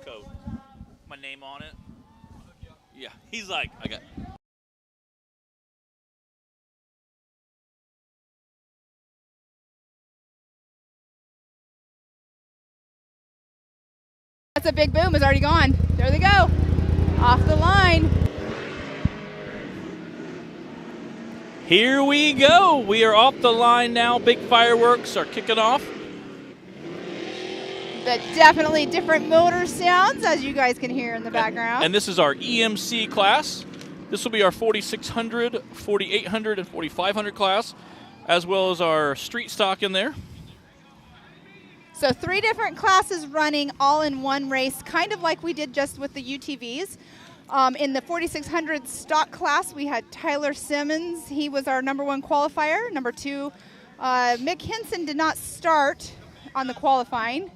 code. My name on it. Yeah, he's like, I got. That's a big boom. It's already gone. There they go. Off the line. Here we go. We are off the line now. Big fireworks are kicking off. But definitely different motor sounds, as you guys can hear in the background. And this is our EMC class. This will be our 4600, 4800, and 4500 class, as well as our street stock in there. So 3 different classes running all in one race, kind of like we did just with the UTVs. In the 4600 stock class, we had Tyler Simmons. He was our #1 qualifier. Number 2, Mick Henson did not start on the qualifying.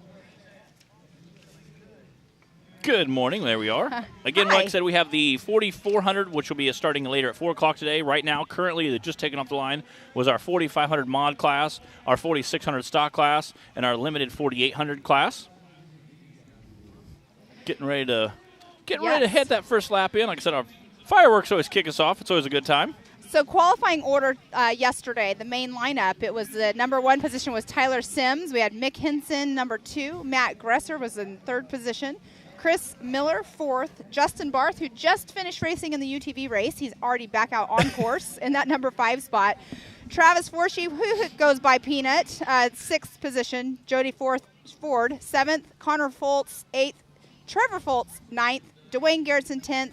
Good morning. There we are. Again, Hi. like I said, we have the 4400, which will be starting later at 4 o'clock today. Right now, currently, they're just taken off the line, was our 4500 mod class, our 4600 stock class, and our limited 4800 class. Getting ready to head that first lap in. Like I said, our fireworks always kick us off. It's always a good time. So qualifying order yesterday, the main lineup, it was the #1 position was Tyler Sims. We had Mick Henson, #2. Matt Gresser was in 3rd position. Chris Miller, 4th. Justin Barth, who just finished racing in the UTV race. He's already back out on course in that #5 spot. Travis Forshee, who goes by Peanut, 6th position. Jody Ford, 7th. Connor Foltz, 8th. Trevor Foltz, 9th. Dwayne Garrettson, 10th.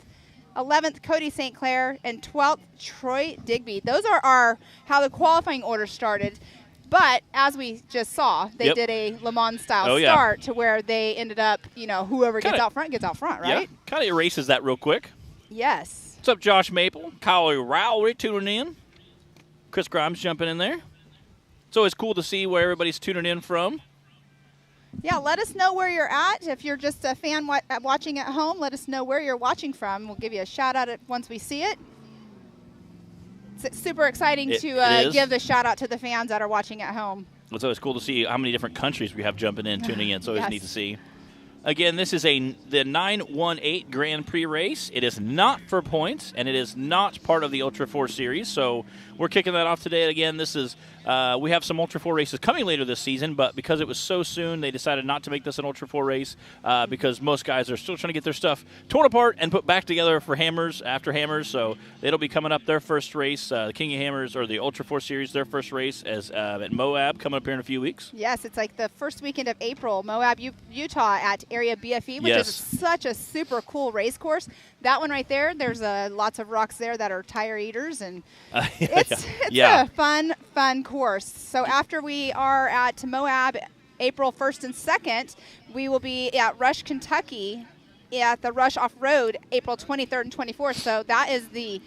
11th, Cody St. Clair. And 12th, Troy Digby. Those are how the qualifying order started. But as we just saw, they did a Le Mans style start to where they ended up, whoever gets out front, right? Yeah, kind of erases that real quick. Yes. What's up, Josh Maple? Kyle Rowley tuning in. Chris Grimes jumping in there. It's always cool to see where everybody's tuning in from. Yeah, let us know where you're at. If you're just a fan watching at home, let us know where you're watching from. We'll give you a shout out once we see it. It's super exciting to give the shout out to the fans that are watching at home. It's always cool to see how many different countries we have jumping in, tuning in. It's always neat to see. Again, this is the 918 Grand Prix race. It is not for points, and it is not part of the Ultra 4 series. So we're kicking that off today. Again, this is we have some Ultra 4 races coming later this season, but because it was so soon, they decided not to make this an Ultra 4 race because most guys are still trying to get their stuff torn apart and put back together for Hammers after Hammers. So it'll be coming up their first race, the King of Hammers or the Ultra 4 series, their first race as at Moab coming up here in a few weeks. Yes, it's like the first weekend of April, Moab, Utah at Area BFE, which is such a super cool race course. That one right there, there's lots of rocks there that are tire eaters, and it's a fun course. So after we are at Moab April 1st and 2nd, we will be at Rush, Kentucky at the Rush Off-Road April 23rd and 24th. So that is the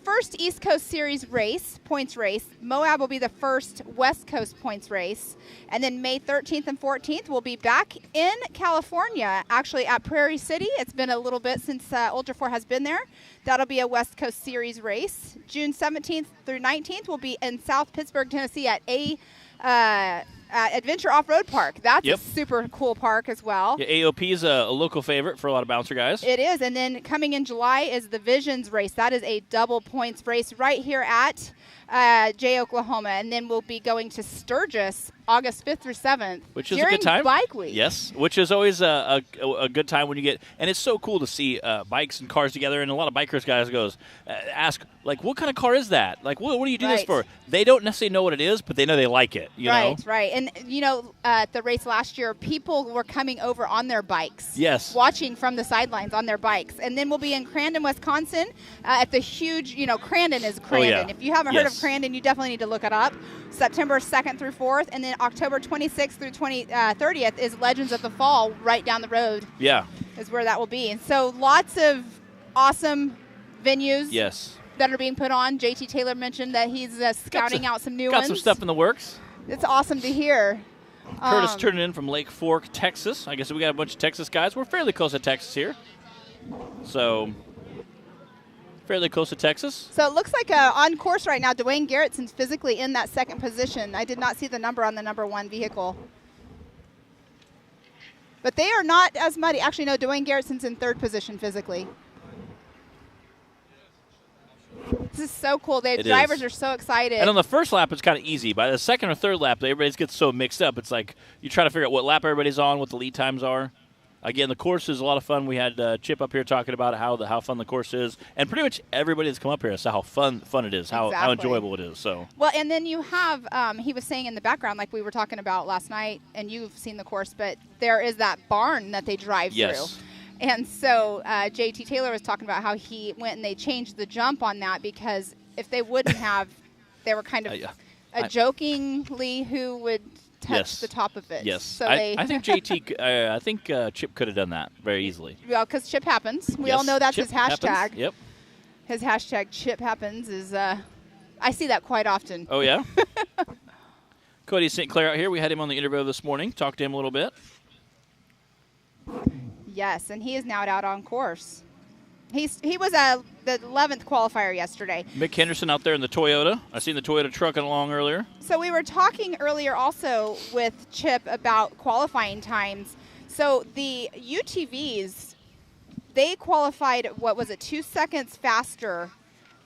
first East Coast Series race, points race. Moab will be the first West Coast points race. And then May 13th and 14th, we'll be back in California, actually at Prairie City. It's been a little bit since Ultra 4 has been there. That'll be a West Coast Series race. June 17th through 19th, we'll be in South Pittsburgh, Tennessee at Adventure Off-Road Park. That's a super cool park as well. Yeah, AOP is a local favorite for a lot of bouncer guys. It is, and then coming in July is the Visions race. That is a double points race right here at Jay, Oklahoma, and then we'll be going to Sturgis August 5th through 7th. Which is a good time. Bike Week. Yes, which is always a good time when you get, and it's so cool to see bikes and cars together, and a lot of bikers guys ask, like, what kind of car is that? Like, what do you do this for? They don't necessarily know what it is, but they know they like it, you know? Right. And, at the race last year, people were coming over on their bikes. Yes. Watching from the sidelines on their bikes. And then we'll be in Crandon, Wisconsin at the huge, Crandon is Crandon. Oh, yeah. If you haven't heard of Crandon, you definitely need to look it up. September 2nd through 4th, and then October 26th through 30th is Legends of the Fall right down the road. Yeah. Is where that will be. And so lots of awesome venues. Yes. That are being put on. JT Taylor mentioned that he's scouting out some new ones. Got some stuff in the works. It's awesome to hear. Curtis turning in from Lake Fork, Texas. I guess we got a bunch of Texas guys. We're fairly close to Texas here. So, fairly close to Texas. So it looks like on course right now, Dwayne Garrettson's physically in that second position. I did not see the number on the #1 vehicle. But they are not as muddy. Actually, no, Dwayne Garrettson's in 3rd position physically. This is so cool. The drivers are so excited. And on the first lap, it's kind of easy. By the 2nd or 3rd lap, everybody gets so mixed up. It's like you try to figure out what lap everybody's on, what the lead times are. Again, the course is a lot of fun. We had Chip up here talking about how fun the course is, and pretty much everybody that's come up here has said how fun it is, how enjoyable it is. So well, and then you have he was saying in the background, like we were talking about last night, and you've seen the course, but there is that barn that they drive through. And so JT Taylor was talking about how he went and they changed the jump on that because if they wouldn't have, they were kind of jokingly who would touch the top of it. Yes. So I think JT, I think Chip could have done that very easily. Well, because Chip happens. We all know that's Chip his hashtag. Happens. Yep. His hashtag Chip happens is, I see that quite often. Oh, yeah? Cody St. Clair out here. We had him on the interview this morning. Talked to him a little bit. Yes, and he is now out on course. He was the 11th qualifier yesterday. Mick Henderson out there in the Toyota. I seen the Toyota trucking along earlier. So we were talking earlier also with Chip about qualifying times. So the UTVs, they qualified, 2 seconds faster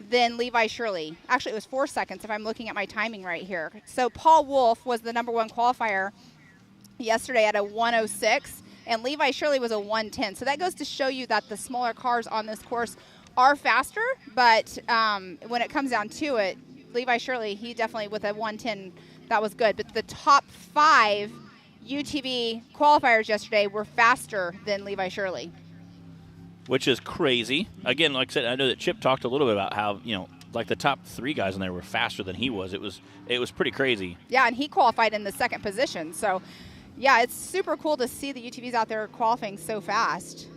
than Levi Shirley. Actually, it was 4 seconds if I'm looking at my timing right here. So Paul Wolf was the #1 qualifier yesterday at a 1:06. And Levi Shirley was a 1:10. So that goes to show you that the smaller cars on this course are faster. But when it comes down to it, Levi Shirley, he definitely with a 1:10, that was good. But the top 5 UTV qualifiers yesterday were faster than Levi Shirley. Which is crazy. Again, like I said, I know that Chip talked a little bit about how, like the top 3 guys in there were faster than he was. It was pretty crazy. Yeah, and he qualified in the 2nd position. So yeah, it's super cool to see the UTVs out there qualifying so fast.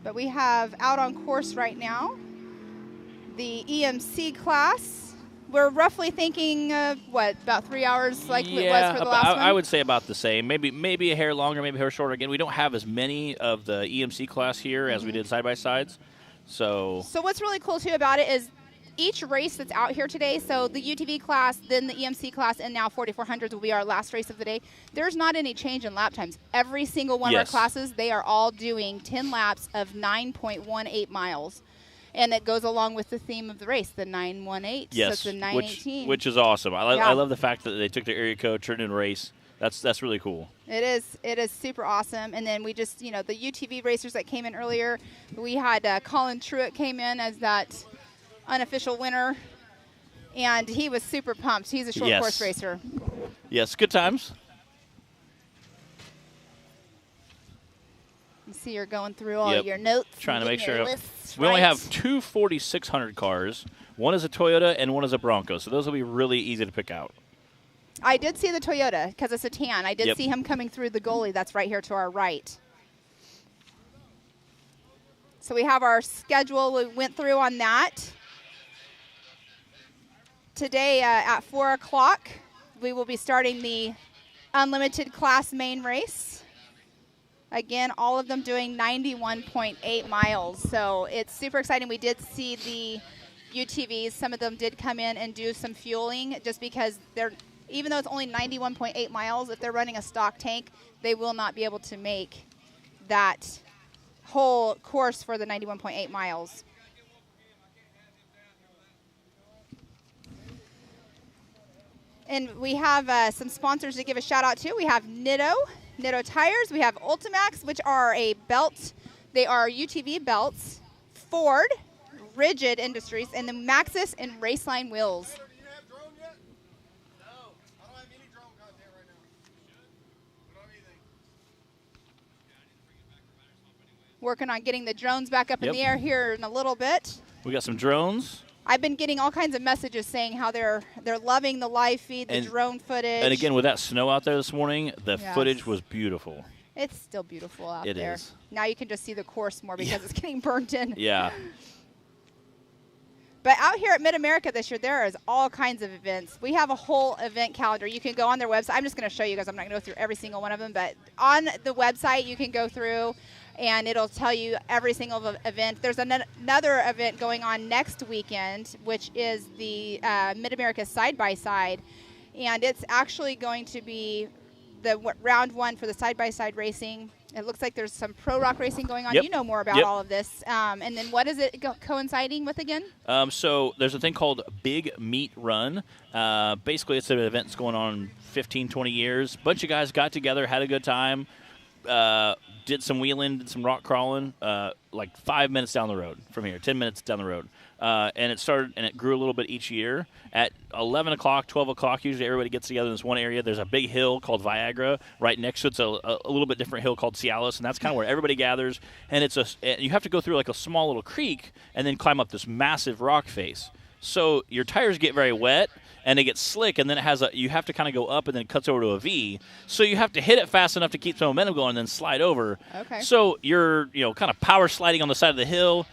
But we have out on course right now the EMC class. We're roughly thinking of, about 3 hours like it was for the last one? I would say about the same. Maybe a hair longer, maybe a hair shorter. Again, we don't have as many of the EMC class here as we did side-by-sides. So what's really cool, too, about it is each race that's out here today, so the UTV class, then the EMC class, and now 4400s will be our last race of the day. There's not any change in lap times. Every single one of our classes, they are all doing 10 laps of 9.18 miles. And it goes along with the theme of the race, the 918. Yes, so it's the 918. Which is awesome. I love the fact that they took their area code, turned in a race. That's really cool. It is super awesome. And then we just, the UTV racers that came in earlier, we had Colin Truitt came in as that unofficial winner, and he was super pumped. He's a short course racer. Yes, good times. You see you're going through all your notes. Trying to make sure. We right. only have 2 4600 cars. One is a Toyota and one is a Bronco, so those will be really easy to pick out. I did see the Toyota because it's a tan. I did see him coming through the goalie that's right here to our right. So we have our schedule. We went through on that. Today at 4 o'clock, we will be starting the Unlimited Class main race. Again, all of them doing 91.8 miles. So it's super exciting. We did see the UTVs. Some of them did come in and do some fueling just because even though it's only 91.8 miles, if they're running a stock tank, they will not be able to make that whole course for the 91.8 miles. And we have some sponsors to give a shout out to. We have Nitto Tires. We have Ultimax, which are a belt. They are UTV belts. Ford, Rigid Industries, and the Maxxis and Raceline wheels. You didn't have drone yet? No. I don't have any drone content right now. We don't have anything. Working on getting the drones back up in the air here in a little bit. We got some drones. I've been getting all kinds of messages saying how they're loving the live feed, the drone footage. And again, with that snow out there this morning, the footage was beautiful. It's still beautiful out there. It is. Now you can just see the course more because it's getting burnt in. Yeah. But out here at MidAmerica this year, there is all kinds of events. We have a whole event calendar. You can go on their website. I'm just going to show you guys. I'm not going to go through every single one of them. But on the website, you can go through, and it'll tell you every single event. There's another event going on next weekend, which is the MidAmerica Side-by-Side. And it's actually going to be round one for the side-by-side racing. It looks like there's some pro rock racing going on. Yep. You know more about all of this. And then what is it coinciding with again? So there's a thing called Big Meat Run. Basically, it's an event that's going on 15, 20 years. A bunch of guys got together, had a good time, did some wheeling, did some rock crawling, like 5 minutes down the road from here, 10 minutes down the road. And it started, and it grew a little bit each year. At 11 o'clock, 12 o'clock, usually everybody gets together in this one area. There's a big hill called Viagra. Right next to it's a little bit different hill called Cialis, and that's kind of where everybody gathers. And you have to go through like a small little creek and then climb up this massive rock face. So your tires get very wet, and they get slick, and then you have to kind of go up, and then it cuts over to a V. So you have to hit it fast enough to keep some momentum going and then slide over. Okay. So you're kind of power sliding on the side of the hill.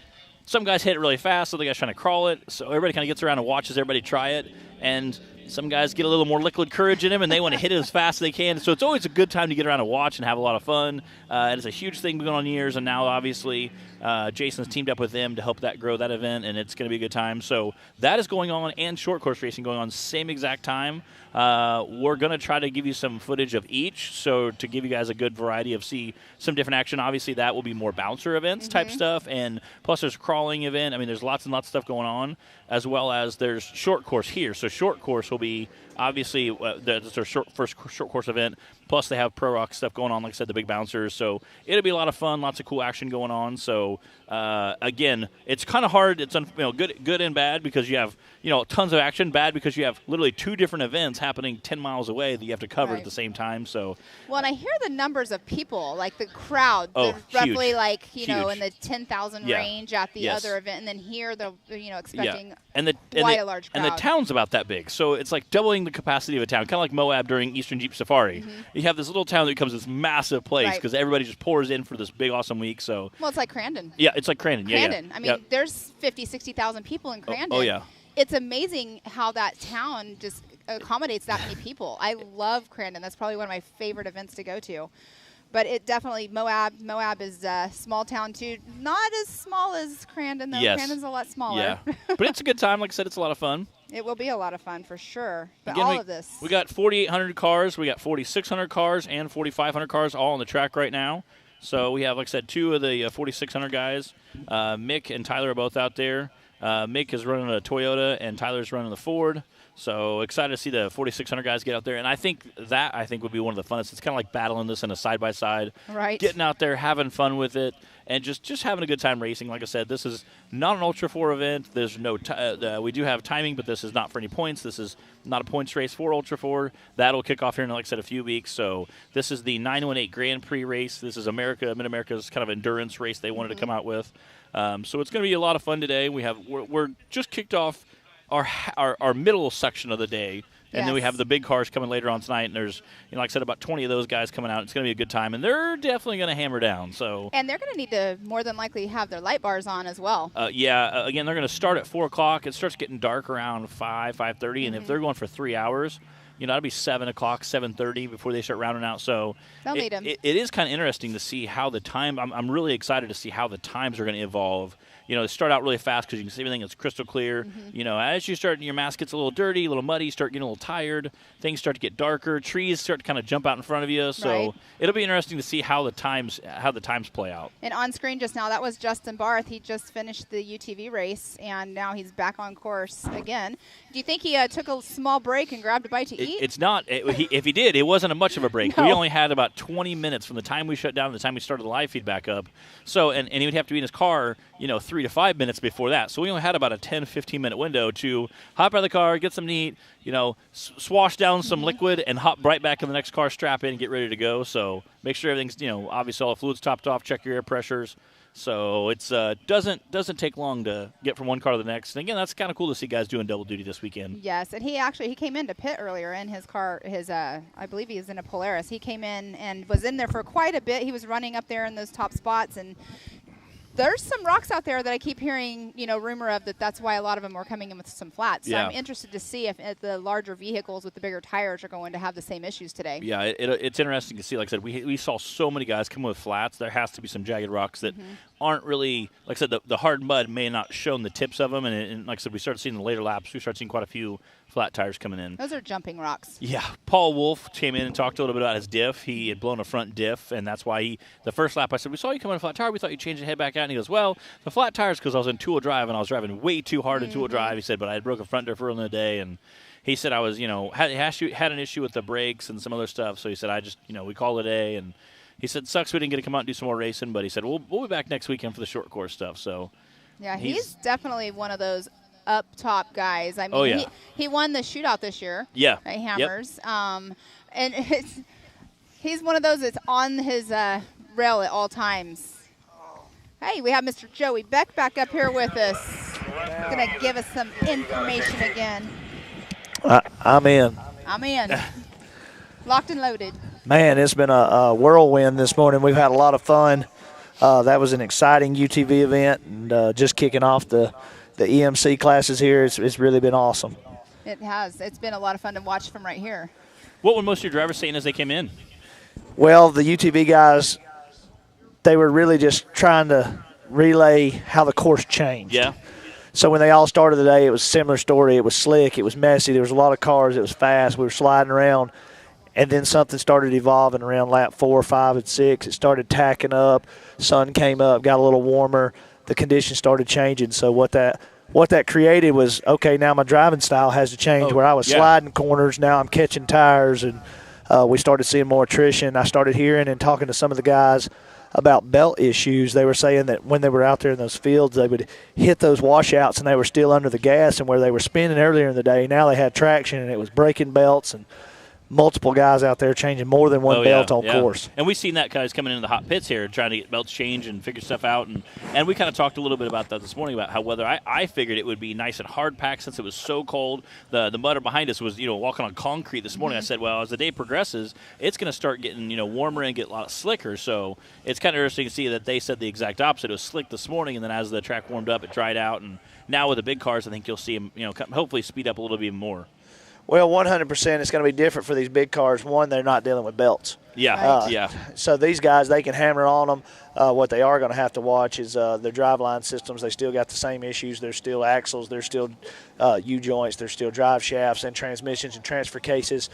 Some guys hit it really fast, other guys trying to crawl it. So everybody kind of gets around and watches everybody try it. And some guys get a little more liquid courage in them, and they want to hit it as fast as they can. So it's always a good time to get around and watch and have a lot of fun. It's a huge thing going on years, and now obviously Jason's teamed up with them to help that grow that event, and it's going to be a good time. So that is going on, and short course racing going on same exact time. We're going to try to give you some footage of each, so to give you guys a good variety of see some different action. Obviously, that will be more bouncer events type stuff, and plus there's crawling event. I mean, there's lots and lots of stuff going on, as well as there's short course here. So short course will be obviously that's their first short course event. Plus they have pro rock stuff going on, like I said, the big bouncers. So it'll be a lot of fun, lots of cool action going on. So again, it's kind of hard. It's good and bad because you have tons of action. Bad because you have literally two different events happening 10 miles away that you have to cover at the same time. So and I hear the numbers of people, like the crowd. Oh, roughly huge. like Huge. In the 10,000 range at the other event, and then here they're expecting quite a large crowd. And the town's about that big, so it's like doubling the capacity of a town, kind of like Moab during Eastern Jeep Safari. You have this little town that becomes this massive place because everybody just pours in for this big awesome week. So it's like Crandon. Yeah, it's like Crandon. Crandon. I mean, there's 50, 60,000 people in Crandon. Oh yeah. It's amazing how that town just accommodates that many people. I love Crandon. That's probably one of my favorite events to go to. But it definitely, Moab is a small town too. Not as small as Crandon, though. Yes. Crandon's a lot smaller. Yeah. But it's a good time. Like I said, it's a lot of fun. It will be a lot of fun for sure. But Again, of this. We got 4,800 cars. We got 4,600 cars and 4,500 cars all on the track right now. So we have, like I said, two of the 4,600 guys. Mick and Tyler are both out there. Mick is running a Toyota, and Tyler's running the Ford. So excited to see the 4,600 guys get out there. And I think would be one of the funnest. It's kind of like battling this in a side-by-side. Right. Getting out there, having fun with it, and just having a good time racing. Like I said, this is not an Ultra 4 event. There's no we do have timing, but this is not for any points. This is not a points race for Ultra 4. That'll kick off here in, like I said, a few weeks. So this is the 918 Grand Prix race. This is MidAmerica's kind of endurance race they wanted to come out with. So it's going to be a lot of fun today. We're just kicked off our middle section of the day, and then we have the big cars coming later on tonight. And there's, like I said, about 20 of those guys coming out. It's going to be a good time, and they're definitely going to hammer down. So and they're going to need to more than likely have their light bars on as well. Again, they're going to start at 4 o'clock. It starts getting dark around 5:30, and if they're going for 3 hours, it'll be 7 o'clock, 7:30 before they start rounding out. So they'll need them. It is kind of interesting to see how the time. I'm really excited to see how the times are going to evolve. They start out really fast because you can see everything is crystal clear. As you start, your mask gets a little dirty, a little muddy, you start getting a little tired. Things start to get darker. Trees start to kind of jump out in front of you. So it'll be interesting to see how the times play out. And on screen just now, that was Justin Barth. He just finished the UTV race, and now he's back on course again. Do you think he took a small break and grabbed a bite to eat? It's not. If he did, it wasn't much of a break. No. We only had about 20 minutes from the time we shut down to the time we started the live feed back up. So, and he would have to be in his car, 3 to 5 minutes before that. So we only had about a 10, 15-minute window to hop out of the car, get some neat, swash down some liquid, and hop right back in the next car, strap in, and get ready to go. So make sure everything's, obviously all the fluid's topped off, check your air pressures. So it's doesn't take long to get from one car to the next. And again, that's kind of cool to see guys doing double duty this weekend. Yes, and he came into pit earlier in his car. I believe he was in a Polaris. He came in and was in there for quite a bit. He was running up there in those top spots, and there's some rocks out there that I keep hearing, rumor of that's why a lot of them are coming in with some flats. So I'm interested to see if the larger vehicles with the bigger tires are going to have the same issues today. Yeah, it's interesting to see. Like I said, we saw so many guys come with flats. There has to be some jagged rocks that aren't really, like I said, the hard mud may not shown the tips of them. And like I said, we started seeing the later laps. We started seeing quite a few flat tires coming in. Those are jumping rocks. Yeah. Paul Wolf came in and talked a little bit about his diff. He had blown a front diff, and that's why the first lap I said, we saw you come on a flat tire. We thought you'd change and head back out. And he goes, well, the flat tires because I was in two-wheel drive, and I was driving way too hard in two-wheel drive. He said, but I had broke a front diff early in the day, and he said I was, had an issue with the brakes and some other stuff. So he said, I just, we call it a day. And he said, sucks we didn't get to come out and do some more racing. But he said, we'll be back next weekend for the short course stuff. So yeah, he's definitely one of those up top guys. I mean, he won the shootout this year. Yeah. At Hammers. Yep. And he's one of those that's on his rail at all times. Hey, we have Mr. Joey Beck back up here with us. He's going to give us some information again. I'm in. Locked and loaded. Man, it's been a whirlwind this morning. We've had a lot of fun. That was an exciting UTV event, and just kicking off the EMC classes here. It's really been awesome. It has. It's been a lot of fun to watch from right here. What were most of your drivers saying as they came in? Well, the UTV guys, they were really just trying to relay how the course changed. Yeah. So when they all started the day, it was a similar story. It was slick. It was messy. There was a lot of cars. It was fast. We were sliding around. And then something started evolving around lap 4, 5, and 6. It started tacking up. Sun came up, got a little warmer. The conditions started changing. So what that created was, okay, now my driving style has to change. Where I was sliding corners, now I'm catching tires. And we started seeing more attrition. I started hearing and talking to some of the guys about belt issues. They were saying that when they were out there in those fields, they would hit those washouts and they were still under the gas, and where they were spinning earlier in the day, now they had traction and it was breaking belts, and multiple guys out there changing more than one belt on course. And we've seen that guys coming into the hot pits here trying to get belts changed and figure stuff out. And we kind of talked a little bit about that this morning about how whether I figured it would be nice and hard packed since it was so cold. The mud behind us was, walking on concrete this morning. I said, well, as the day progresses, it's going to start getting, warmer and get a lot slicker. So it's kind of interesting to see that they said the exact opposite. It was slick this morning, and then as the track warmed up, it dried out. And now with the big cars, I think you'll see them, hopefully speed up a little bit more. Well, 100%, it's going to be different for these big cars. One, they're not dealing with belts. Yeah, So these guys, they can hammer on them. What they are going to have to watch is their driveline systems. They still got the same issues. There's still axles. There's still U-joints. There's still drive shafts and transmissions and transfer cases.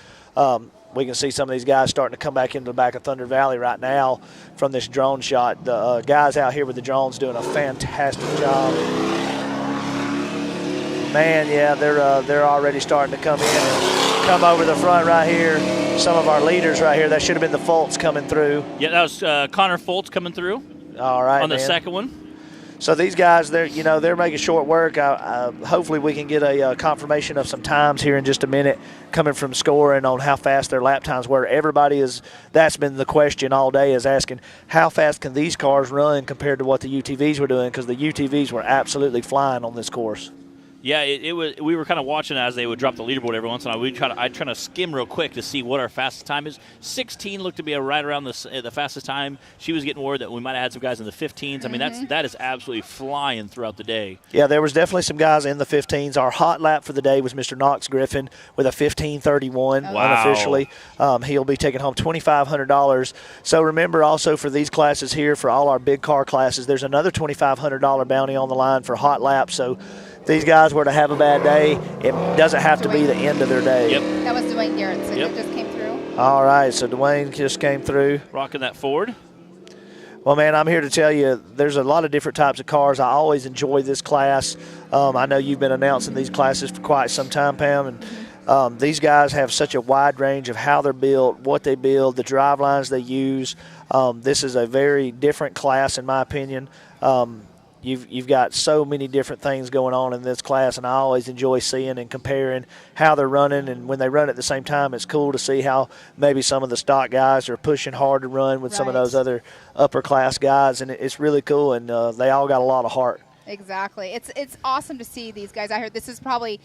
We can see some of these guys starting to come back into the back of Thunder Valley right now from this drone shot. The guys out here with the drones doing a fantastic job. Man, yeah, they're already starting to come in and come over the front right here. Some of our leaders right here. That should have been the Fultz coming through. Yeah, that was Connor Fultz coming through. All right, on the second one. So these guys, they're making short work. Hopefully we can get a confirmation of some times here in just a minute coming from scoring on how fast their lap times were. That's been the question all day, is asking how fast can these cars run compared to what the UTVs were doing, because the UTVs were absolutely flying on this course. Yeah, it was. We were kind of watching as they would drop the leaderboard every once in a while. I'd try to skim real quick to see what our fastest time is. 16 looked to be right around the fastest time. She was getting word that we might have had some guys in the 15s. I mean, that is absolutely flying throughout the day. Yeah, there was definitely some guys in the 15s. Our hot lap for the day was Mr. Knox Griffin with a 15:31 unofficially. He'll be taking home $2,500. So remember also for these classes here, for all our big car classes, there's another $2,500 bounty on the line for hot lap. So these guys were to have a bad day, it doesn't have to be the end of their day. Yep. That was Dwayne Garrett, so he just came through. All right, so Dwayne just came through. Rocking that Ford. Well, man, I'm here to tell you there's a lot of different types of cars. I always enjoy this class. I know you've been announcing these classes for quite some time, Pam, and these guys have such a wide range of how they're built, what they build, the drive lines they use. This is a very different class, in my opinion. You've got so many different things going on in this class, and I always enjoy seeing and comparing how they're running. And when they run at the same time, it's cool to see how maybe some of the stock guys are pushing hard to run with some of those other upper class guys, and it's really cool. And they all got a lot of heart. Exactly. It's awesome to see these guys out here. This is probably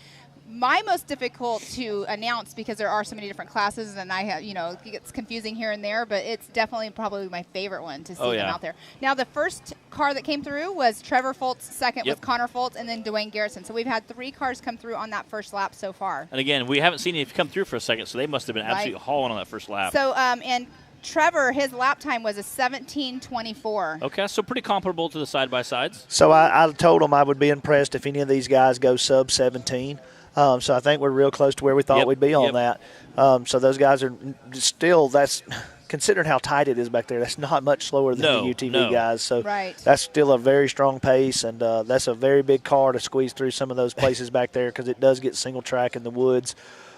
my most difficult to announce because there are so many different classes, and I have, it gets confusing here and there, but it's definitely probably my favorite one to see them out there. Now, the first car that came through was Trevor Fultz, second was Connor Fultz, and then Dwayne Garrison. So we've had 3 cars come through on that first lap so far. And again, we haven't seen any come through for a second, so they must have been absolutely hauling on that first lap. So, and Trevor, his lap time was a 17:24. Okay, so pretty comparable to the side-by-sides. So I told them I would be impressed if any of these guys go sub 17. So I think we're real close to where we thought we'd be on that. So those guys are still, that's considering how tight it is back there, that's not much slower than the UTV guys. So that's still a very strong pace, and that's a very big car to squeeze through some of those places back there because it does get single track in the woods.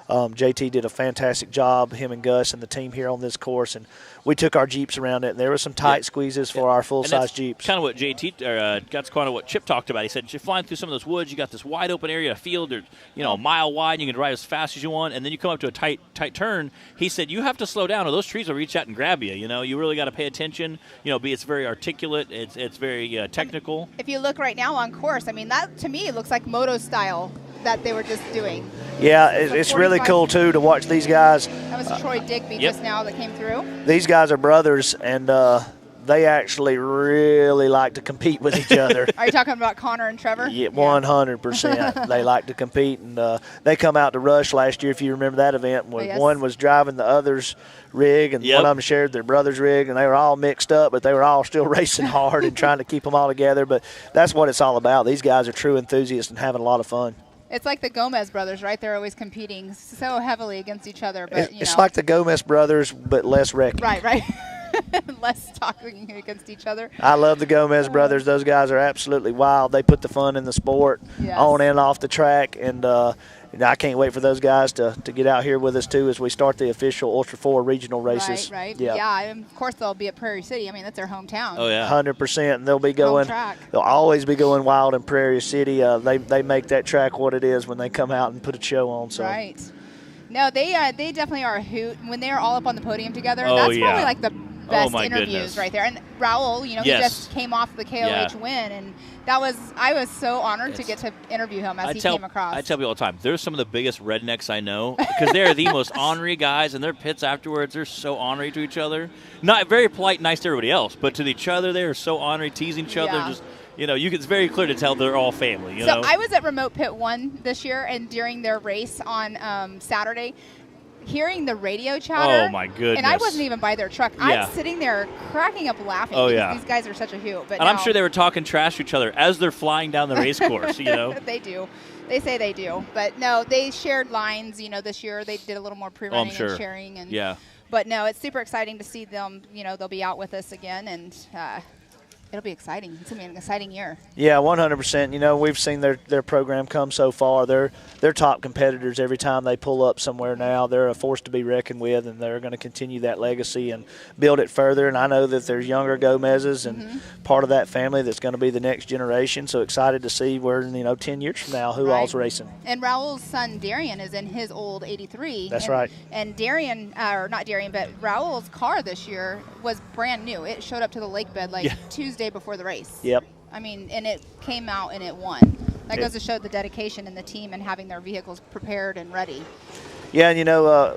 JT did a fantastic job, him and Gus and the team here on this course, and we took our Jeeps around it, and there were some tight squeezes for our full-size Jeeps. Kind of what that's kind of what Chip talked about. He said, you're flying through some of those woods, you got this wide open area, a field, a mile wide, and you can drive as fast as you want, and then you come up to a tight turn. He said, you have to slow down, or those trees will reach out and grab you. You really got to pay attention. It's very articulate. It's very technical. If you look right now on course, I mean, that to me looks like moto style that they were just doing. Yeah, it's really cool, too, to watch these guys. That was Troy Digby just now that came through. These guys are brothers, and they actually really like to compete with each other. Are you talking about Connor and Trevor? Yeah, 100%. They like to compete, and they come out to Rush last year, if you remember that event. One was driving the other's rig, and one of them shared their brother's rig, and they were all mixed up, but they were all still racing hard and trying to keep them all together. But that's what it's all about. These guys are true enthusiasts and having a lot of fun. It's like the Gomez brothers, right? They're always competing so heavily against each other. But it's like the Gomez brothers, but less wrecking. Right. Less talking against each other. I love the Gomez brothers. Those guys are absolutely wild. They put the fun in the sport on and off the track, and I can't wait for those guys to get out here with us, too, as we start the official Ultra 4 regional races. Right. Yeah, and of course they'll be at Prairie City. I mean, that's their hometown. Oh, yeah. 100%. And they'll be going – they'll always be going wild in Prairie City. They make that track what it is when they come out and put a show on. So. Right. No, they definitely are a hoot. When they're all up on the podium together, that's probably like the best interviews right there. And Raul, he just came off the KOH win, and I was so honored to get to interview him as he came across. I tell people all the time, they're some of the biggest rednecks I know because they're the most ornery guys, and their pits afterwards, they're so ornery to each other. Not very polite, nice to everybody else, but to each other, they are so ornery, teasing each other. Just it's very clear to tell they're all family. So I was at Remote Pit 1 this year, and during their race on Saturday, hearing the radio chatter. Oh, my goodness. And I wasn't even by their truck. I'm sitting there cracking up laughing because these guys are such a hoot. But I'm sure they were talking trash to each other as they're flying down the race course, They do. They say they do. But, no, they shared lines, this year. They did a little more pre-running and sharing. And, But, no, it's super exciting to see them. They'll be out with us again, and it'll be exciting. It's going to be an exciting year. Yeah, 100%. We've seen their program come so far. They're top competitors every time they pull up somewhere now. They're a force to be reckoned with, and they're going to continue that legacy and build it further. And I know that there's younger Gomez's and part of that family that's going to be the next generation. So excited to see where, 10 years from now, who all's racing. And Raul's son, Darian, is in his old 83. That's right. And Darian, or not Darian, but Raul's car this year was brand new. It showed up to the lake bed Tuesday before the race. Yep. I mean, and it came out and it won. That goes to show the dedication in the team and having their vehicles prepared and ready. Yeah, and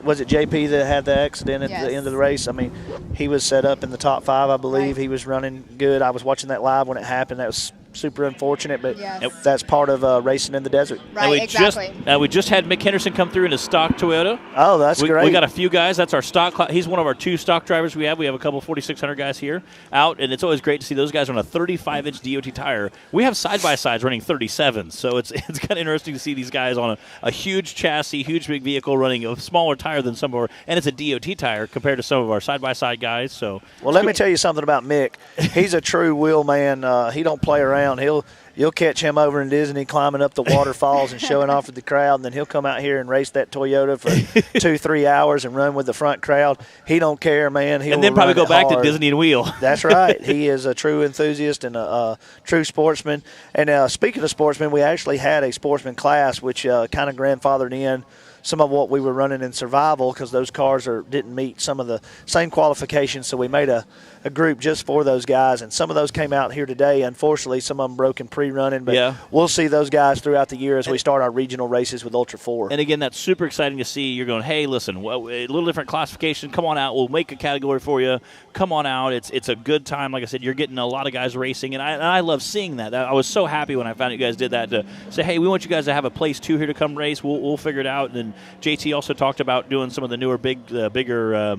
was it JP that had the accident at the end of the race? I mean, he was set up in the top 5, I believe. He was running good. I was watching that live when it happened. That was super unfortunate, but that's part of racing in the desert. Right, exactly. We just had Mick Henderson come through in a stock Toyota. Oh, that's great. We got a few guys. That's our stock. He's one of our 2 stock drivers we have. We have a couple 4,600 guys here out, and it's always great to see those guys on a 35-inch DOT tire. We have side-by-sides running 37s, so it's kind of interesting to see these guys on a huge chassis, huge big vehicle running a smaller tire than some of our, and it's a DOT tire compared to some of our side-by-side guys. So, well, let me tell you something about Mick. He's a true wheel man. He don't play around. You'll catch him over in Disney climbing up the waterfalls and showing off with the crowd, and then he'll come out here and race that Toyota for 2-3 hours and run with the front crowd. He don't care, man. And then probably go back to Disney and wheel. That's right. He is a true enthusiast and a true sportsman. And speaking of sportsmen, we actually had a sportsman class which kind of grandfathered in some of what we were running in survival because those cars didn't meet some of the same qualifications, so we made a group just for those guys, and some of those came out here today. Unfortunately, some of them broke in pre-running, but we'll see those guys throughout the year as we start our regional races with Ultra 4. And again, that's super exciting to see. You're going, hey, listen, a little different classification. Come on out. We'll make a category for you. Come on out. It's a good time. Like I said, you're getting a lot of guys racing, and I love seeing that. I was so happy when I found you guys did that to say, hey, we want you guys to have a place, too, here to come race. We'll figure it out. And then JT also talked about doing some of the newer, bigger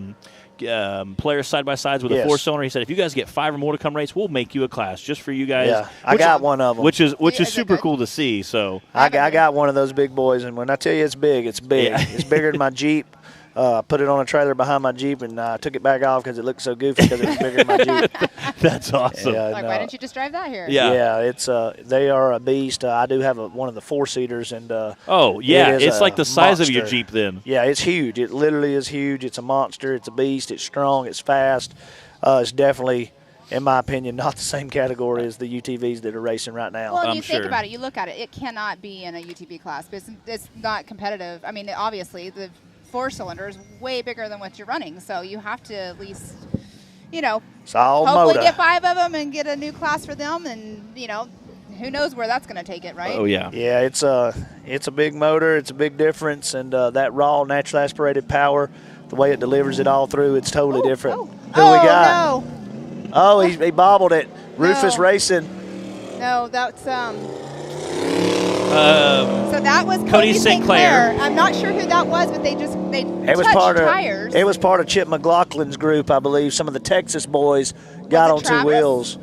players side by sides with a 4-cylinder. He said, if you guys get 5 or more to come race, we'll make you a class just for you guys. Yeah, I got one of them, which is super cool to see. So I got one of those big boys, and when I tell you it's big, it's big. Yeah. It's bigger than my Jeep. Put it on a trailer behind my Jeep, and I took it back off because it looked so goofy because it was bigger than my Jeep. That's awesome. Why didn't you just drive that here? Yeah, it's they are a beast. I do have one of the 4-seaters, and it's like the size of your Jeep then. Yeah, it's huge. It literally is huge. It's a monster. It's a beast. It's strong. It's fast. It's definitely, in my opinion, not the same category as the UTVs that are racing right now. Well, you think about it, you look at it, it cannot be in a UTV class. But it's not competitive. I mean, obviously, the 4-cylinder is way bigger than what you're running, so you have to at least, hopefully get 5 of them and get a new class for them, and who knows where that's going to take it, right? Oh yeah. Yeah, it's a big motor. It's a big difference, and that raw naturally aspirated power, the way it delivers it all through, it's totally different. Who we got? No. Oh, he bobbled it. Rufus Racing. No, that's so that was Cody St. Clair. I'm not sure who that was, but they It was touched tires. It was part of Chip McLaughlin's group, I believe. Some of the Texas boys got on Travis? 2 wheels.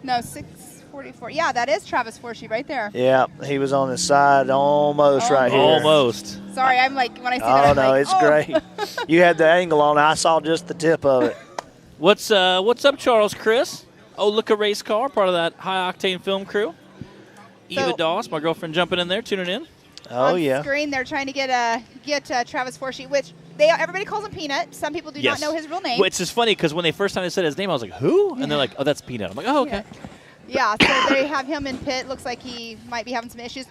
No, 644. Yeah, that is Travis Forshee right there. Yeah, he was on the side almost right here. Almost. Sorry, I'm like, when I see that, I'm like, it's great. You had the angle on it. I saw just the tip of it. What's up, Charles Chris? Oh, look, a race car, part of that high-octane film crew. Eva Doss, my girlfriend, jumping in there, tuning in. Oh, on screen, they're trying to get Travis Forshee, which everybody calls him Peanut. Some people do not know his real name. Which is funny because when they first time they said his name, I was like, who? And they're like, oh, that's Peanut. I'm like, oh, okay. Yeah, so they have him in pit. Looks like he might be having some issues.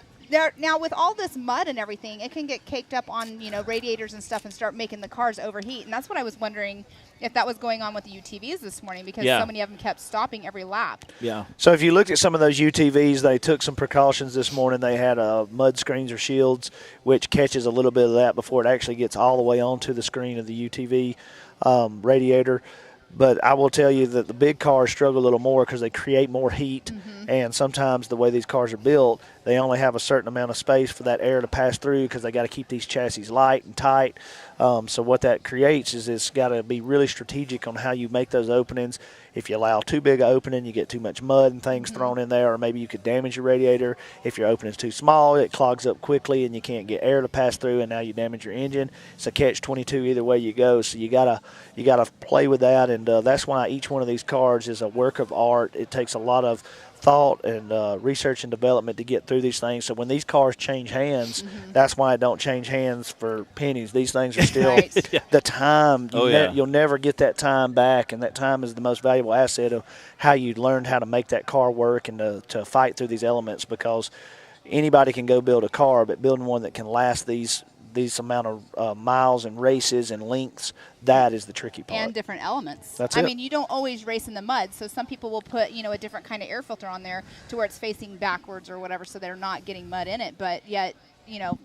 Now, with all this mud and everything, it can get caked up on radiators and stuff and start making the cars overheat. And that's what I was wondering if that was going on with the UTVs this morning, because so many of them kept stopping every lap. Yeah. So if you looked at some of those UTVs, they took some precautions this morning. They had mud screens or shields, which catches a little bit of that before it actually gets all the way onto the screen of the UTV radiator. But I will tell you that the big cars struggle a little more because they create more heat, and sometimes the way these cars are built, they only have a certain amount of space for that air to pass through because they got to keep these chassis light and tight. So what that creates is it's got to be really strategic on how you make those openings. If you allow too big an opening, you get too much mud and things thrown in there, or maybe you could damage your radiator. If your opening's too small, it clogs up quickly and you can't get air to pass through, and now you damage your engine. It's a catch-22 either way you go. So you gotta play with that, and that's why each one of these cars is a work of art. It takes a lot of thought and research and development to get through these things. So when these cars change hands, that's why it don't change hands for pennies. These things are still the time. You'll never get that time back, and that time is the most valuable asset of how you learned how to make that car work and to fight through these elements, because anybody can go build a car, but building one that can last these amount of miles and races and lengths, that is the tricky part. And different elements. That's I mean, you don't always race in the mud, so some people will put, a different kind of air filter on there to where it's facing backwards or whatever, so they're not getting mud in it. But yet,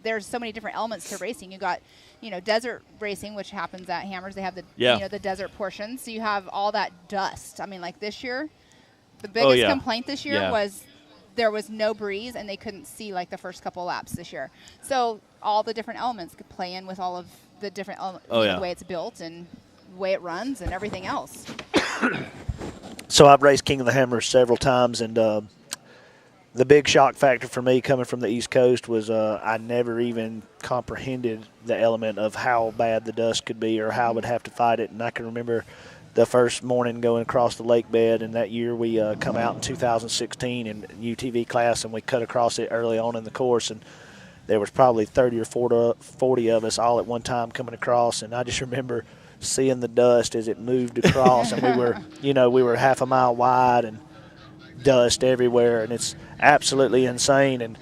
there's so many different elements to racing. You got, desert racing, which happens at Hammers. They have the, the desert portion. So you have all that dust. I mean, like this year, the biggest complaint this year was there was no breeze, and they couldn't see like the first couple laps this year. So all the different elements could play in with all of the different the way it's built and the way it runs and everything else. So I've raced King of the Hammers several times, and the big shock factor for me coming from the East Coast was I never even comprehended the element of how bad the dust could be or how I would have to fight it. And I can remember the first morning going across the lake bed, and that year we come out in 2016 in UTV class, and we cut across it early on in the course, and there was probably 30 or 40 of us all at one time coming across, and I just remember seeing the dust as it moved across, and we were half a mile wide and dust everywhere, and it's absolutely insane. And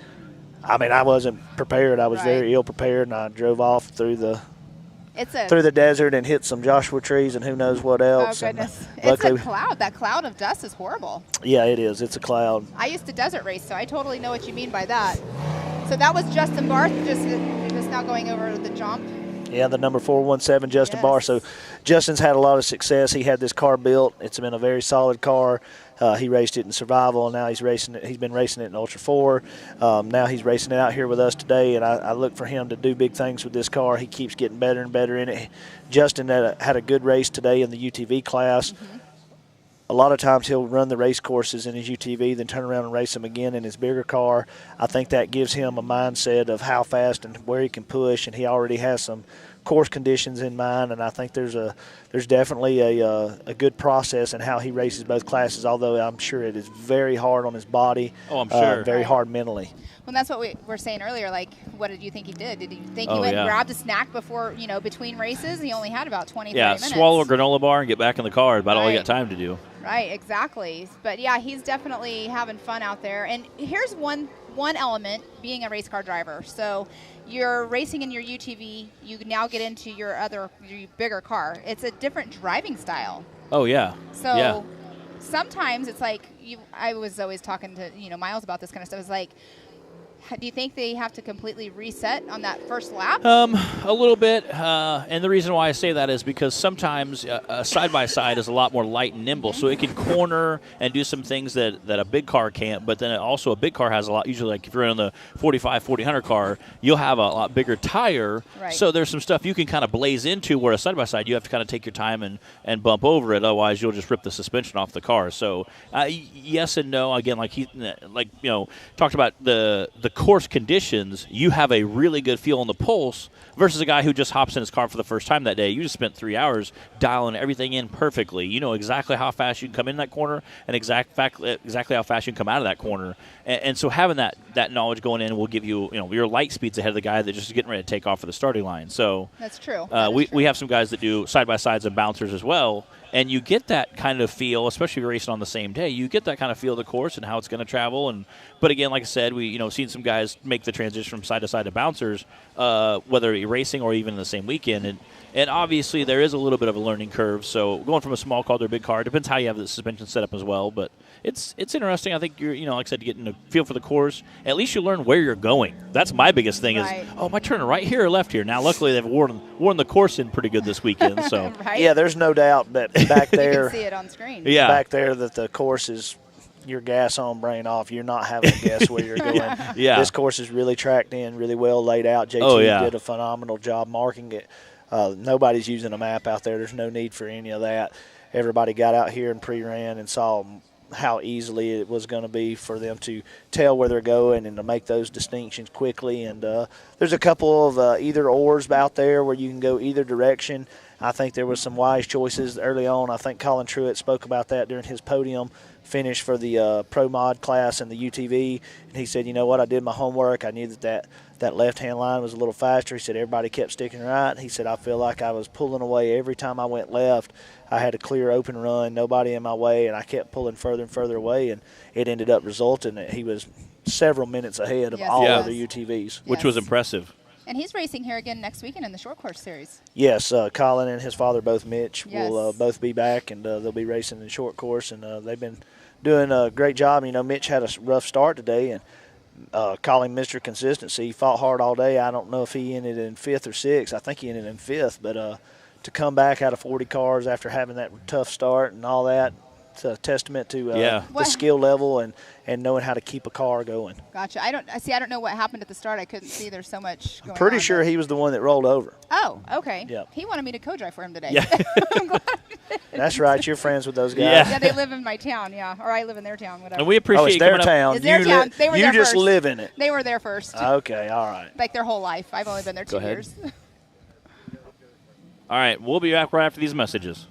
I mean, I wasn't prepared. I was very ill prepared, and I drove off through the desert and hit some Joshua trees and who knows what else. Oh, goodness. It's a cloud. That cloud of dust is horrible. Yeah, it is. It's a cloud. I used to desert race, so I totally know what you mean by that. So that was Justin Barth just now going over the jump. Yeah, the number 417, Justin Barr. So Justin's had a lot of success. He had this car built. It's been a very solid car. He raced it in Survival, and now he's racing it. He's been racing it in Ultra 4. Now he's racing it out here with us today, and I look for him to do big things with this car. He keeps getting better and better in it. Justin had a good race today in the UTV class. Mm-hmm. A lot of times he'll run the race courses in his UTV, then turn around and race them again in his bigger car. I think that gives him a mindset of how fast and where he can push, and he already has some course conditions in mind, and I think there's definitely a good process in how he races both classes, although I'm sure it is very hard on his body. Oh, I'm sure. Very hard mentally. Well, that's what we were saying earlier. Like, what did you think he did? Did you think he went and grabbed a snack before, between races? He only had about 20, 30 minutes. Yeah, swallow a granola bar and get back in the car. About all he got time to do. Right, exactly. But, yeah, he's definitely having fun out there. And here's one element, being a race car driver. So you're racing in your UTV. You now get into your bigger car. It's a different driving style. Oh, yeah. So sometimes it's like, I was always talking to, Miles about this kind of stuff. It's like, do you think they have to completely reset on that first lap? A little bit. And the reason why I say that is because sometimes a side-by-side is a lot more light and nimble, so it can corner and do some things that a big car can't. But then also a big car has a lot, usually like if you're in the 45, 4000 car, you'll have a lot bigger tire. Right. So there's some stuff you can kind of blaze into where a side-by-side, you have to kind of take your time and bump over it. Otherwise, you'll just rip the suspension off the car. So yes and no. Again, talked about the course conditions, you have a really good feel on the pulse versus a guy who just hops in his car for the first time that day. You just spent 3 hours dialing everything in perfectly. You know exactly how fast you can come in that corner and exactly how fast you can come out of that corner. And so having that knowledge going in will give you, your light speeds ahead of the guy that's just getting ready to take off for the starting line. So that's true. We have some guys that do side-by-sides and bouncers as well. And you get that kind of feel, especially if you're racing on the same day. You get that kind of feel of the course and how it's going to travel. But again, like I said, we seen some guys make the transition from side to side to bouncers, whether you're racing or even in the same weekend. And obviously there is a little bit of a learning curve. So going from a small car to a big car depends how you have the suspension set up as well. But it's interesting. I think you're like I said, getting a feel for the course. At least you learn where you're going. That's my biggest thing is, am I turning right here or left here? Now, luckily they've worn the course in pretty good this weekend. So yeah, there's no doubt that back there, you can see it on screen. Yeah, back there that the course is your gas on, brain off. You're not having to guess where you're going. Yeah, this course is really tracked in, really well laid out. JT did a phenomenal job marking it. Nobody's using a map out there. There's no need for any of that. Everybody got out here and pre-ran and saw how easily it was going to be for them to tell where they're going and to make those distinctions quickly. And there's a couple of either ors out there where you can go either direction. I think there was some wise choices early on. I think Colin Truitt spoke about that during his podium finish for the Pro Mod class and the UTV. And he said, you know what, I did my homework. I knew that left-hand line was a little faster. He said everybody kept sticking right. He said I feel like I was pulling away every time I went left. I had a clear open run, nobody in my way, and I kept pulling further and further away, and it ended up resulting that he was several minutes ahead of all other UTVs. Which was impressive. And he's racing here again next weekend in the short course series. Yes, Colin and his father, both Mitch, will both be back, and they'll be racing in short course, and they've been doing a great job. Mitch had a rough start today, and calling Mr. Consistency. He fought hard all day. I don't know if he ended in 5th or 6th. I think he ended in 5th, but to come back out of 40 cars after having that tough start and all that, it's a testament to the skill level and knowing how to keep a car going. Gotcha. I don't know what happened at the start. I couldn't see. There's so much going on. I'm pretty sure he was the one that rolled over. Oh, okay. Yep. He wanted me to co-drive for him today. Yeah. I'm glad. That's right. You're friends with those guys. Yeah, they live in my town, or I live in their town, whatever. And we appreciate it's their town. It's their town. They were you there just first. live in it. They were there first. Okay, all right. Like their whole life. I've only been there 2 years. All right, we'll be back right after these messages.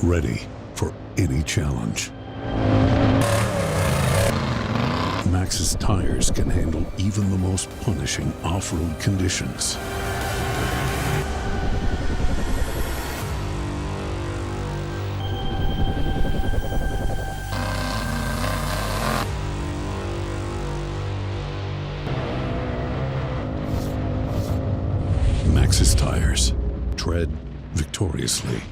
Ready for any challenge. Maxxis tires can handle even the most punishing off-road conditions. Tires. Tread victoriously.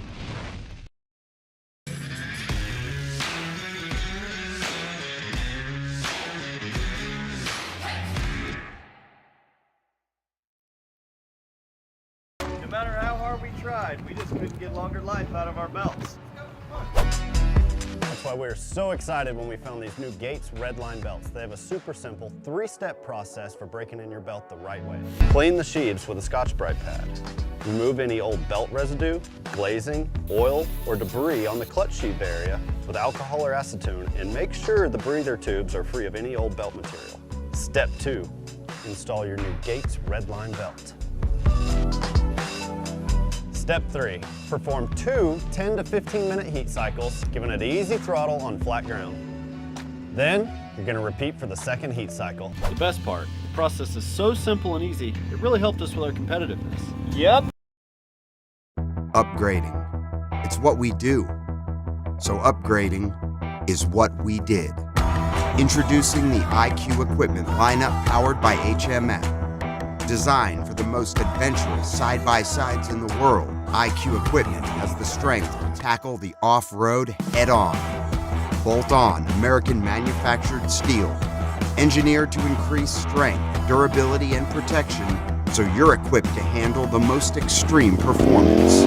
No matter how hard we tried, we just couldn't get longer life out of our belts. That's why we're so excited when we found these new Gates Redline belts. They have a super simple 3-step process for breaking in your belt the right way. Clean the sheaths with a Scotch-Brite pad. Remove any old belt residue, glazing, oil, or debris on the clutch sheath area with alcohol or acetone, and make sure the breather tubes are free of any old belt material. Step 2, install your new Gates Redline belt. Step 3, perform 2 10 to 15 minute heat cycles, giving it easy throttle on flat ground. Then, you're gonna repeat for the second heat cycle. The best part, the process is so simple and easy, it really helped us with our competitiveness. Yep. Upgrading. It's what we do. So upgrading is what we did. Introducing the IQ equipment lineup powered by HMF. Designed for the most adventurous side-by-sides in the world, IQ equipment has the strength to tackle the off-road head-on. Bolt-on American manufactured steel, engineered to increase strength, durability, and protection so you're equipped to handle the most extreme performance.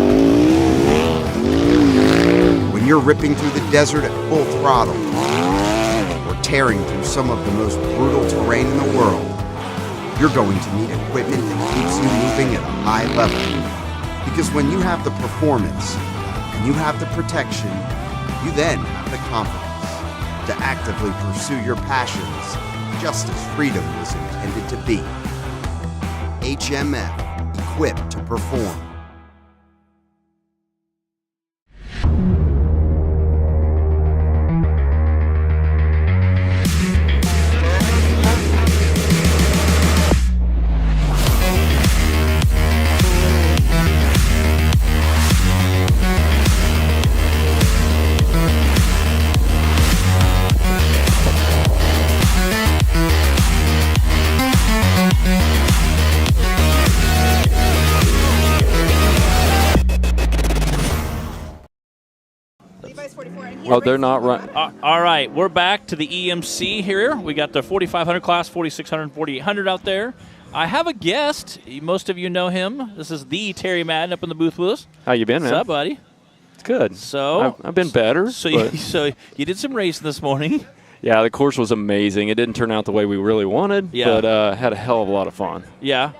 When you're ripping through the desert at full throttle, or tearing through some of the most brutal terrain in the world, you're going to need equipment that keeps you moving at a high level. Because when you have the performance and you have the protection, you then have the confidence to actively pursue your passions just as freedom was intended to be. HMF, equipped to perform. Well, they're not right. All right, we're back to the EMC here. We got the 4500 class, 4600, 4800 out there. I have a guest. Most of you know him. This is the Terry Madden up in the booth with us. How you been, man? What's up, buddy? It's good. So I've been better. So you did some racing this morning. Yeah, the course was amazing. It didn't turn out the way we really wanted, but had a hell of a lot of fun. Yeah,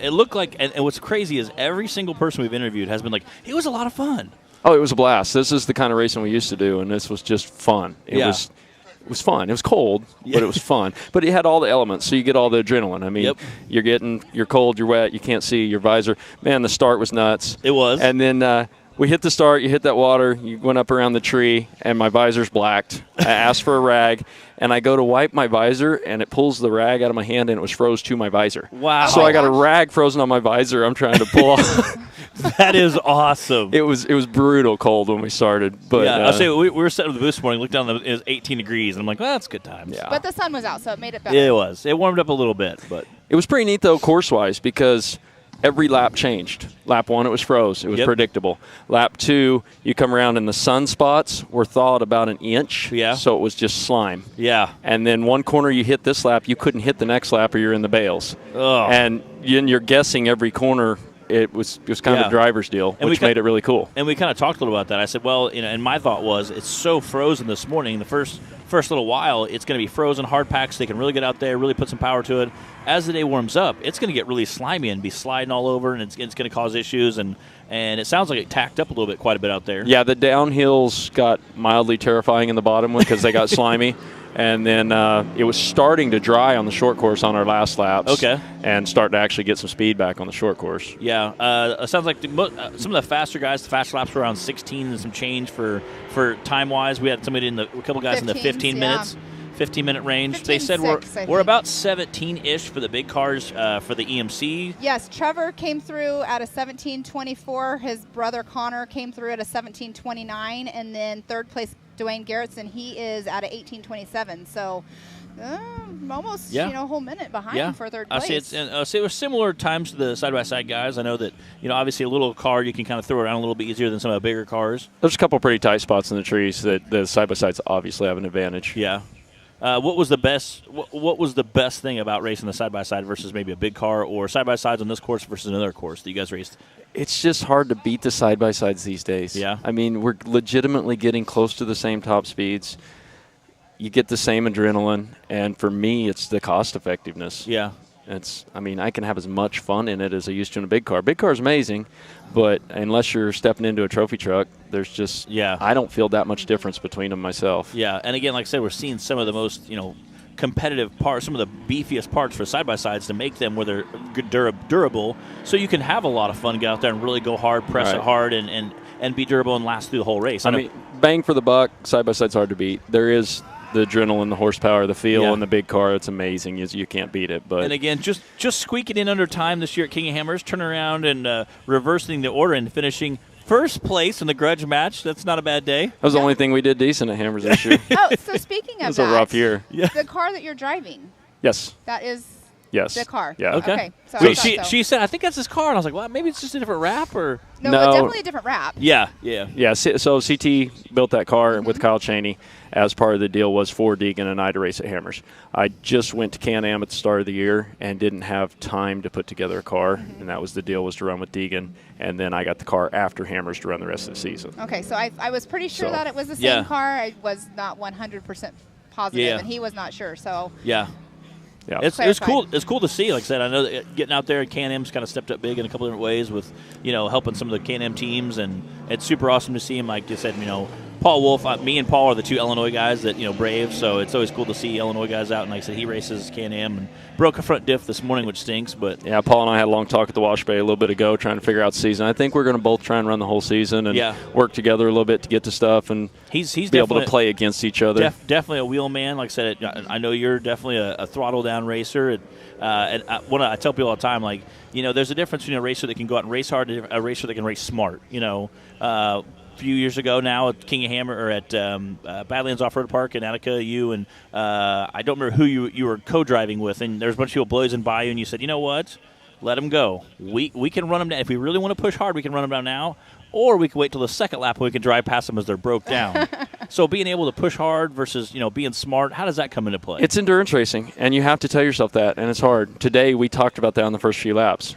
it looked like, and what's crazy is every single person we've interviewed has been like, it was a lot of fun. Oh, it was a blast. This is the kind of racing we used to do, and this was just fun. It was fun. It was cold, but it was fun. But it had all the elements, so you get all the adrenaline. I mean, you're cold, you're wet, you can't see your visor. Man, the start was nuts. It was. And then we hit the start, you hit that water, you went up around the tree, and my visor's blacked. I asked for a rag, and I go to wipe my visor, and it pulls the rag out of my hand, and it was froze to my visor. Wow. So I got a rag frozen on my visor I'm trying to pull off. That is awesome. It was brutal cold when we started. But yeah, I'll say we were sitting at the booth this morning, looked down, it was 18 degrees, and I'm like, well, that's good times. Yeah. But the sun was out, so it made it better. It was. It warmed up a little bit, but it was pretty neat though, course-wise, because every lap changed. Lap 1, it was froze. It was predictable. Lap 2, you come around and the sunspots were thawed about an inch. Yeah. So it was just slime. Yeah. And then one corner you hit this lap, you couldn't hit the next lap or you're in the bales. Oh. And you're guessing every corner. It was kind of a driver's deal, which made it really cool. And we kind of talked a little about that. I said, well, and my thought was, it's so frozen this morning. The first little while, it's going to be frozen, hard packs. They can really get out there, really put some power to it. As the day warms up, it's going to get really slimy and be sliding all over, and it's going to cause issues. And it sounds like it tacked up quite a bit out there. Yeah, the downhills got mildly terrifying in the bottom one because they got slimy. And then it was starting to dry on the short course on our last laps. Okay. And starting to actually get some speed back on the short course. Yeah. It sounds like some of the faster guys, the fast laps were around 16 and some change for time-wise. We had somebody a couple guys in the 15 minutes. 15-minute range. They said we're about 17-ish for the big cars for the EMC. Yes, Trevor came through at a 17:24. His brother Connor came through at a 17:29, and then third place Dwayne Garrettson, he is at a 18:27. So almost Yeah. a whole minute behind for third place. It was similar times to the side-by-side guys. I know that, obviously a little car you can kind of throw around a little bit easier than some of the bigger cars. There's a couple pretty tight spots in the trees that the side-by-sides obviously have an advantage. Yeah. What was the best thing about racing the side-by-side versus maybe a big car, or side-by-sides on this course versus another course that you guys raced? It's just hard to beat the side-by-sides these days. Yeah. I mean, we're legitimately getting close to the same top speeds. You get the same adrenaline, and for me, it's the cost effectiveness. Yeah. I can have as much fun in it as I used to in a big car. Big car is amazing, but unless you're stepping into a trophy truck, there's just I don't feel that much difference between them myself. Yeah, and again, like I said, we're seeing some of the most competitive parts, some of the beefiest parts for side-by-sides to make them where they're durable, so you can have a lot of fun, get out there and really go hard, press it hard, and be durable and last through the whole race. I mean, bang for the buck, side-by-side's hard to beat. There is the adrenaline, the horsepower, the feel in the big car. It's amazing. You can't beat it. But and again, just squeaking in under time this year at King of Hammers, turning around and reversing the order and finishing first place in the grudge match. That's not a bad day. That was the only thing we did decent at Hammers this year. So speaking of that, it was a rough year. The car that you're driving. Yes. That is. Yes. The car. Yeah. Okay. So she said, I think that's his car. And I was like, well, maybe it's just a different wrap or. No, it's definitely a different wrap. Yeah. So CT built that car with Kyle Cheney. As part of the deal was for Deegan and I to race at Hammers. I just went to Can-Am at the start of the year and didn't have time to put together a car. And that was the deal, was to run with Deegan. And then I got the car after Hammers to run the rest of the season. Okay, so I was pretty sure that it was the same car. I was not 100% positive, and he was not sure. So yeah. It's cool. It's cool to see. Like I said, I know that getting out there, Can-Am's kind of stepped up big in a couple different ways with, helping some of the Can-Am teams, and it's super awesome to see him. Like you said, Paul Wolf, me and Paul are the two Illinois guys that brave. So it's always cool to see Illinois guys out. And like I said, he races Can-Am and broke a front diff this morning, which stinks. But yeah, Paul and I had a long talk at the Wash Bay a little bit ago, trying to figure out the season. I think we're going to both try and run the whole season and work together a little bit to get to stuff and he's be able to play against each other. Definitely a wheel man. Like I said, I know you're definitely a throttle down racer. And I tell people all the time, like, there's a difference between a racer that can go out and race hard and a racer that can race smart. A few years ago now at King of Hammer or at Badlands Off-Road Park in Attica, you and I don't remember who you were co-driving with, and there's a bunch of people blazing by you, and you said, you know what, let them go. We can run them down. If we really want to push hard, we can run them down now, or we can wait till the second lap when we can drive past them as they're broke down. So being able to push hard versus being smart, how does that come into play? It's endurance racing, and you have to tell yourself that, and it's hard. Today we talked about that on the first few laps.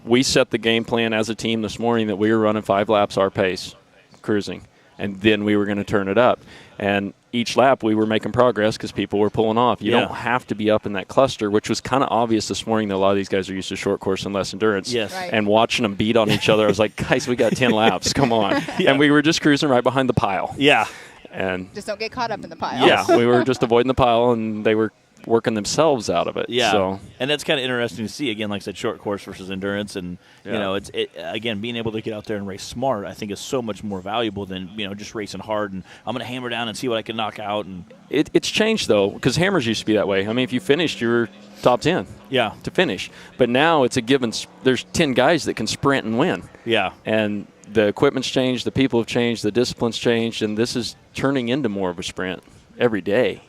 We set the game plan as a team this morning that we were running 5 laps our pace, cruising, and then we were going to turn it up. And each lap we were making progress because people were pulling off. You don't have to be up in that cluster, which was kind of obvious this morning that a lot of these guys are used to short course and less endurance. Yes. Right. And watching them beat on each other, I was like, guys, we got 10 laps. Come on. And we were just cruising right behind the pile. Yeah. And just don't get caught up in the pile. Yeah, we were just avoiding the pile, and they were working themselves out of it. Yeah, so. And that's kind of interesting to see. Again, like I said, short course versus endurance, and again, being able to get out there and race smart, I think, is so much more valuable than just racing hard and I'm going to hammer down and see what I can knock out. And it's changed though, because Hammers used to be that way. I mean, if you finished, you were top 10. Yeah. To finish, but now it's a given. There's 10 guys that can sprint and win. Yeah. And the equipment's changed, the people have changed, the discipline's changed, and this is turning into more of a sprint every day.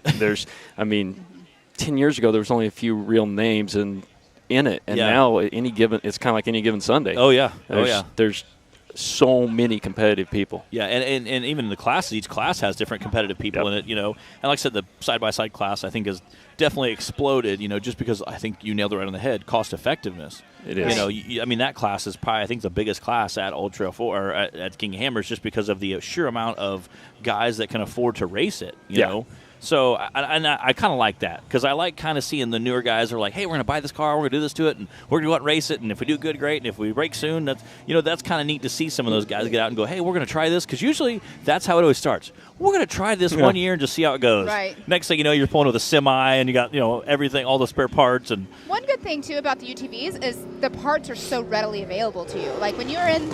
10 years ago, there was only a few real names in it, and now it's kind of like any given Sunday. Oh yeah, There's so many competitive people. Yeah, and even in the classes, each class has different competitive people in it. And like I said, the side-by-side class I think has definitely exploded. Just because I think you nailed it right on the head. Cost effectiveness. It is. That class is probably, I think, the biggest class at Ultra 4 or at King of Hammers, just because of the sheer amount of guys that can afford to race it. You know. So I kind of like that, because I like kind of seeing the newer guys are like, hey, we're going to buy this car, we're going to do this to it, and we're going to go out and race it, and if we do good, great, and if we break soon, that's kind of neat to see some of those guys get out and go, hey, we're going to try this, because usually that's how it always starts. We're going to try this 1 year and just see how it goes. Right. Next thing you know, you're pulling with a semi, and you got everything, all the spare parts. And one good thing too about the UTVs is the parts are so readily available to you. Like when you're in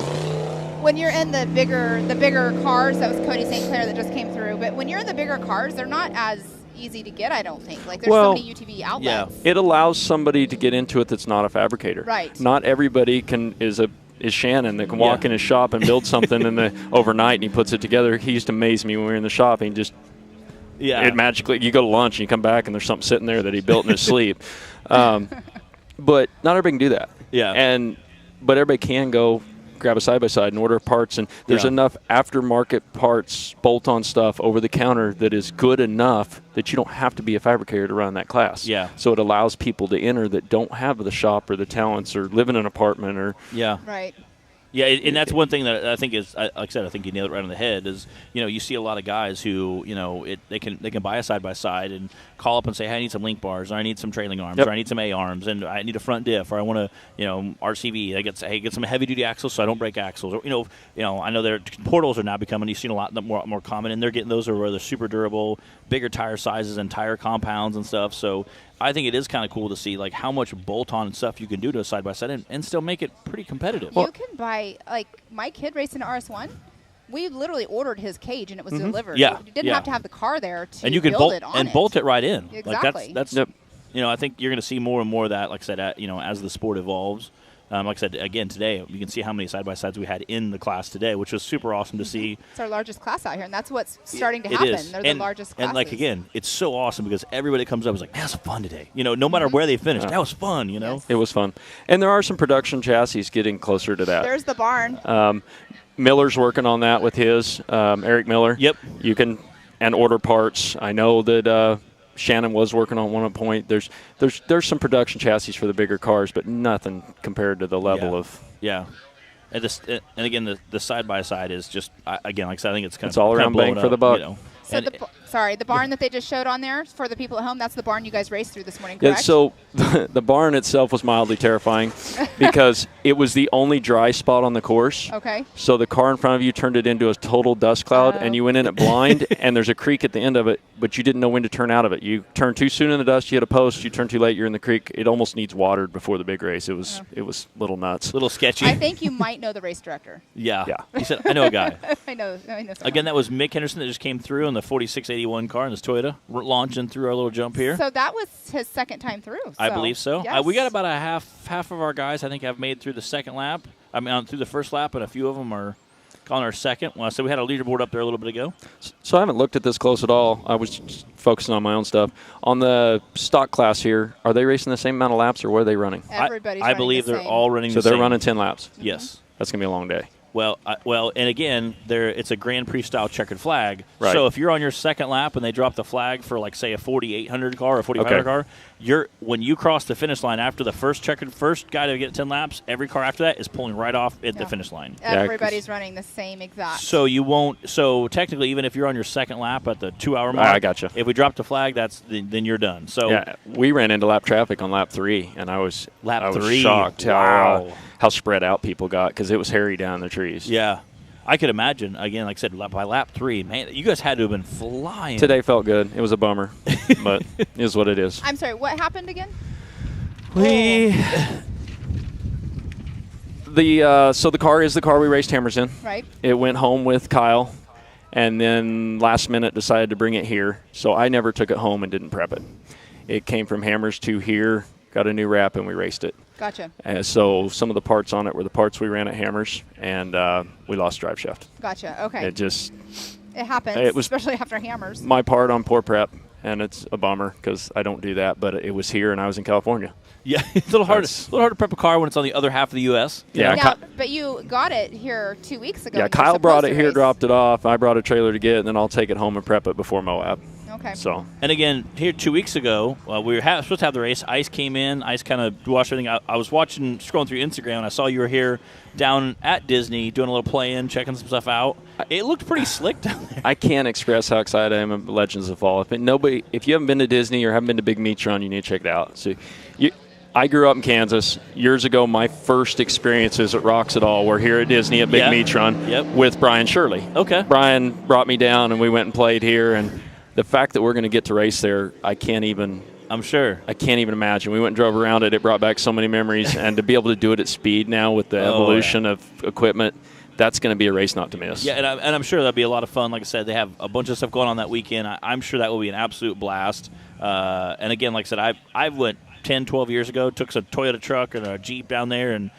the bigger cars, that was Cody St. Clair that just came through, but when you're in the bigger cars, they're not as easy to get, I don't think. Like, there's so many UTV outlets. It allows somebody to get into it that's not a fabricator. Right. Not everybody is Shannon that can walk in his shop and build something overnight, and he puts it together. He used to amaze me when we were in the shop, and he just it magically, you go to lunch and you come back and there's something sitting there that he built in his sleep. But not everybody can do that. Yeah. But everybody can go grab a side-by-side and order parts, and there's enough aftermarket parts, bolt-on stuff over the counter that is good enough that you don't have to be a fabricator to run that class. Yeah. So it allows people to enter that don't have the shop or the talents or live in an apartment or Right. Yeah, and that's one thing that I think is, like I said, I think you nailed it right on the head. Is you see a lot of guys who they can buy a side by side and call up and say, hey, I need some link bars, or I need some trailing arms, or I need some A arms, and I need a front diff, or I want to RCV. I get some heavy duty axles so I don't break axles. Or I know their portals are now becoming. You've seen a lot more common, and they're getting those where they're super durable, bigger tire sizes and tire compounds and stuff. So I think it is kind of cool to see like how much bolt-on stuff you can do to a side-by-side and still make it pretty competitive. You can buy, like my kid raced an RS1. We literally ordered his cage and it was delivered. Yeah. You didn't have to have the car there to and you can build it on it. bolt it right in. Exactly. Like that's I think you're going to see more and more of that, like I said, as the sport evolves. Like I said, again, today, you can see how many side-by-sides we had in the class today, which was super awesome to see. It's our largest class out here, and that's what's starting to happen. It is. They're the largest classes. And, like, again, it's so awesome because everybody that comes up is like, that was fun today. No matter where they finished, that was fun, Yes. It was fun. And there are some production chassis getting closer to that. There's the barn. Miller's working on that with his, Eric Miller. Yep. You can order parts. I know that Shannon was working on one at point. There's some production chassis for the bigger cars, but nothing compared to the level of. Yeah. And again, the side by side is just again, like I said, I think it's all around bang for the buck. So the barn that they just showed on there for the people at home, that's the barn you guys raced through this morning, Yeah, correct? so the barn itself was mildly terrifying because it was the only dry spot on the course. Okay. So the car in front of you turned it into a total dust cloud, and you went in it blind, and there's a creek at the end of it, but you didn't know when to turn out of it. You turned too soon in the dust, you hit a post, you turned too late, you're in the creek. It almost needs watered before the big race. It was little nuts. A little sketchy. I think you might know the race director. Yeah. He said, I know a guy. I know someone. Again, that was Mick Henderson that just came through in the 4681 car in this Toyota, launching through our little jump here. So that was his second time through. I believe so. Yes. We got about a half of our guys, I think, have made through the second lap. I mean, through the first lap, and a few of them are on our second. Well, so we had a leaderboard up there a little bit ago. So I haven't looked at this close at all. I was just focusing on my own stuff. On the stock class here, are they racing the same amount of laps, or what are they running? Everybody's I believe they're all running so the same. they're running 10 laps? Yes. That's going to be a long day. Well, and again, it's a Grand Prix style checkered flag. Right. So if you're on your second lap and they drop the flag for, like, say, a 4800 car or a 4500 car, when you cross the finish line after the first guy to get 10 laps, every car after that is pulling right off at the finish line. Everybody's running the same exact. So you won't. So technically, even if you're on your second lap at the 2 hour mark, I gotcha. If we drop the flag, then you're done. So yeah, we ran into lap traffic on lap 3, and I was shocked how spread out people got because it was hairy down the trees. Yeah. I could imagine, again, like I said, by lap 3, man, you guys had to have been flying. Today felt good. It was a bummer, but it is what it is. I'm sorry, what happened again? So the car is the car we raced Hammers in. Right. It went home with Kyle, and then last minute decided to bring it here. So I never took it home and didn't prep it. It came from Hammers to here, got a new wrap, and we raced it. Gotcha. So some of the parts on it were the parts we ran at Hammers, and we lost drive shaft. Gotcha. Okay. It happens, especially after Hammers. My part on poor prep, and it's a bummer because I don't do that, but it was here and I was in California. Yeah, it's a little hard to prep a car when it's on the other half of the U.S. Yeah, but you got it here 2 weeks ago. Yeah, Kyle brought it here, dropped it off. I brought a trailer to get it, and then I'll take it home and prep it before Moab. Okay. So. And again, here 2 weeks ago, we were supposed to have the race. Ice came in. Ice kind of washed everything. I was scrolling through Instagram, and I saw you were here down at Disney doing a little play-in, checking some stuff out. It looked pretty slick down there. I can't express how excited I am about Legends of Fall. If you haven't been to Disney or haven't been to Big Meatron, you need to check it out. So, I grew up in Kansas. Years ago, my first experiences at Rocks at All were here at Disney at Big Meatron with Brian Shirley. Okay. Brian brought me down, and we went and played here. And the fact that we're going to get to race there, I can't even imagine. We went and drove around it. It brought back so many memories. And to be able to do it at speed now with the evolution of equipment, that's going to be a race not to miss. Yeah, and I'm sure that'll be a lot of fun. Like I said, they have a bunch of stuff going on that weekend. I'm sure that will be an absolute blast. And again, like I said, I went 10, 12 years ago, took a Toyota truck and a Jeep down there and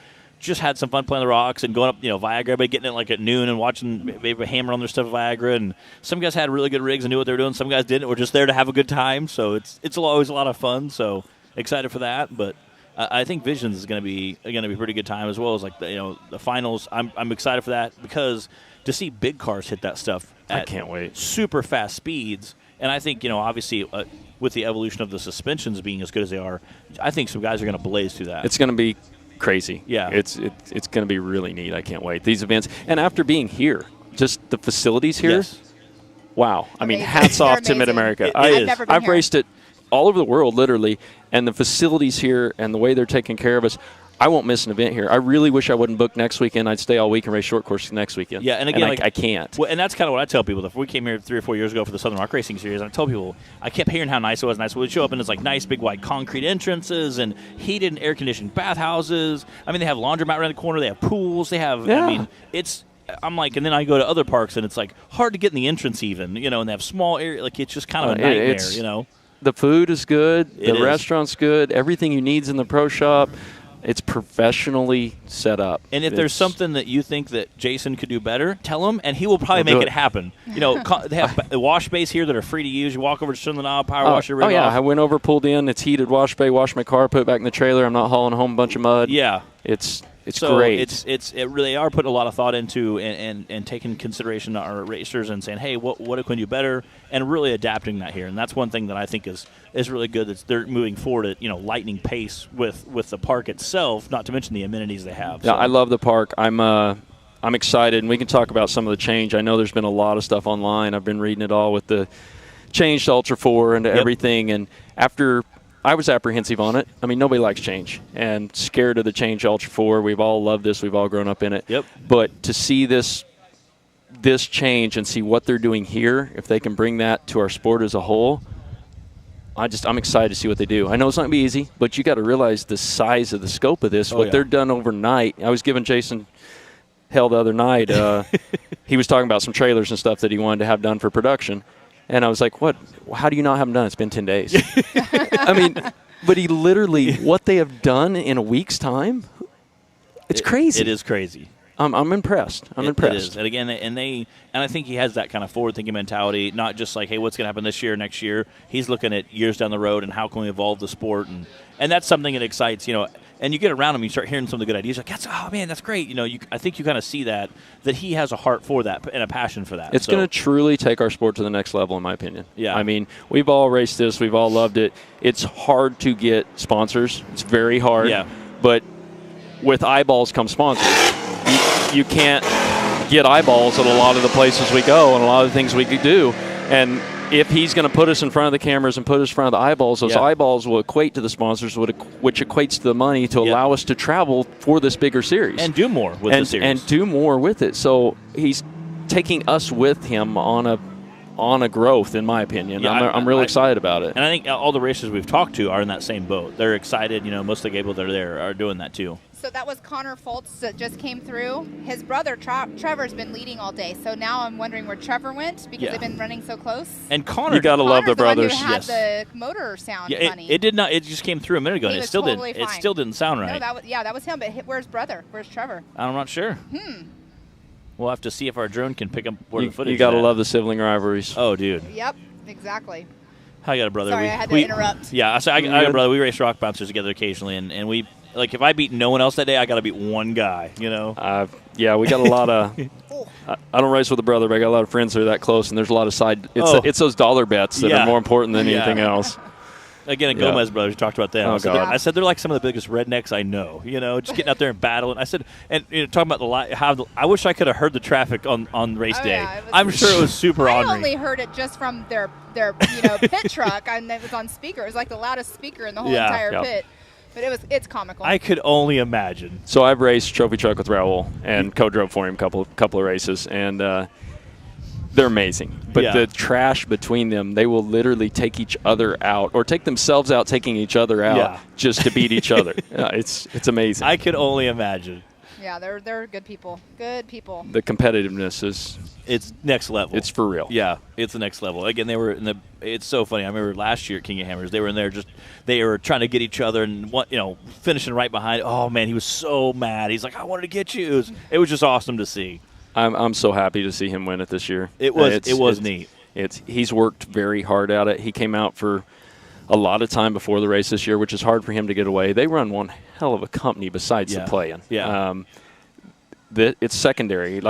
just had some fun playing the rocks and going up, Viagra, but getting it like at noon and watching maybe hammer on their stuff at Viagra. And some guys had really good rigs and knew what they were doing. Some guys didn't. We're just there to have a good time. So it's always a lot of fun. So excited for that. But I think Visions is going to be a pretty good time, as well as like the finals. I'm excited for that, because to see big cars hit that stuff I can't wait. Super fast speeds. And I think obviously with the evolution of the suspensions being as good as they are, I think some guys are going to blaze through that. It's going to be crazy. Yeah. It's going to be really neat. I can't wait. These events, and after being here, just the facilities here, yes. Wow. I mean, Amazing. hats off to They're amazing. MidAmerica. I've never been I've here. raced it all over the world, literally, and the facilities here and the way they're taking care of us, I won't miss an event here. I really wish I wouldn't book next weekend. I'd stay all week and race short course next weekend. Yeah, and again, I can't. Well, and that's kind of what I tell people. If we came here 3 or 4 years ago for the Southern Rock Racing Series, I told people, I kept hearing how nice it was. We'd show up and it's like nice, big, wide concrete entrances and heated and air-conditioned bathhouses. I mean, they have laundromat around the corner. They have pools. They have, Yeah. I mean, I'm like, and then I go to other parks and it's like hard to get in the entrance even, and they have small area. Like, it's just kind of a nightmare, The food is good. It The is. restaurant's good. Everything you need's in the pro shop. It's professionally set up. And if there's something that you think that Jason could do better, tell him, and he will probably We'll do make it it. happen. They have the wash bays here that are free to use. You walk over, just turn the knob, power wash your rig Oh, yeah. off. I went over, pulled in. It's heated wash bay, washed my car, put it back in the trailer. I'm not hauling home a bunch of mud. Yeah. It's So great. It really are putting a lot of thought into and taking consideration to our racers and saying, hey, what can we do better, and really adapting that here. And that's one thing that I think is really good. That they're moving forward at lightning pace with the park itself. Not to mention the amenities they have. Yeah, I love the park. I'm excited, and we can talk about some of the change. I know there's been a lot of stuff online. I've been reading it all with the change to Ultra 4 and to everything. And after I was apprehensive on it. I mean, nobody likes change and scared of the change to Ultra 4. We've all loved this. We've all grown up in it. Yep. But to see this change and see what they're doing here, if they can bring that to our sport as a whole, I'm excited to see what they do. I know it's not going to be easy, but you got to realize the size of the scope of this. What they're done overnight. I was giving Jason hell the other night. He was talking about some trailers and stuff that he wanted to have done for production. And I was like, what? How do you not have them done? It's been 10 days. I mean, but he literally, what they have done in a week's time, it's crazy. It is crazy. I'm impressed. I'm impressed. It is. And again, and I think he has that kind of forward-thinking mentality, not just like, hey, what's going to happen this year, next year. He's looking at years down the road and how can we evolve the sport, and that's something that excites, And you get around him, you start hearing some of the good ideas. Like, oh man, that's great. I think you kind of see that he has a heart for that and a passion for that. It's going to truly take our sport to the next level, in my opinion. Yeah. I mean, we've all raced this. We've all loved it. It's hard to get sponsors. It's very hard. Yeah. But with eyeballs come sponsors. You can't get eyeballs at a lot of the places we go and a lot of the things we could do. And if he's going to put us in front of the cameras and put us in front of the eyeballs, those eyeballs will equate to the sponsors, which equates to the money to allow us to travel for this bigger series. And do more with the series. And do more with it. So he's taking us with him on a growth, in my opinion. Yeah, I'm really excited about it. And I think all the racers we've talked to are in that same boat. They're excited. Most of the people that are there are doing that too. So that was Connor Foltz that just came through. His brother, Trevor's been leading all day. So now I'm wondering where Trevor went because they've been running so close. And Connor, you got to love the brothers. One who had the motor sound funny. It did not. It just came through a minute ago, and He it was still totally didn't. fine. It still didn't sound right. No, that was him. But where's brother? Where's Trevor? I'm not sure. We'll have to see if our drone can pick up where the footage. You got to is at. love the sibling rivalries. Oh, dude. Yep, exactly. I got a brother. Sorry, I had to interrupt. Yeah, I got a brother. We race rock bouncers together occasionally, and we if I beat no one else that day, I got to beat one guy. Yeah, we got a lot of. I don't race with a brother, but I got a lot of friends that are that close, and there's a lot of side. It's those dollar bets that are more important than anything else. Again, Gomez brothers, we talked about them. Oh, God. I said they're like some of the biggest rednecks I know. Just getting out there and battling. I said, and talking about I wish I could have heard the traffic on race day. Yeah, I'm sure it was super I ornery. only heard it just from their pit truck, and it was on speaker. It was like the loudest speaker in the whole entire pit. But it's comical. I could only imagine. So I've raced trophy truck with Raul and co-drove for him a couple of races, and they're amazing. But the trash between them, they will literally take each other out or take themselves out taking each other out just to beat each other. It's amazing. I could only imagine. Yeah, they're good people. Good people. The competitiveness it's next level. It's for real. Yeah, it's the next level. Again, they were in the. It's so funny. I remember last year at King of Hammers, they were in there they were trying to get each other and finishing right behind. Oh man, he was so mad. He's like, I wanted to get you. It was just awesome to see. I'm so happy to see him win it this year. It was neat. He's worked very hard at it. He came out for a lot of time before the race this year, which is hard for him to get away. They run one hell of a company besides the playing. Yeah. It's secondary.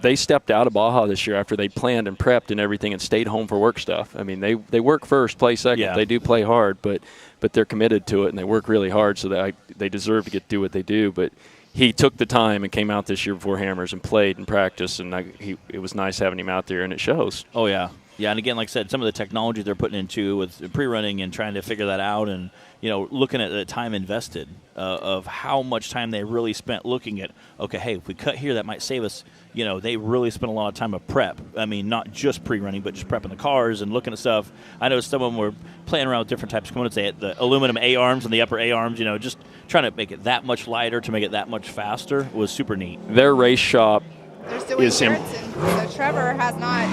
They stepped out of Baja this year after they planned and prepped and everything and stayed home for work stuff. I mean, they work first, play second. Yeah. They do play hard, but they're committed to it and they work really hard, so that they deserve to do what they do. But he took the time and came out this year before Hammers and played and practiced, and it was nice having him out there, and it shows. Oh yeah. Yeah, and again, like I said, some of the technology they're putting into with pre-running and trying to figure that out, and looking at the time invested of how much time they really spent looking at. Okay, hey, if we cut here, that might save us. They really spent a lot of time of prep. I mean, not just pre-running, but just prepping the cars and looking at stuff. I know some of them were playing around with different types of components. The aluminum A-arms and the upper A-arms. Just trying to make it that much lighter to make it that much faster was super neat. Their race shop. They're still waiting so Trevor has not.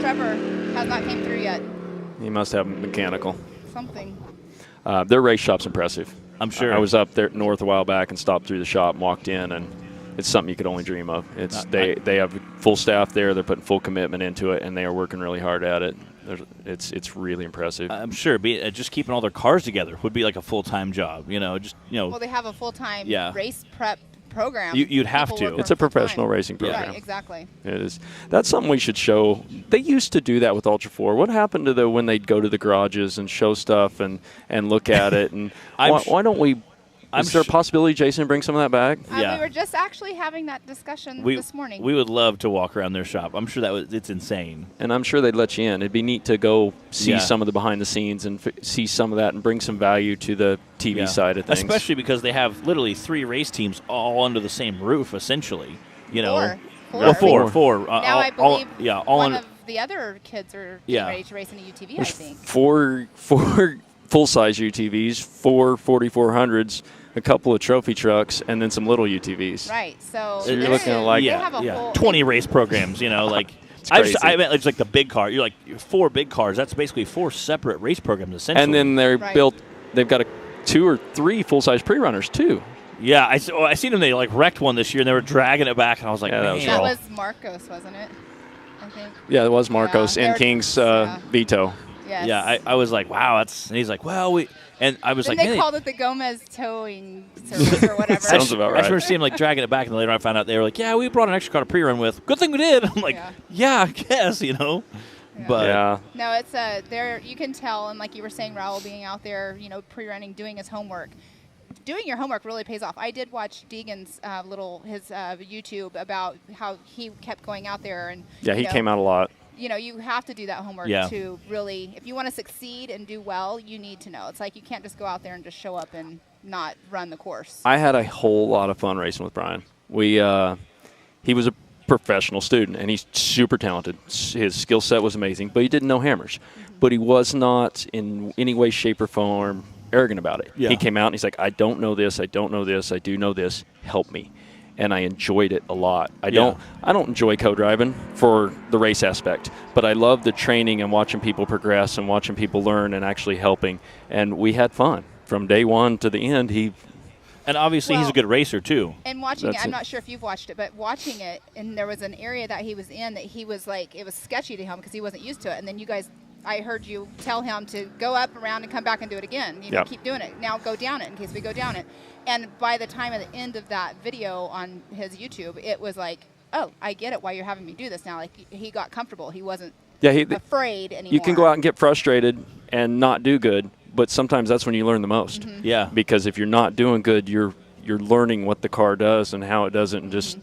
Trevor has not came through yet. He must have mechanical. Something. Their race shop's impressive. I'm sure. I was up there north a while back and stopped through the shop and walked in, and it's something you could only dream of. They have full staff there. They're putting full commitment into it, and they are working really hard at it. It's really impressive. I'm sure. Just keeping all their cars together would be like a full-time job. Well, they have a full-time race prep program. You'd have to. It's a professional racing program. Right, exactly. It is. That's something we should show. They used to do that with Ultra 4. What happened to when they'd go to the garages and show stuff and look at it? And why don't we? Is there a possibility, Jason, to bring some of that back? We were just actually having that discussion this morning. We would love to walk around their shop. I'm sure it's insane. And I'm sure they'd let you in. It'd be neat to go see some of the behind the scenes and see some of that and bring some value to the TV side of things. Especially because they have literally 3 race teams all under the same roof, essentially. Four. Now I believe one of the other kids are getting ready to race in a UTV, I think. Four full-size UTVs, 4 4400s, a couple of trophy trucks, and then some little UTVs. Right. So you're looking at 20 race programs, like. I meant it's like the big car. You're like 4 big cars. That's basically 4 separate race programs, essentially. And then they've got 2 or 3 full-size pre-runners, too. Yeah, I seen them. They wrecked one this year, and they were dragging it back, and I was like, that was Marcos, wasn't it? I think. Yeah, it was Marcos and King's Vito. Yes. Yeah, I was like, wow, that's. And he's like, well, and I was then like, they called it the Gomez towing service or whatever. Sounds about right. I remember seeing them dragging it back, and later on I found out they were like, yeah, we brought an extra car to pre-run with. Good thing we did. I'm like, yeah I guess, Yeah. But no, it's there. You can tell, and like you were saying, Raul being out there, pre-running, doing his homework. Doing your homework really pays off. I did watch Deegan's his YouTube about how he kept going out there, and he came out a lot. You have to do that homework to really, if you want to succeed and do well, you need to know. It's like you can't just go out there and just show up and not run the course. I had a whole lot of fun racing with Brian. He was a professional student, and he's super talented. His skill set was amazing, but he didn't know hammers. Mm-hmm. But he was not in any way, shape, or form arrogant about it. Yeah. He came out and he's like, I don't know this, I don't know this, I do know this, help me. And I enjoyed it a lot. I don't enjoy co-driving for the race aspect, but I love the training and watching people progress and watching people learn and actually helping. And we had fun from day one to the end. And obviously he's a good racer too. And watching it, I'm not sure if you've watched it, but watching it, and there was an area that he was in that he was like, it was sketchy to him because he wasn't used to it. And then you guys, I heard you tell him to go up, around, and come back and do it again. Keep doing it. Now go down it in case we go down it. And by the time at the end of that video on his YouTube, it was like, oh, I get it why you're having me do this now. Like, he got comfortable. He wasn't afraid anymore. You can go out and get frustrated and not do good, but sometimes that's when you learn the most. Mm-hmm. Yeah. Because if you're not doing good, you're learning what the car does and how it does it, and just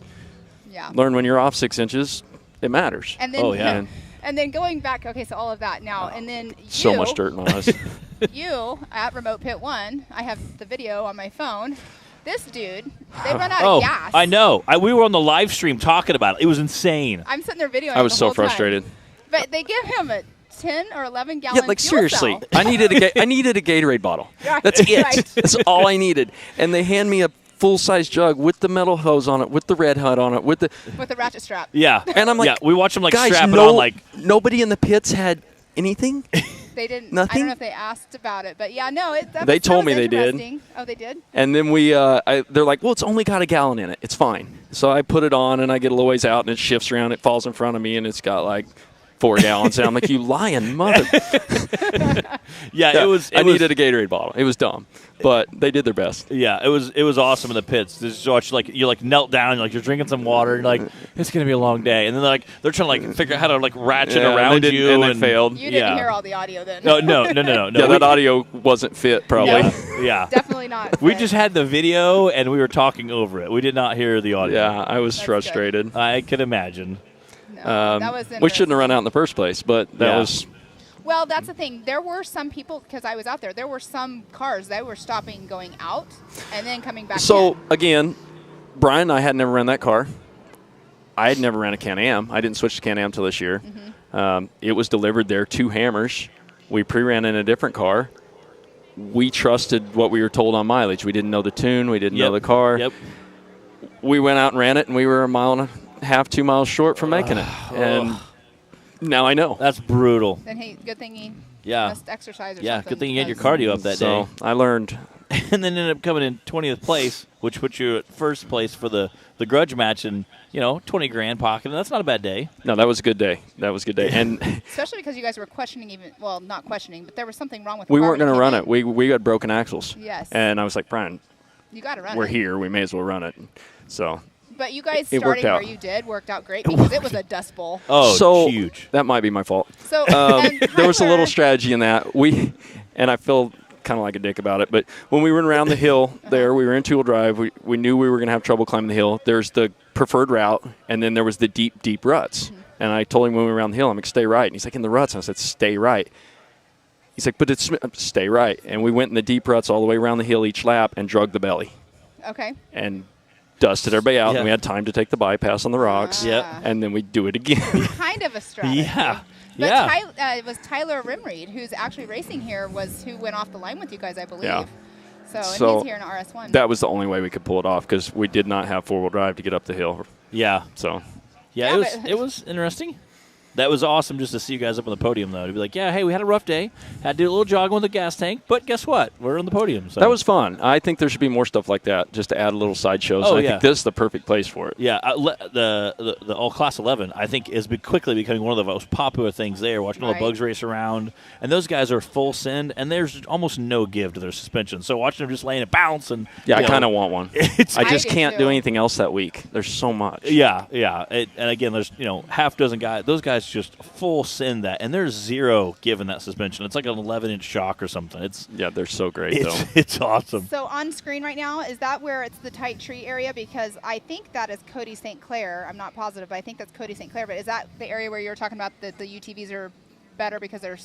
learn when you're off 6 inches, it matters. And then, and then going back, so all of that now, and then so much dirt on us. You at Remote Pit 1, I have the video on my phone. This dude, they run out of gas. I know. We were on the live stream talking about it. It was insane. I'm sitting there videoing. I was so frustrated. But they give him a 10 or 11 gallon fuel seriously, cell. I needed a Gatorade bottle. That's it. Right. That's all I needed. And they hand me a full-size jug with the metal hose on it, with the red hut on it, with the ratchet strap. Yeah. And I'm like, we watch them guys, strap it on like. Nobody in the pits had anything. They didn't. Nothing? I don't know if they asked about it, but yeah, no. They told me they did. Oh, they did? And then they're like, well, it's only got a gallon in it. It's fine. So I put it on, and I get a little ways out, and it shifts around. It falls in front of me, and it's got like 4 gallons. And I'm like, you lying mother. Yeah, I needed a Gatorade bottle. It was dumb, but they did their best. Yeah, it was awesome in the pits. Just watch you knelt down, you're drinking some water, and you're like, it's gonna be a long day. And then they're trying to figure out how to ratchet around you, and they failed. You didn't hear all the audio then. No. Yeah, that audio wasn't fit probably. Yeah. Definitely not. We just had the video and we were talking over it. We did not hear the audio. Yeah, I was frustrated. I could imagine. No, that was we shouldn't have run out in the first place, but that was. Well, that's the thing. There were some people, because I was out there, there were some cars that were stopping going out and then coming back in. Again, Brian and I had never run that car. I had never ran a Can-Am. I didn't switch to Can-Am until this year. Mm-hmm. It was delivered there, 2 hammers. We pre-ran in a different car. We trusted what we were told on mileage. We didn't know the tune. We didn't know the car. Yep. We went out and ran it, and we were 1.5 miles, 2 miles short from making it. And now I know. That's brutal. Then, hey, good thing you must exercise or something. Yeah, good thing you had your cardio up that day. I learned. And then ended up coming in 20th place, which puts you at first place for the grudge match, and 20 grand pocket. And that's not a bad day. No, that was a good day. And especially because you guys were questioning not questioning, but there was something wrong with the we car weren't going to run it. We had broken axles. Yes. And I was like, Brian, you got to run it. We're here. We may as well run it. So. But you guys starting where you did worked out great because it was a dust bowl. Oh, huge. That might be my fault. So there was a little strategy in that. And I feel kind of like a dick about it, but when we went around the hill there, we were in two-wheel drive. We knew we were going to have trouble climbing the hill. There's the preferred route, and then there was the deep, deep ruts. Mm-hmm. And I told him when we were around the hill, I'm like, stay right. And he's like, in the ruts. And I said, stay right. He's like, but it's stay right. And we went in the deep ruts all the way around the hill each lap and drugged the belly. Okay. And dusted everybody out, and we had time to take the bypass on the rocks. And then we'd do it again. Kind of a strategy. Yeah. But it was Tyler Rimreed, who's actually racing here, who went off the line with you guys, I believe. Yeah. So he's here in RS1. That was the only way we could pull it off because we did not have four-wheel drive to get up the hill. Yeah. So. Yeah, it was interesting. That was awesome just to see you guys up on the podium, though. To be like, yeah, hey, we had a rough day. Had to do a little jogging with the gas tank, but guess what? We're on the podium. So. That was fun. I think there should be more stuff like that, just to add a little sideshows. I think this is the perfect place for it. Yeah, the All Class 11, I think, is quickly becoming one of the most popular things there, watching all the bugs race around. And those guys are full send, and there's almost no give to their suspension. So watching them just laying it bounce. And I kind of want one. I just can't do anything else that week. There's so much. Yeah. And again, there's half dozen guys. Those guys just full send that, and there's zero give in that suspension. It's like an 11-inch shock or something. They're so great, though. It's awesome. So on screen right now, is that where it's the tight tree area? Because I think that is Cody St. Clair. I'm not positive, but I think that's Cody St. Clair. But is that the area where you were talking about that the UTVs are better because they're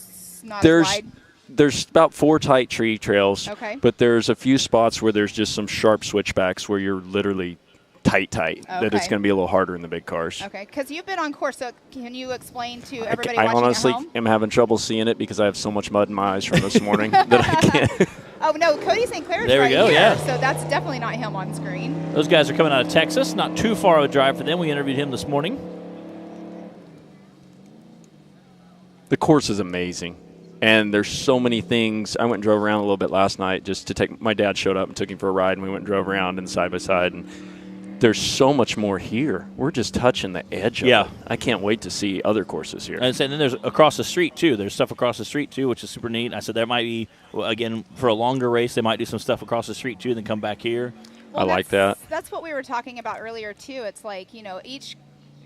not as wide? There's about 4 tight tree trails, but there's a few spots where there's just some sharp switchbacks where you're literally tight, that it's going to be a little harder in the big cars. Okay, because you've been on course, so can you explain to everybody watching I honestly at home? am having trouble seeing it because I have so much mud in my eyes from this morning that I can't. Oh, no, Cody St. Clair is there right we go, here, yeah. so that's definitely not him on screen. Those guys are coming out of Texas, not too far of a drive for them. We interviewed him this morning. The course is amazing. And there's so many things. I went and drove around a little bit last night just to take – my dad showed up and took him for a ride, and we went and drove around and side by side. And there's so much more here. We're just touching the edge of it. I can't wait to see other courses here. And then there's across the street, too. There's stuff across the street, too, which is super neat. I said there might be, again, for a longer race, they might do some stuff across the street, too, and then come back here. Well, I like that. That's what we were talking about earlier, too. It's like,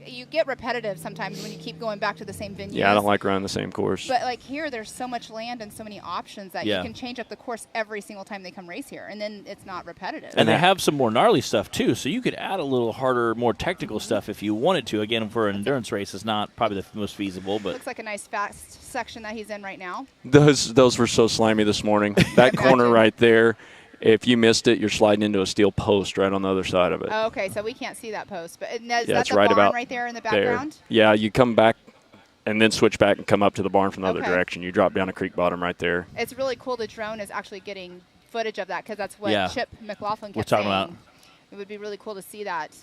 you get repetitive sometimes when you keep going back to the same venue. Yeah, I don't like running the same course. But like here, there's so much land and so many options that you can change up the course every single time they come race here, and then it's not repetitive. And they have some more gnarly stuff too, so you could add a little harder, more technical stuff if you wanted to. Again, for an endurance race, it's not probably the most feasible, but looks like a nice fast section that he's in right now. Those were so slimy this morning. That corner right there. If you missed it, you're sliding into a steel post right on the other side of it. Oh, okay, so we can't see that post. But is that it's the right barn about right there in the background? There. Yeah, you come back and then switch back and come up to the barn from the other direction. You drop down a creek bottom right there. It's really cool the drone is actually getting footage of that because that's what Chip McLaughlin kept talking saying. about. it would be really cool to see that.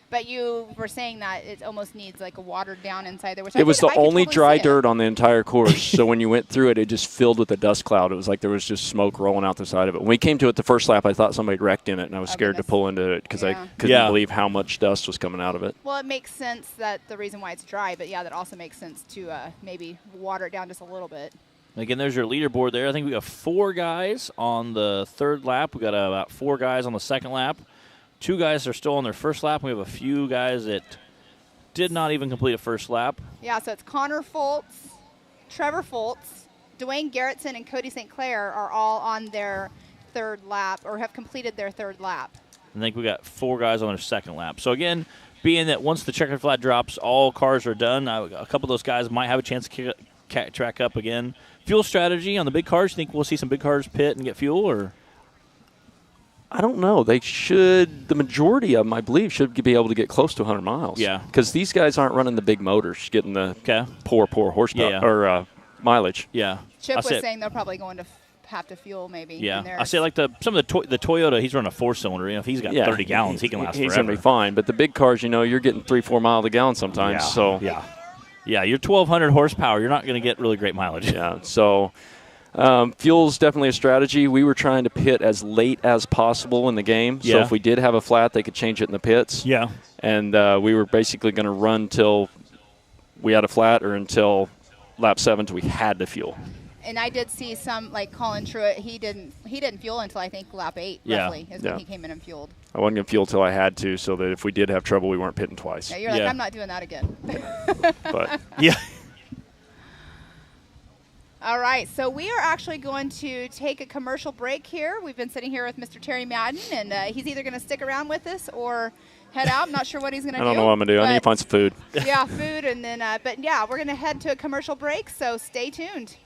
But you were saying that it almost needs like a watered down inside there, which it was the only dry dirt on the entire course. So when you went through it, it just filled with a dust cloud. It was like there was just smoke rolling out the side of it. When we came to it the first lap, I thought somebody wrecked in it, and I was scared to pull into it because I couldn't believe how much dust was coming out of it. Well, it makes sense that the reason why it's dry, but yeah, that also makes sense to maybe water it down just a little bit. Again, there's your leaderboard there. I think we got 4 guys on the 3rd lap. We got about 4 guys on the 2nd lap. 2 guys are still on their 1st lap. We have a few guys that did not even complete a 1st lap. Yeah, so it's Connor Foltz, Trevor Foltz, Dwayne Garrettson, and Cody St. Clair are all on their 3rd lap or have completed their 3rd lap. I think we got 4 guys on their 2nd lap. So, again, being that once the checkered flag drops, all cars are done, a couple of those guys might have a chance to track up again. Fuel strategy on the big cars, you think we'll see some big cars pit and get fuel, or? I don't know. They should, the majority of them, I believe, should be able to get close to 100 miles. Yeah. Because these guys aren't running the big motors, getting the poor horsepower or mileage. Yeah. Chip was saying they're probably going to have to fuel maybe. Yeah. I say like some of the Toyota, he's running a 4-cylinder. You know, if he's got 30 gallons, he can last forever. He's going to be fine. But the big cars, you know, you're getting 3-4 miles a gallon sometimes. Yeah. So Yeah, you're 1,200 horsepower. You're not going to get really great mileage. Yeah. So. Fuel's definitely a strategy. We were trying to pit as late as possible in the game. So if we did have a flat, they could change it in the pits. Yeah. And we were basically going to run till we had a flat or until lap 7 till we had to fuel. And I did see some, like Colin Truitt, he didn't fuel until I think lap 8, roughly, is when he came in and fueled. I wasn't going to fuel till I had to, so that if we did have trouble, we weren't pitting twice. Yeah, you're like, I'm not doing that again. But yeah. All right, so we are actually going to take a commercial break here. We've been sitting here with Mr. Terry Madden, and he's either going to stick around with us or head out. I'm not sure what he's going to do. I don't know what I'm going to do. I need to find some food. Yeah, food, and then, but yeah, we're going to head to a commercial break, so stay tuned.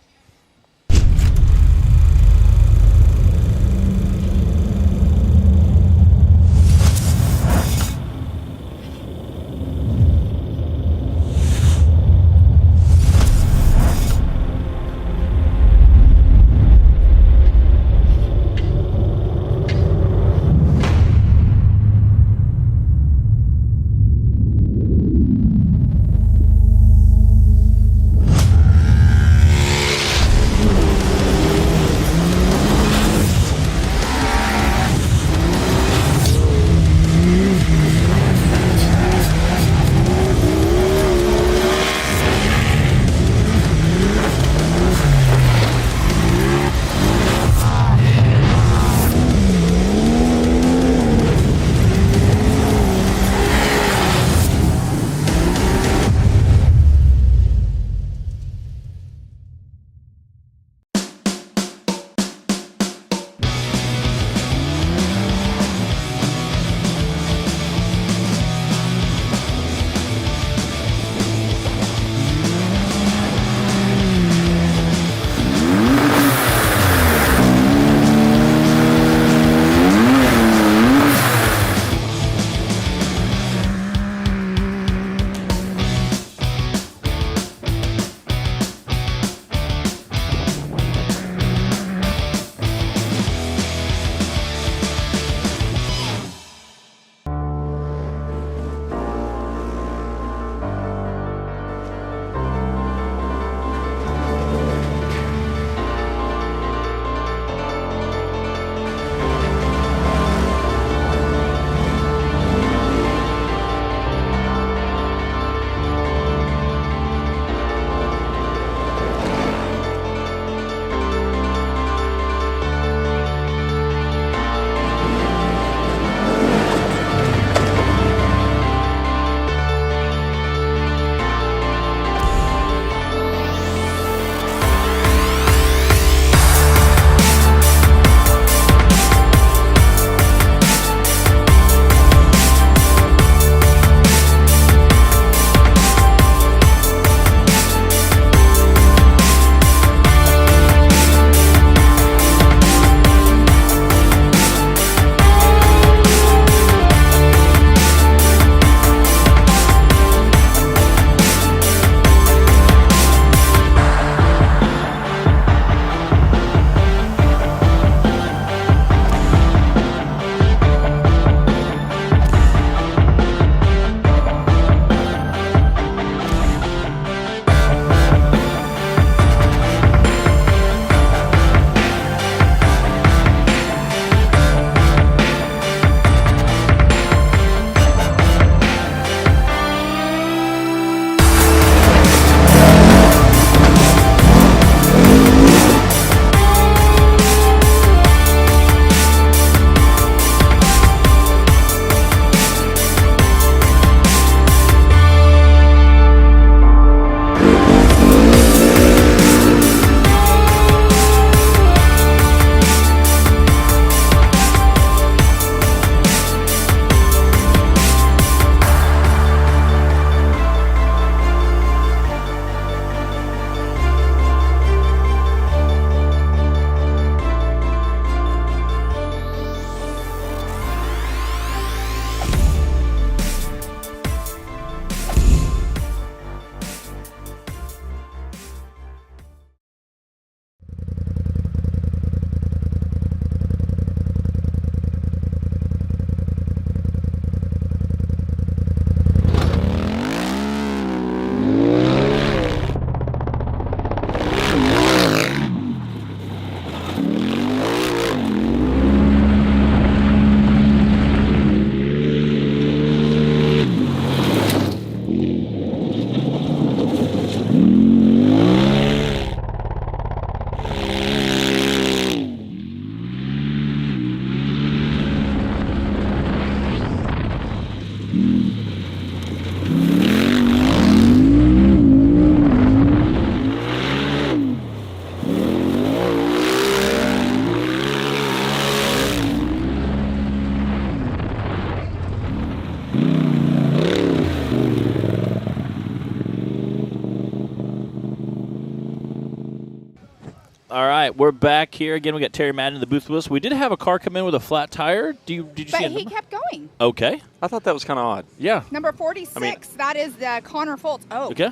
right, we're back here again. We got Terry Madden in the booth with us. We did have a car come in with a flat tire. Did you see it? But he kept going. Okay. I thought that was kind of odd. Yeah. Number 46, that is Connor Fultz. Oh, Okay.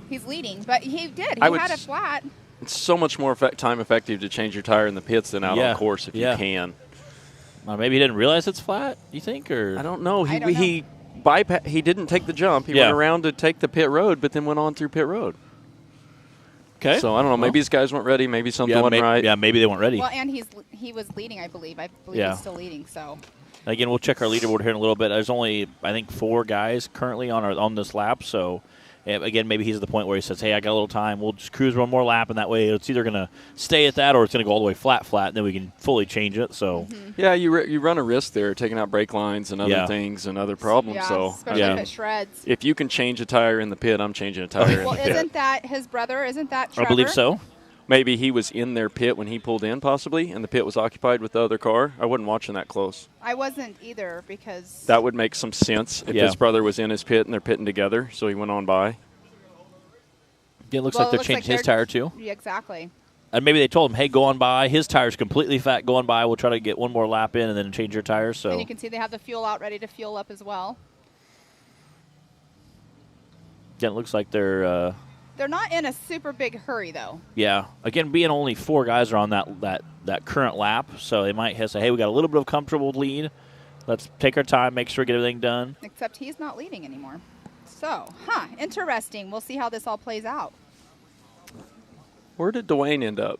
he's leading, but he did. He had a flat. It's so much more time effective to change your tire in the pits than out on course if you can. Maybe he didn't realize it's flat, you think? Or I don't know. I don't know. He didn't take the jump. He went around to take the pit road, but then went on through pit road. Okay. So I don't know. Maybe these guys weren't ready. Maybe something wasn't right. Yeah, maybe they weren't ready. Well, and he was leading, I believe. I believe he's still leading. So. Again, we'll check our leaderboard here in a little bit. There's only, I think, 4 guys currently on this lap. So, again, maybe he's at the point where he says, hey, I got a little time. We'll just cruise one more lap, and that way it's either going to stay at that or it's going to go all the way flat, and then we can fully change it. So, yeah, you run a risk there, taking out brake lines and other things and other problems. Yeah, especially if it shreds. If you can change a tire in the pit, I'm changing a tire in the pit. Isn't that his brother? Isn't that Trevor? I believe so. Maybe he was in their pit when he pulled in, possibly, and the pit was occupied with the other car. I wasn't watching that close. I wasn't either because... That would make some sense if his brother was in his pit and they're pitting together, so he went on by. Yeah, it looks like they're changing his tire, too. Yeah, exactly. And maybe they told him, hey, go on by. His tire's completely fat. Go on by. We'll try to get one more lap in and then change your tires. So. And you can see they have the fuel out ready to fuel up as well. Yeah, it looks like they're not in a super big hurry, though. Yeah. Again, being only 4 guys are on that current lap, so they might say, hey, we got a little bit of comfortable lead. Let's take our time, make sure we get everything done. Except he's not leading anymore. So, interesting. We'll see how this all plays out. Where did Dwayne end up?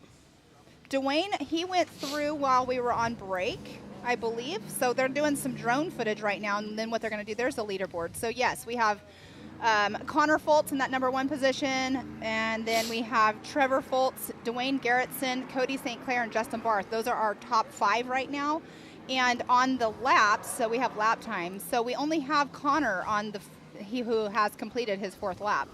Dwayne, he went through while we were on break, I believe. So they're doing some drone footage right now, and then what they're going to do, there's the leaderboard. So, yes, we have Connor Fultz in that number 1 position, and then we have Trevor Fultz, Dwayne Garrettson, Cody St. Clair, and Justin Barth. Those are our top 5 right now. And on the laps, so we have lap time. So we only have Connor on he who has completed his 4th lap.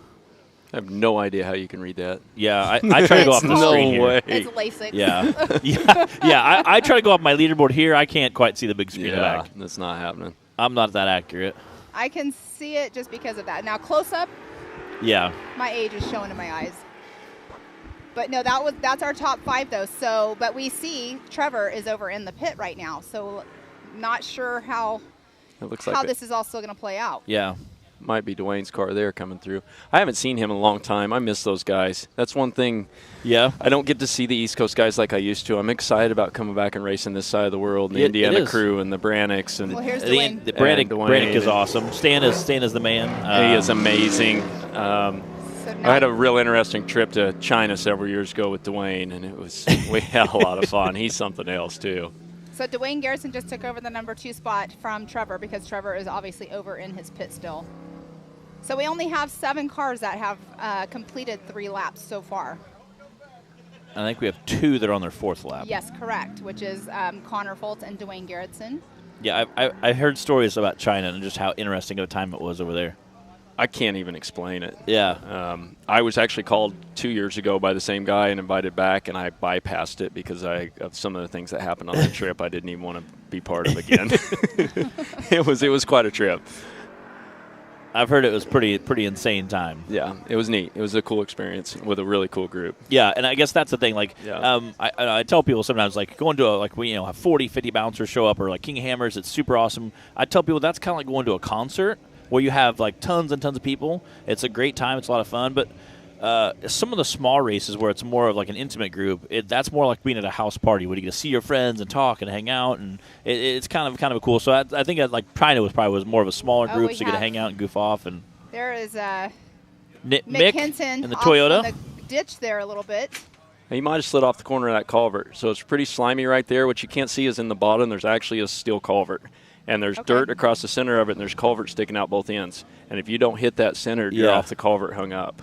I have no idea how you can read that. Yeah, I try to go off the screen here. It's LASIK. Yeah. I try to go off my leaderboard here. I can't quite see the big screen in the back. That's not happening. I'm not that accurate. I can see it just because of that. Now, close up, my age is showing in my eyes. But no, that's our top 5 though. So, but we see Trevor is over in the pit right now. So, not sure how this is all still going to play out. Yeah. Might be Dwayne's car there coming through. I haven't seen him in a long time. I miss those guys. That's one thing. Yeah. I don't get to see the East Coast guys like I used to. I'm excited about coming back and racing this side of the world, and the Indiana crew and the Branicks. And here's Dwayne. The Brannick is awesome. Stan is the man. He is amazing. I had a real interesting trip to China several years ago with Dwayne, and we had a lot of fun. He's something else too. So Dwayne Garrison just took over the number 2 spot from Trevor because Trevor is obviously over in his pit still. So we only have 7 cars that have completed 3 laps so far. I think we have 2 that are on their 4th lap. Yes, correct, which is Connor Fultz and Dwayne Garrettson. Yeah, I heard stories about China and just how interesting of a time it was over there. I can't even explain it. Yeah. I was actually called 2 years ago by the same guy and invited back, and I bypassed it because of some of the things that happened on the trip I didn't even want to be part of again. It was quite a trip. I've heard it was pretty insane time. Yeah, it was neat. It was a cool experience with a really cool group. Yeah, and I guess that's the thing. Like, I tell people sometimes, like, going to we have 40, 50 bouncers show up, or like King of Hammers, it's super awesome. I tell people that's kind of like going to a concert where you have like tons and tons of people. It's a great time. It's a lot of fun. But some of the small races where it's more of like an intimate group, that's more like being at a house party where you get to see your friends and talk and hang out, and it's kind of cool. So I think like China was more of a smaller group, so you get to hang out and goof off. And there is Mick Hinton in the Toyota. In the ditch there a little bit. He might have slid off the corner of that culvert, so it's pretty slimy right there. What you can't see is in the bottom there's actually a steel culvert. And there's dirt across the center of it, and there's culverts sticking out both ends. And if you don't hit that center, you're off the culvert hung up.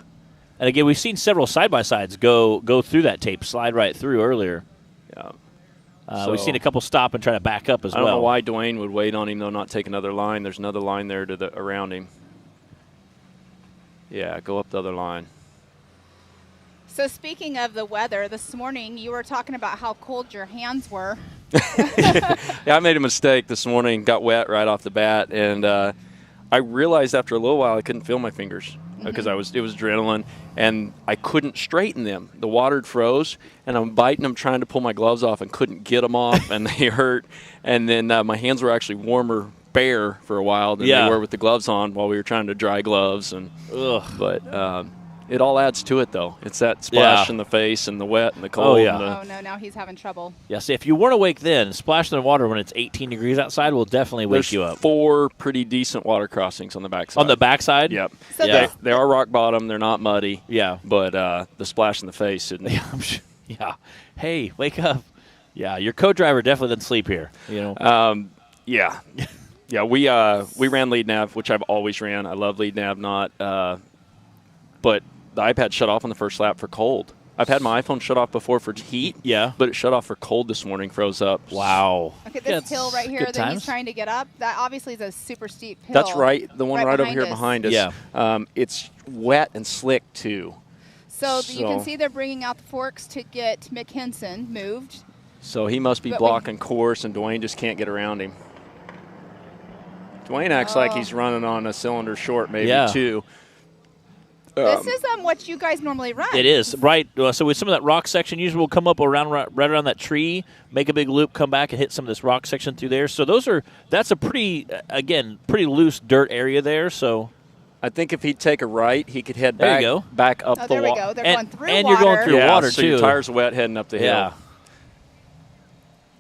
And again, we've seen several side-by-sides go through that tape, slide right through earlier. Yeah. We've seen a couple stop and try to back up as well. I don't know why Dwayne would wait on him, though, not take another line. There's another line there around him. Yeah, go up the other line. So speaking of the weather, this morning you were talking about how cold your hands were. Yeah, I made a mistake this morning, got wet right off the bat, and I realized after a little while I couldn't feel my fingers. because it was adrenaline, and I couldn't straighten them. The water had froze, and I'm biting them, trying to pull my gloves off, and couldn't get them off, and they hurt. And then my hands were actually warmer bare for a while than they were with the gloves on while we were trying to dry gloves. And but it all adds to it, though. It's that splash in the face and the wet and the cold. Oh, yeah. Oh, no, now he's having trouble. Yeah, see, if you weren't awake then, splashing in the water when it's 18 degrees outside will definitely wake you up. 4 pretty decent water crossings on the backside. On the backside? Yep. So They are rock bottom. They're not muddy. Yeah. But the splash in the face isn't. Yeah. Hey, wake up. Yeah, your co-driver definitely didn't sleep here. You know. Yeah. Yeah, we ran lead nav, which I've always ran. I love lead nav, but the iPad shut off on the first lap for cold. I've had my iPhone shut off before for heat. Yeah. But it shut off for cold this morning, froze up. Wow. Okay, this hill right here that he's trying to get up, that obviously is a super steep hill. That's right. The one right over here us. behind us. Yeah. It's wet and slick, too. So you can see they're bringing out the forks to get McKinson moved. So he must be blocking course, and Dwayne just can't get around him. Dwayne acts like he's running on a cylinder short, maybe, too. This is what you guys normally run. It is, right. So with some of that rock section, usually we'll come up around right around that tree, make a big loop, come back and hit some of this rock section through there. So that's a pretty loose dirt area there. So I think if he'd take a right, he could head back up the wall. There we go. They're going through and water. You're going through water, so too. your tires are wet heading up the hill. Yeah.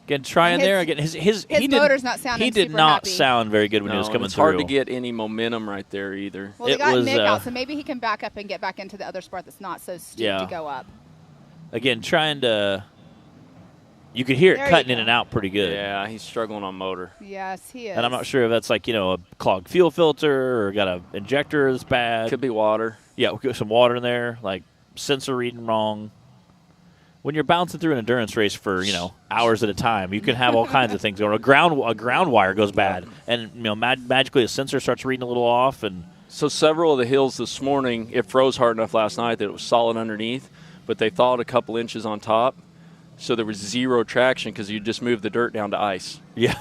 Again, trying there. Again, his motor's not sounding He did super not happy. sound very good when he was coming it's through. hard to get any momentum right there either. Well, they got Mick out, so maybe he can back up and get back into the other spot that's not so steep to go up. Again, trying to. You could hear it cutting in and out pretty good. Yeah, he's struggling on motor. Yes, he is. And I'm not sure if that's like, a clogged fuel filter or got an injector that's bad. Could be water. Yeah, we'll get some water in there, like sensor reading wrong. When you're bouncing through an endurance race for, hours at a time, you can have all kinds of things going. A ground wire goes bad, and magically the sensor starts reading a little off. And so several of the hills this morning, it froze hard enough last night that it was solid underneath, but they thawed a couple inches on top, so there was zero traction because you just moved the dirt down to ice. Yeah,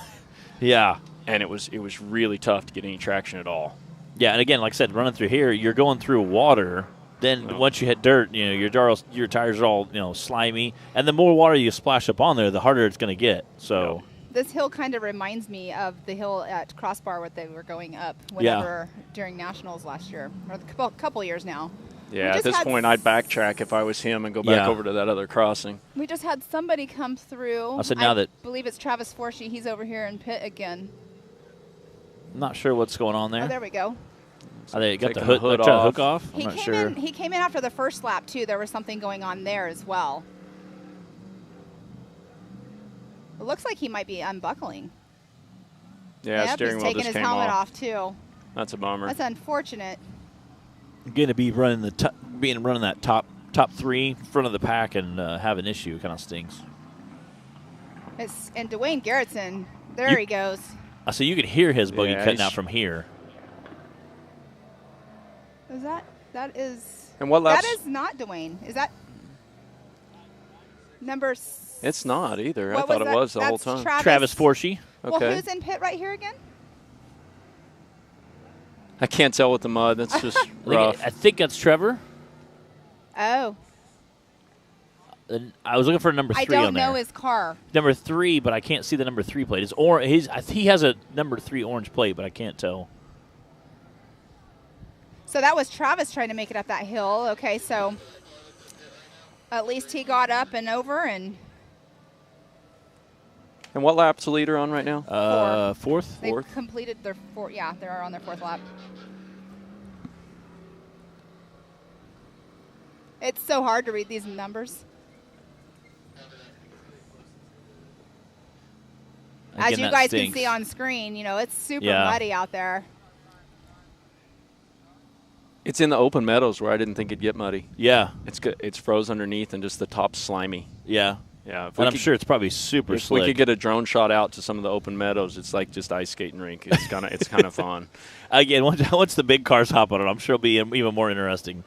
yeah, and it was really tough to get any traction at all. Yeah, and again, like I said, running through here, you're going through water. Then once you hit dirt, your tires are all slimy, and the more water you splash up on there, the harder it's going to get. So this hill kind of reminds me of the hill at Crossbar where they were going up during nationals last year, or a couple years now. Yeah, at this point, I'd backtrack if I was him and go back over to that other crossing. We just had somebody come through. I believe it's Travis Forshee. He's over here in pit again. I'm not sure what's going on there. Oh, there we go. They got the hood off. He came in after the first lap, too. There was something going on there as well. It looks like he might be unbuckling. Yeah, steering wheel he's taking just his came helmet off. too. That's a bummer. That's unfortunate. Going to be running that top three front of the pack and have an issue. Kind of stings. And Dwayne Garrettson, there he goes. So you could hear his buggy cutting out from here. That is. And what laps? That is not Dwayne. Is that number? It's not either. I thought it was the whole time. Travis Forshee. Okay. Well, who's in pit right here again? I can't tell with the mud. That's just rough. I think that's Trevor. Oh. I was looking for number 3 on there. I don't know his car. Number 3, but I can't see the number 3 plate. He has a number 3 orange plate, but I can't tell. So that was Travis trying to make it up that hill. Okay, so at least he got up and over and. And what lap's the leader on right now? Fourth. They completed their fourth. Yeah, they're on their 4th lap. It's so hard to read these numbers. As you guys can see on screen, it's super muddy out there. It's in the open meadows where I didn't think it'd get muddy. Yeah. It's good. It's froze underneath and just the top's slimy. Yeah. Yeah. And I'm sure it's probably super slick. If we could get a drone shot out to some of the open meadows, it's like just ice skating rink. It's kind of fun. Again, once the big cars hop on it, I'm sure it'll be even more interesting.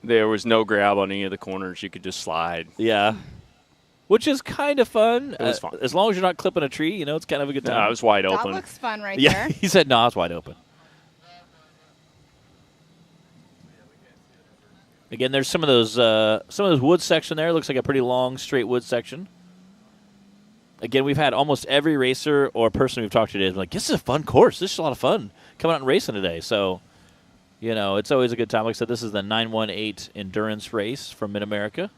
There was no grab on any of the corners. You could just slide. Yeah. Which is kind of fun. It was fun. As long as you're not clipping a tree, it's kind of a good time. It was wide open. That looks fun right there. Yeah, he said, no, it's wide open. Again, there's some of those wood section there. It looks like a pretty long, straight wood section. Again, we've had almost every racer or person we've talked to today like, this is a fun course. This is a lot of fun coming out and racing today. So, it's always a good time. Like I said, this is the 918 endurance race from MidAmerica.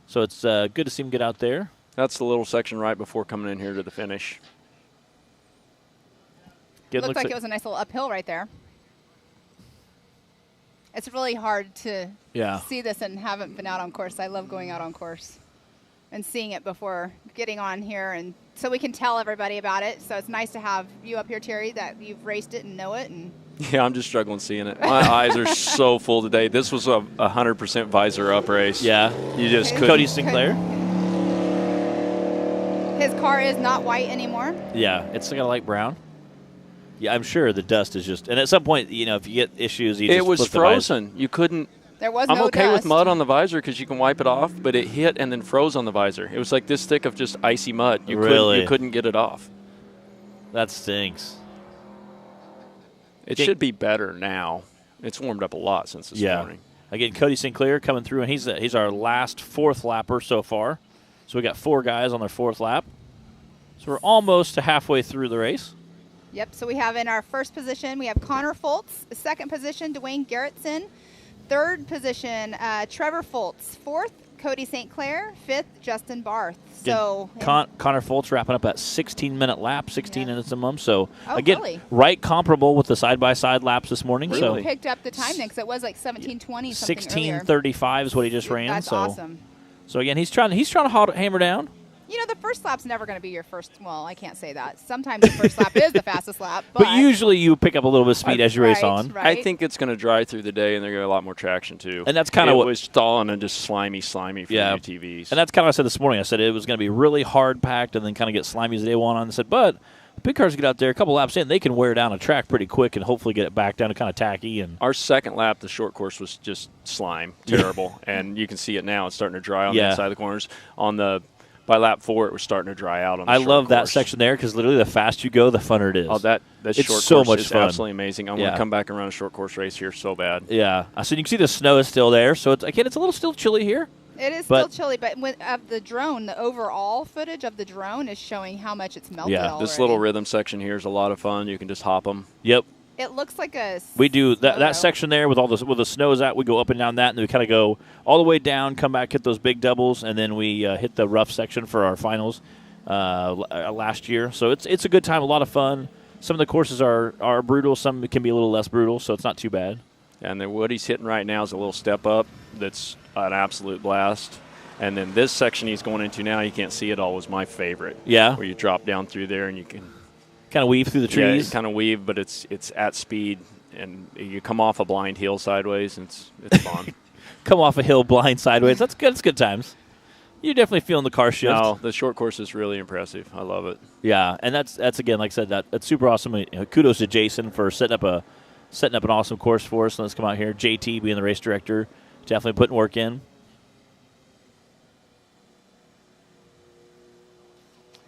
So it's good to see him get out there. That's the little section right before coming in here to the finish. It looked like it was a nice little uphill right there. It's really hard to see this and haven't been out on course. I love going out on course and seeing it before getting on here, and so we can tell everybody about it. So it's nice to have you up here, Terry, that you've raced it and know it. And yeah, I'm just struggling seeing it. My eyes are so full today. This was a 100% visor up race. Yeah, you just couldn't. Cody Sinclair. His car is not white anymore. Yeah, it's like a light brown. Yeah, I'm sure the dust is just, and at some point, if you get issues, you just it was frozen. You couldn't. There was I'm no okay dust. with mud on the visor because you can wipe it off, but it hit and then froze on the visor. It was like this thick of just icy mud. You couldn't get it off. That stinks. It should be better now. It's warmed up a lot since this morning. Again, Cody Sinclair coming through, and he's our last fourth lapper so far. So we got 4 guys on their 4th lap. So we're almost to halfway through the race. Yep, so we have in our first position, we have Connor Foltz. Second position, Dwayne Garrettson. Third position, Trevor Foltz. 4th, Cody St. Clair. 5th, Justin Barth. So Connor Foltz wrapping up at 16-minute lap, 16 minutes a month. So, again, really? right comparable with the side-by-side laps this morning. He picked up the time then because it was like 17:20 something 16:35 is what he just ran. That's awesome. So, again, he's trying to hammer down. The first lap's never going to be your first. Well, I can't say that. Sometimes the first lap is the fastest lap. But usually you pick up a little bit of speed as you race on. Right. I think it's going to dry through the day, and they're going to get a lot more traction, too. And that's kind of what it was stalling and just slimy for UTVs. And that's kind of what I said this morning. I said it was going to be really hard-packed and then kind of get slimy as the day went on. I said, but the big cars get out there a couple laps in, they can wear down a track pretty quick and hopefully get it back down to kind of tacky. And our second lap, the short course was just slime, terrible. And you can see it now. It's starting to dry on the inside of the corners. By lap 4, it was starting to dry out on the short love that course. section there because literally the faster you go, the funner it is. Oh, that it's short so course much is fun. absolutely amazing. I'm going to come back and run a short course race here so bad. Yeah. So you can see the snow is still there. So, it's a little still chilly here. It is still chilly, but of the drone, the overall footage of the drone is showing how much it's melted already. This little rhythm section here is a lot of fun. You can just hop them. Yep. It looks like a we do that section there with the snows out. We go up and down that, and then we kind of go all the way down, come back, hit those big doubles, and then we hit the rough section for our finals last year. So it's a good time, a lot of fun. Some of the courses are brutal. Some can be a little less brutal, so it's not too bad. And then what he's hitting right now is a little step up that's an absolute blast. And then this section he's going into now, you can't see it all, was my favorite. Yeah. Where you drop down through there and you can kind of weave through the trees. Yeah, kind of weave, but it's at speed, and you come off a blind hill sideways, and it's fun. Come off a hill blind sideways. That's good. It's good times. You're definitely feeling the car shift. No, the short course is really impressive. I love it. Yeah, and that's again, like I said, that's super awesome. Kudos to Jason for setting up an awesome course for us. Let's come out here. JT being the race director, definitely putting work in.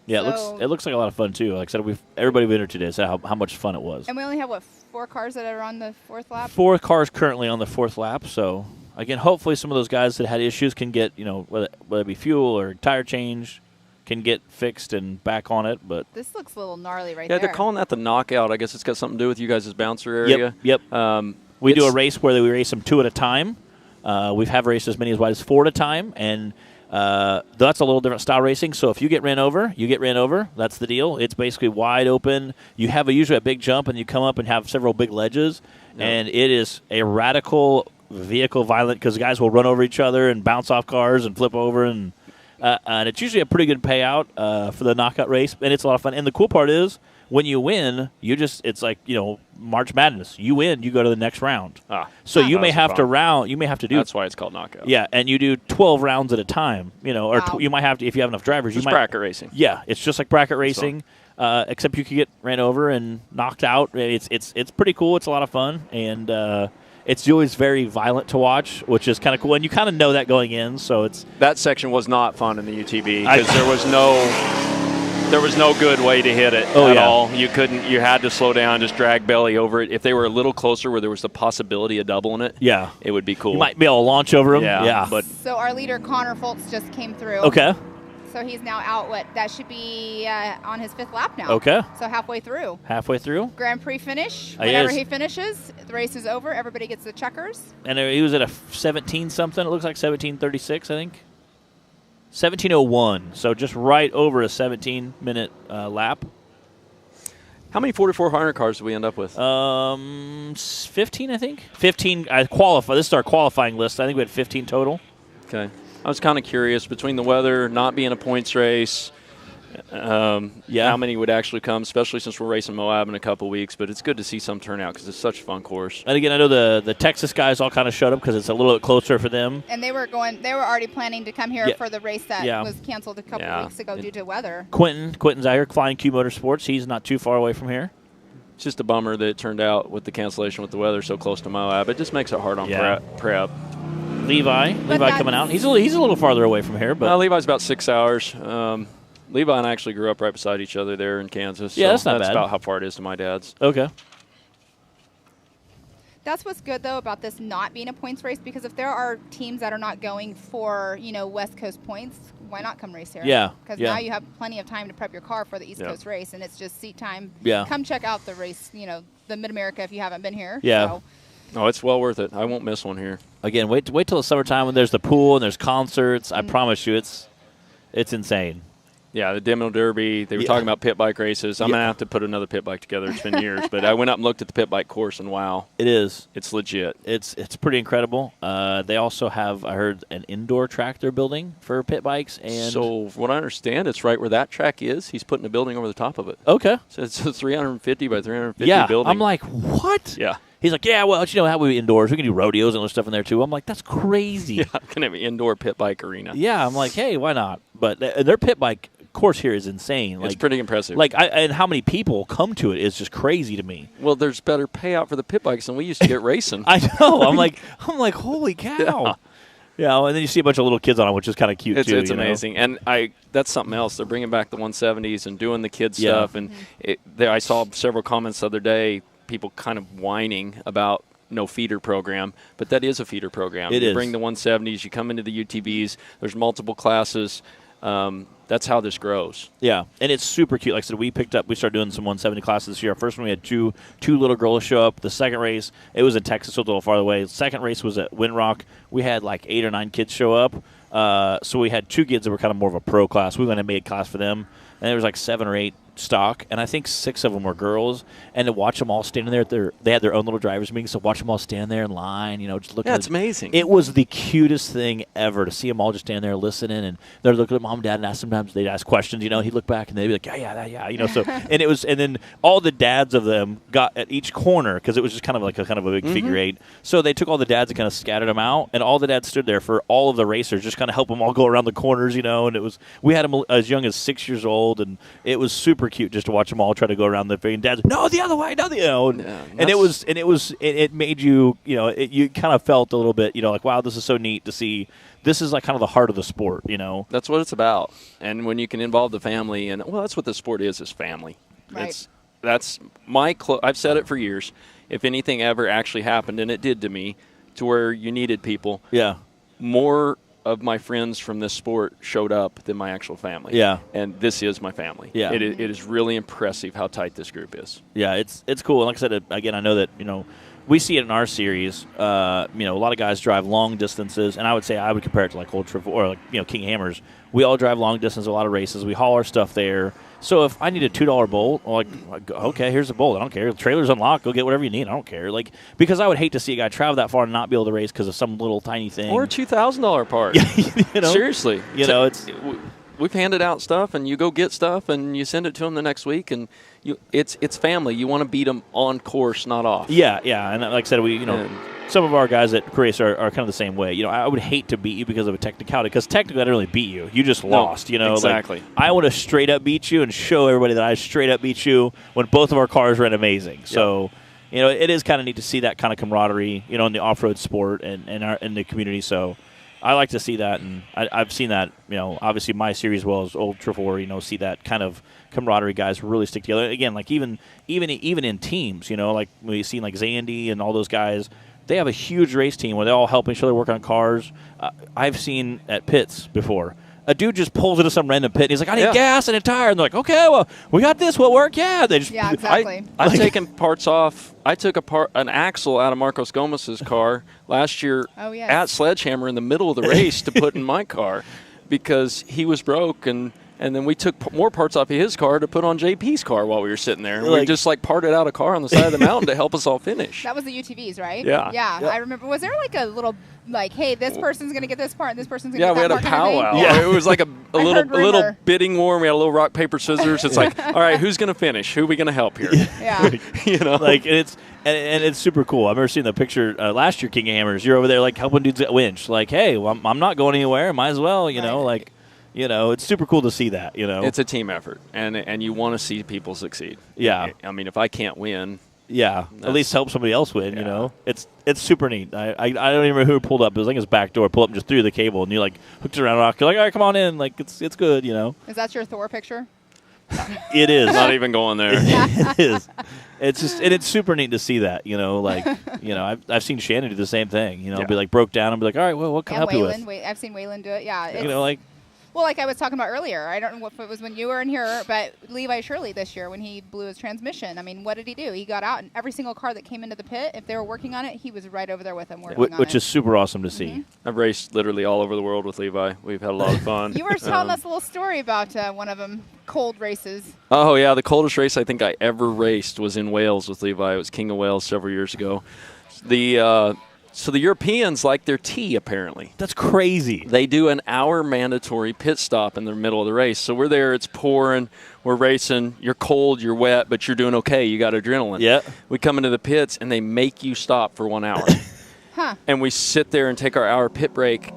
Yeah, it looks like a lot of fun too. Like I said, everybody entered today. So how much fun it was. And we only have 4 cars that are on the 4th lap. 4 cars currently on the 4th lap. So again, hopefully some of those guys that had issues can get whether it be fuel or tire change, can get fixed and back on it. But this looks a little gnarly right there. Yeah, there. they're calling that the knockout. I guess it's got something to do with you guys' bouncer area. Yep. We do a race where we race them 2 at a time. We have raced as many as wide as 4 at a time, and that's a little different style racing. So if you get ran over, you get ran over. That's the deal. It's basically wide open. You have usually a big jump, and you come up and have several big ledges, and it is a radical vehicle violent because guys will run over each other and bounce off cars and flip over, and it's usually a pretty good payout for the knockout race, and it's a lot of fun. And the cool part is, when you win, it's like, March Madness. You win, you go to the next round. So you may have to do. That's why it's called knockout. Yeah, and you do 12 rounds at a time. Or you might have to, if you have enough drivers. It's bracket racing. Yeah, it's just like bracket racing, except you could get ran over and knocked out. It's pretty cool. It's a lot of fun, and it's always very violent to watch, which is kind of cool. And you kind of know that going in, so it's that section was not fun in the UTV because there was no. There was no good way to hit it at all. You couldn't. You had to slow down, just drag belly over it. If they were a little closer, where there was the possibility of doubling it, it would be cool. You might be able to launch over them. Yeah. But so our leader Connor Foltz just came through. Okay. So he's now out. That should be on his 5th lap now. Okay. So halfway through. Halfway through. Grand Prix finish. Whenever he finishes, the race is over. Everybody gets the checkers. And he was at a 17 something. It looks like 17:36, I think. 17:01. So just right over a 17-minute lap. How many 4400 cars did we end up with? 15, I think. 15. I qualify. This is our qualifying list. I think we had 15 total. Okay. I was kind of curious between the weather, not being a points race, how many would actually come, especially since we're racing Moab in a couple weeks. But it's good to see some turnout because it's such a fun course. And again, I know the Texas guys all kind of showed up because it's a little bit closer for them. And they were already planning to come here for the race that was canceled a couple weeks ago due to weather. Quentin's out here, Flying Q Motorsports. He's not too far away from here. It's just a bummer that it turned out with the cancellation with the weather so close to Moab. It just makes it hard on prep. Levi coming out. He's a little farther away from here, but Levi's about 6 hours. Levi and I actually grew up right beside each other there in Kansas. Yeah, so that's not bad. That's about how far it is to my dad's. Okay. That's what's good, though, about this not being a points race, because if there are teams that are not going for, West Coast points, why not come race here? Yeah. Because now you have plenty of time to prep your car for the East Coast race, and it's just seat time. Yeah. Come check out the race, the MidAmerica if you haven't been here. Yeah. So. Oh, it's well worth it. I won't miss one here. Again, wait till the summertime when there's the pool and there's concerts. I promise you, it's insane. Yeah, the Demo Derby. They were talking about pit bike races. I'm going to have to put another pit bike together. It's been years. But I went up and looked at the pit bike course, and wow. It is. It's legit. It's pretty incredible. They also have, I heard, an indoor track they're building for pit bikes. And so, from what I understand, it's right where that track is. He's putting a building over the top of it. Okay. So it's a 350 by 350 building. I'm like, what? Yeah. He's like, yeah, well, how we indoors. We can do rodeos and other stuff in there, too. I'm like, that's crazy. Yeah, I'm going to have an indoor pit bike arena. Yeah, I'm like, hey, why not? But their pit bike course here is insane. It's pretty impressive. And how many people come to it is just crazy to me. Well, there's better payout for the pit bikes than we used to get racing. I know. I'm like, holy cow. Yeah, and then you see a bunch of little kids on it, which is kind of cute, too. It's amazing. And that's something else. They're bringing back the 170s and doing the kids stuff. And I saw several comments the other day, people kind of whining about no feeder program, but that is a feeder program. You bring the 170s, you come into the UTVs, there's multiple classes. That's how this grows. Yeah, and it's super cute. Like I said, we started doing some 170 classes this year. Our first one, we had two little girls show up. The second race, it was in Texas, so a little farther away. The second race was at Windrock. We had like 8 or 9 kids show up. So we had 2 kids that were kind of more of a pro class. We went and made a class for them, and there was like 7 or 8 stock, and I think 6 of them were girls. And to watch them all standing there, they had their own little drivers meeting, so watch them all stand there in line, just looking. Yeah, it's amazing. It was the cutest thing ever to see them all just stand there listening, and they're looking at mom and dad, and sometimes they'd ask questions. He'd look back and they'd be like, yeah. So and then all the dads of them got at each corner because it was just kind of like a big figure 8. So they took all the dads and kind of scattered them out, and all the dads stood there for all of the racers, just kind of help them all go around the corners, And we had them as young as 6 years old, and it was super cute just to watch them all try to go around the thing. And dad's no, the other way, no, it made you, you kind of felt a little bit, like, wow, this is so neat to see. This is like kind of the heart of the sport, That's what it's about. And when you can involve the family, and that's what the sport is family. Right. That's my I've said it for years. If anything ever actually happened, and it did to me, to where you needed people. Yeah. More of my friends from this sport showed up than my actual family. Yeah. And this is my family. Yeah. It is really impressive how tight this group is. Yeah, it's cool. And like I said, again, I know that, we see it in our series. A lot of guys drive long distances, and I would compare it to like Ultra or like, King Hammers. We all drive long distance, a lot of races. We haul our stuff there. So if I need a $2 bolt, okay, here's a bolt. I don't care. The trailer's unlocked. Go get whatever you need. I don't care. Because I would hate to see a guy travel that far and not be able to race because of some little tiny thing. Or a $2,000 part. Seriously. We've handed out stuff, and you go get stuff, and you send it to them the next week, and it's family. You want to beat them on course, not off. Yeah. And like I said, some of our guys at Prix are kind of the same way. I would hate to beat you because of a technicality, because technically I didn't really beat you. You just lost, Exactly. I want to straight up beat you and show everybody that I straight up beat you when both of our cars ran amazing. Yep. So, it is kind of neat to see that kind of camaraderie, in the off-road sport and in the community. So, I like to see that, and I've seen that. Obviously my series as well as Ultra 4. See that kind of camaraderie. Guys really stick together. Again, like even in teams. Like we've seen like Zandy and all those guys. They have a huge race team where they all help each other work on cars. I've seen at pits before. A dude just pulls into some random pit, and he's like, I need gas and a tire. And they're like, okay, well, we got this. Will work? Yeah. They just, yeah, exactly. I've taken parts off. I took an axle out of Marcos Gomez's car last year at Sledgehammer in the middle of the race to put in my car because he was broke, and then we took more parts off of his car to put on JP's car while we were sitting there. And we just parted out a car on the side of the mountain to help us all finish. That was the UTVs, right? Yeah. Yeah, I remember. Was there like a little, hey, this person's going to get this part and this person's going to get that part? Yeah, we had a powwow. Yeah. It was like a little bidding war. And we had a little rock, paper, scissors. It's like, all right, who's going to finish? Who are we going to help here? Yeah. It's super cool. I remember seeing the picture last year, King of Hammers. You're over there like helping dudes at winch. Like, hey, well, I'm not going anywhere. Might as well, it's super cool to see that, It's a team effort, and you want to see people succeed. Yeah. I mean, if I can't win. Yeah, at least help somebody else win, It's super neat. I don't even remember who pulled up. It was like his back door, pulled up and just threw the cable, and you, hooked it around a rock. You're like, all right, come on in. Like, it's good, Is that your Thor picture? It is. Not even going there. It is. It's just, and it's super neat to see that, I've seen Shannon do the same thing, be like broke down and be like, all right, well, what can I help you with? I've seen Waylon do it, yeah. Well, like I was talking about earlier, I don't know if it was when you were in here, but Levi Shirley this year when he blew his transmission, I mean, what did he do? He got out, and every single car that came into the pit, if they were working on it, he was right over there with them working on it. Which is super awesome to see. I've raced literally all over the world with Levi. We've had a lot of fun. You were telling us a little story about one of them, cold races. Oh, yeah. The coldest race I think I ever raced was in Wales with Levi. It was King of Wales several years ago. So the Europeans like their tea, apparently. That's crazy. They do an hour mandatory pit stop in the middle of the race. So we're there, it's pouring, we're racing, you're cold, you're wet, but you're doing okay, you got adrenaline. Yeah. We come into the pits, and they make you stop for 1 hour. And we sit there and take our hour pit break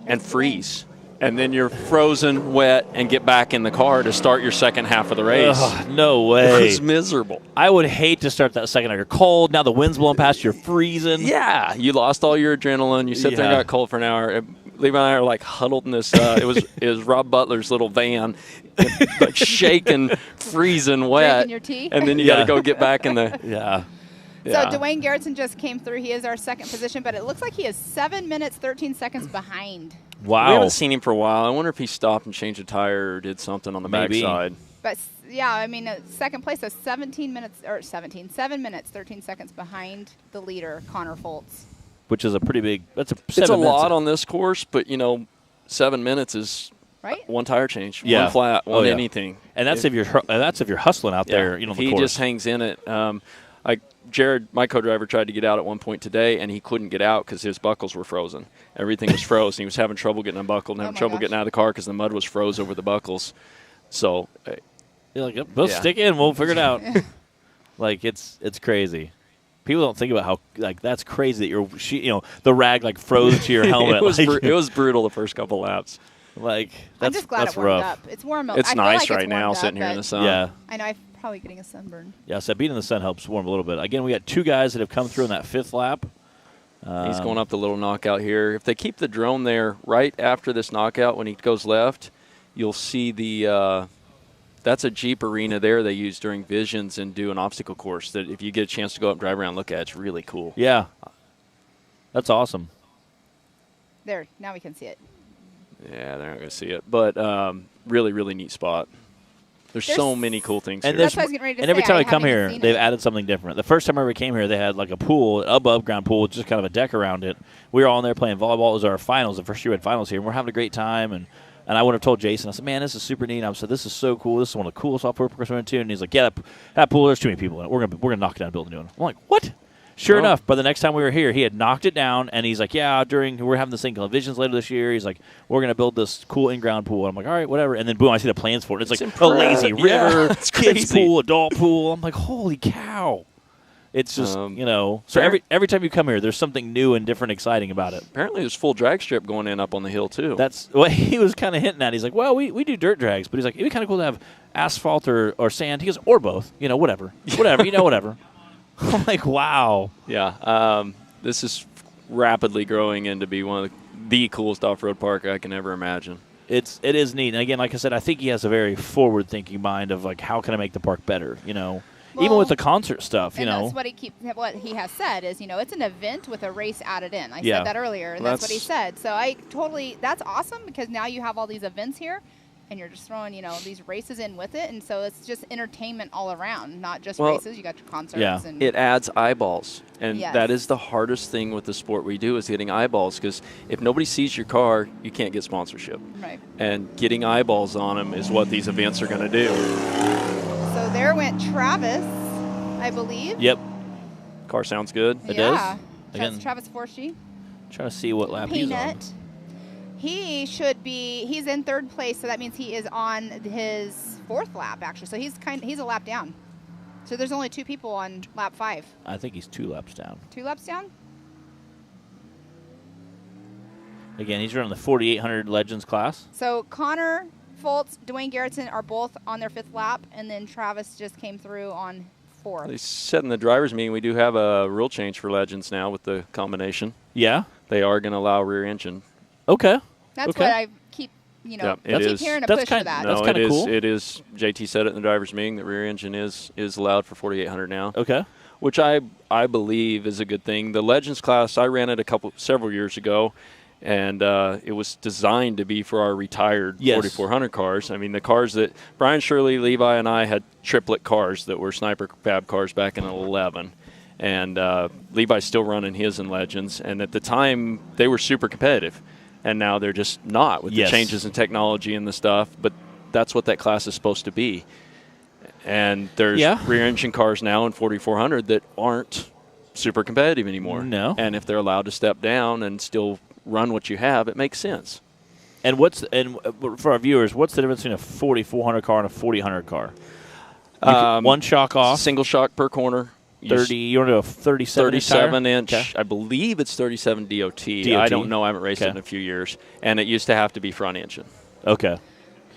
and freeze. And then you're frozen, wet, and get back in the car to start your second half of the race. Ugh, no way. It was miserable. I would hate to start that second half. You're cold. Now the wind's blowing past you. You're freezing. Yeah. You lost all your adrenaline. You sit there and got cold for an hour. Levi and I are huddled in this. It was Rob Butler's little van, shaking, freezing, wet. Drinking your tea. And then you got to go get back in the. Yeah. So Dwayne Garrettson just came through. He is our second position, but it looks like he is 7 minutes, 13 seconds behind. Wow. We haven't seen him for a while. I wonder if he stopped and changed a tire or did something on the backside. But, yeah, I mean, second place is 7 minutes, 13 seconds behind the leader, Connor Foltz. Which is a pretty big – it's a lot on this course, but, 7 minutes is one tire change, one flat, anything. And that's if you're hustling out there, the he course. Just hangs in it. Jared, my co-driver, tried to get out at one point today, and he couldn't get out because his buckles were frozen. Everything was frozen. He was having trouble getting unbuckled and having trouble getting out of the car because the mud was froze over the buckles. So you're like, we'll stick in. We'll figure it out. It's crazy. People don't think about how that's crazy that the rag froze to your helmet. It was brutal the first couple laps. I'm just glad it warmed rough. up. It's warm. It's nice right now sitting here in the sun. Yeah. I know. I'm probably getting a sunburn. Yeah, so being in the sun helps warm a little bit. Again, we got two guys that have come through in that fifth lap. He's going up the little knockout here. If they keep the drone there right after this knockout when he goes left, you'll see that's a Jeep arena there they use during Visions and do an obstacle course that if you get a chance to go up and drive around and look at, it's really cool. Yeah. That's awesome. There, now we can see it. Yeah, they're not going to see it. But really, really neat spot. There's so many cool things and here. That's what I was getting ready to say. And every time I come here, they've it. added something different. The first time I ever came here, they had a pool, above ground pool, with just kind of a deck around it. We were all in there playing volleyball. It was our finals. The first year we had finals here, and we're having a great time. And I would have told Jason, I said, man, this is super neat. I said, this is so cool. This is one of the coolest off-road programs we're into. And he's like, yeah, that pool, there's too many people in it. We're gonna knock it down and build a new one. I'm like, what? Sure enough, by the next time we were here, he had knocked it down, and he's like, yeah, we're having this thing called Visions later this year. He's like, we're going to build this cool in-ground pool. I'm like, all right, whatever. And then, boom, I see the plans for it. It's like a lazy river, kids pool, adult pool. I'm like, holy cow. It's just, so every time you come here, there's something new and different exciting about it. Apparently there's full drag strip going in up on the hill, too. That's what he was kind of hinting at. He's like, well, we do dirt drags, but he's like, it'd be kind of cool to have asphalt or sand. He goes, or both, whatever. Whatever. I'm like, wow. Yeah. This is rapidly growing into be one of the coolest off-road park I can ever imagine. It is neat. And again, like I said, I think he has a very forward-thinking mind of like, how can I make the park better? Even with the concert stuff, That's what he has said is, it's an event with a race added in. I said that earlier, and that's what he said. So that's awesome because now you have all these events here, and you're just throwing, these races in with it, and so it's just entertainment all around, not just races. You got your concerts. Yeah, and it adds eyeballs, and that is the hardest thing with the sport we do is getting eyeballs because if nobody sees your car, you can't get sponsorship. Right. And getting eyeballs on them is what these events are going to do. So there went Travis, I believe. Yep. Car sounds good. It does. Again, Travis Forshee. Trying to see what lap he's on. He's in third place, so that means he is on his fourth lap, actually. So he's a lap down. So there's only 2 people on lap 5. I think he's 2 laps down. 2 laps down? Again, he's running the 4,800 Legends class. So Connor Foltz, Dwayne Garrettson are both on their 5th lap, and then Travis just came through on 4th. They said in the driver's meeting we do have a rule change for Legends now with the combination. Yeah? They are going to allow rear engine. Okay. That's what I keep, hearing a push for that. No, that's kind of cool. It is. JT said it in the driver's meeting that rear engine is allowed for 4,800 now. Okay. Which I believe is a good thing. The Legends class, I ran it several years ago, and it was designed to be for our retired 4,400 cars. I mean, the cars that Brian Shirley, Levi, and I had triplet cars that were Sniper Fab cars back in 2011. And Levi's still running his in Legends. And at the time, they were super competitive. And now they're just not with the changes in technology and the stuff. But that's what that class is supposed to be. And there's rear engine cars now in 4,400 that aren't super competitive anymore. No. And if they're allowed to step down and still run what you have, it makes sense. And for our viewers, what's the difference between a 4,400 car and a 4,000 car? One shock off. Single shock per corner. 30. You want to do a 37 inch. Okay. I believe it's 37 DOT. I don't know. I haven't raced it in a few years. And it used to have to be front engine. Okay.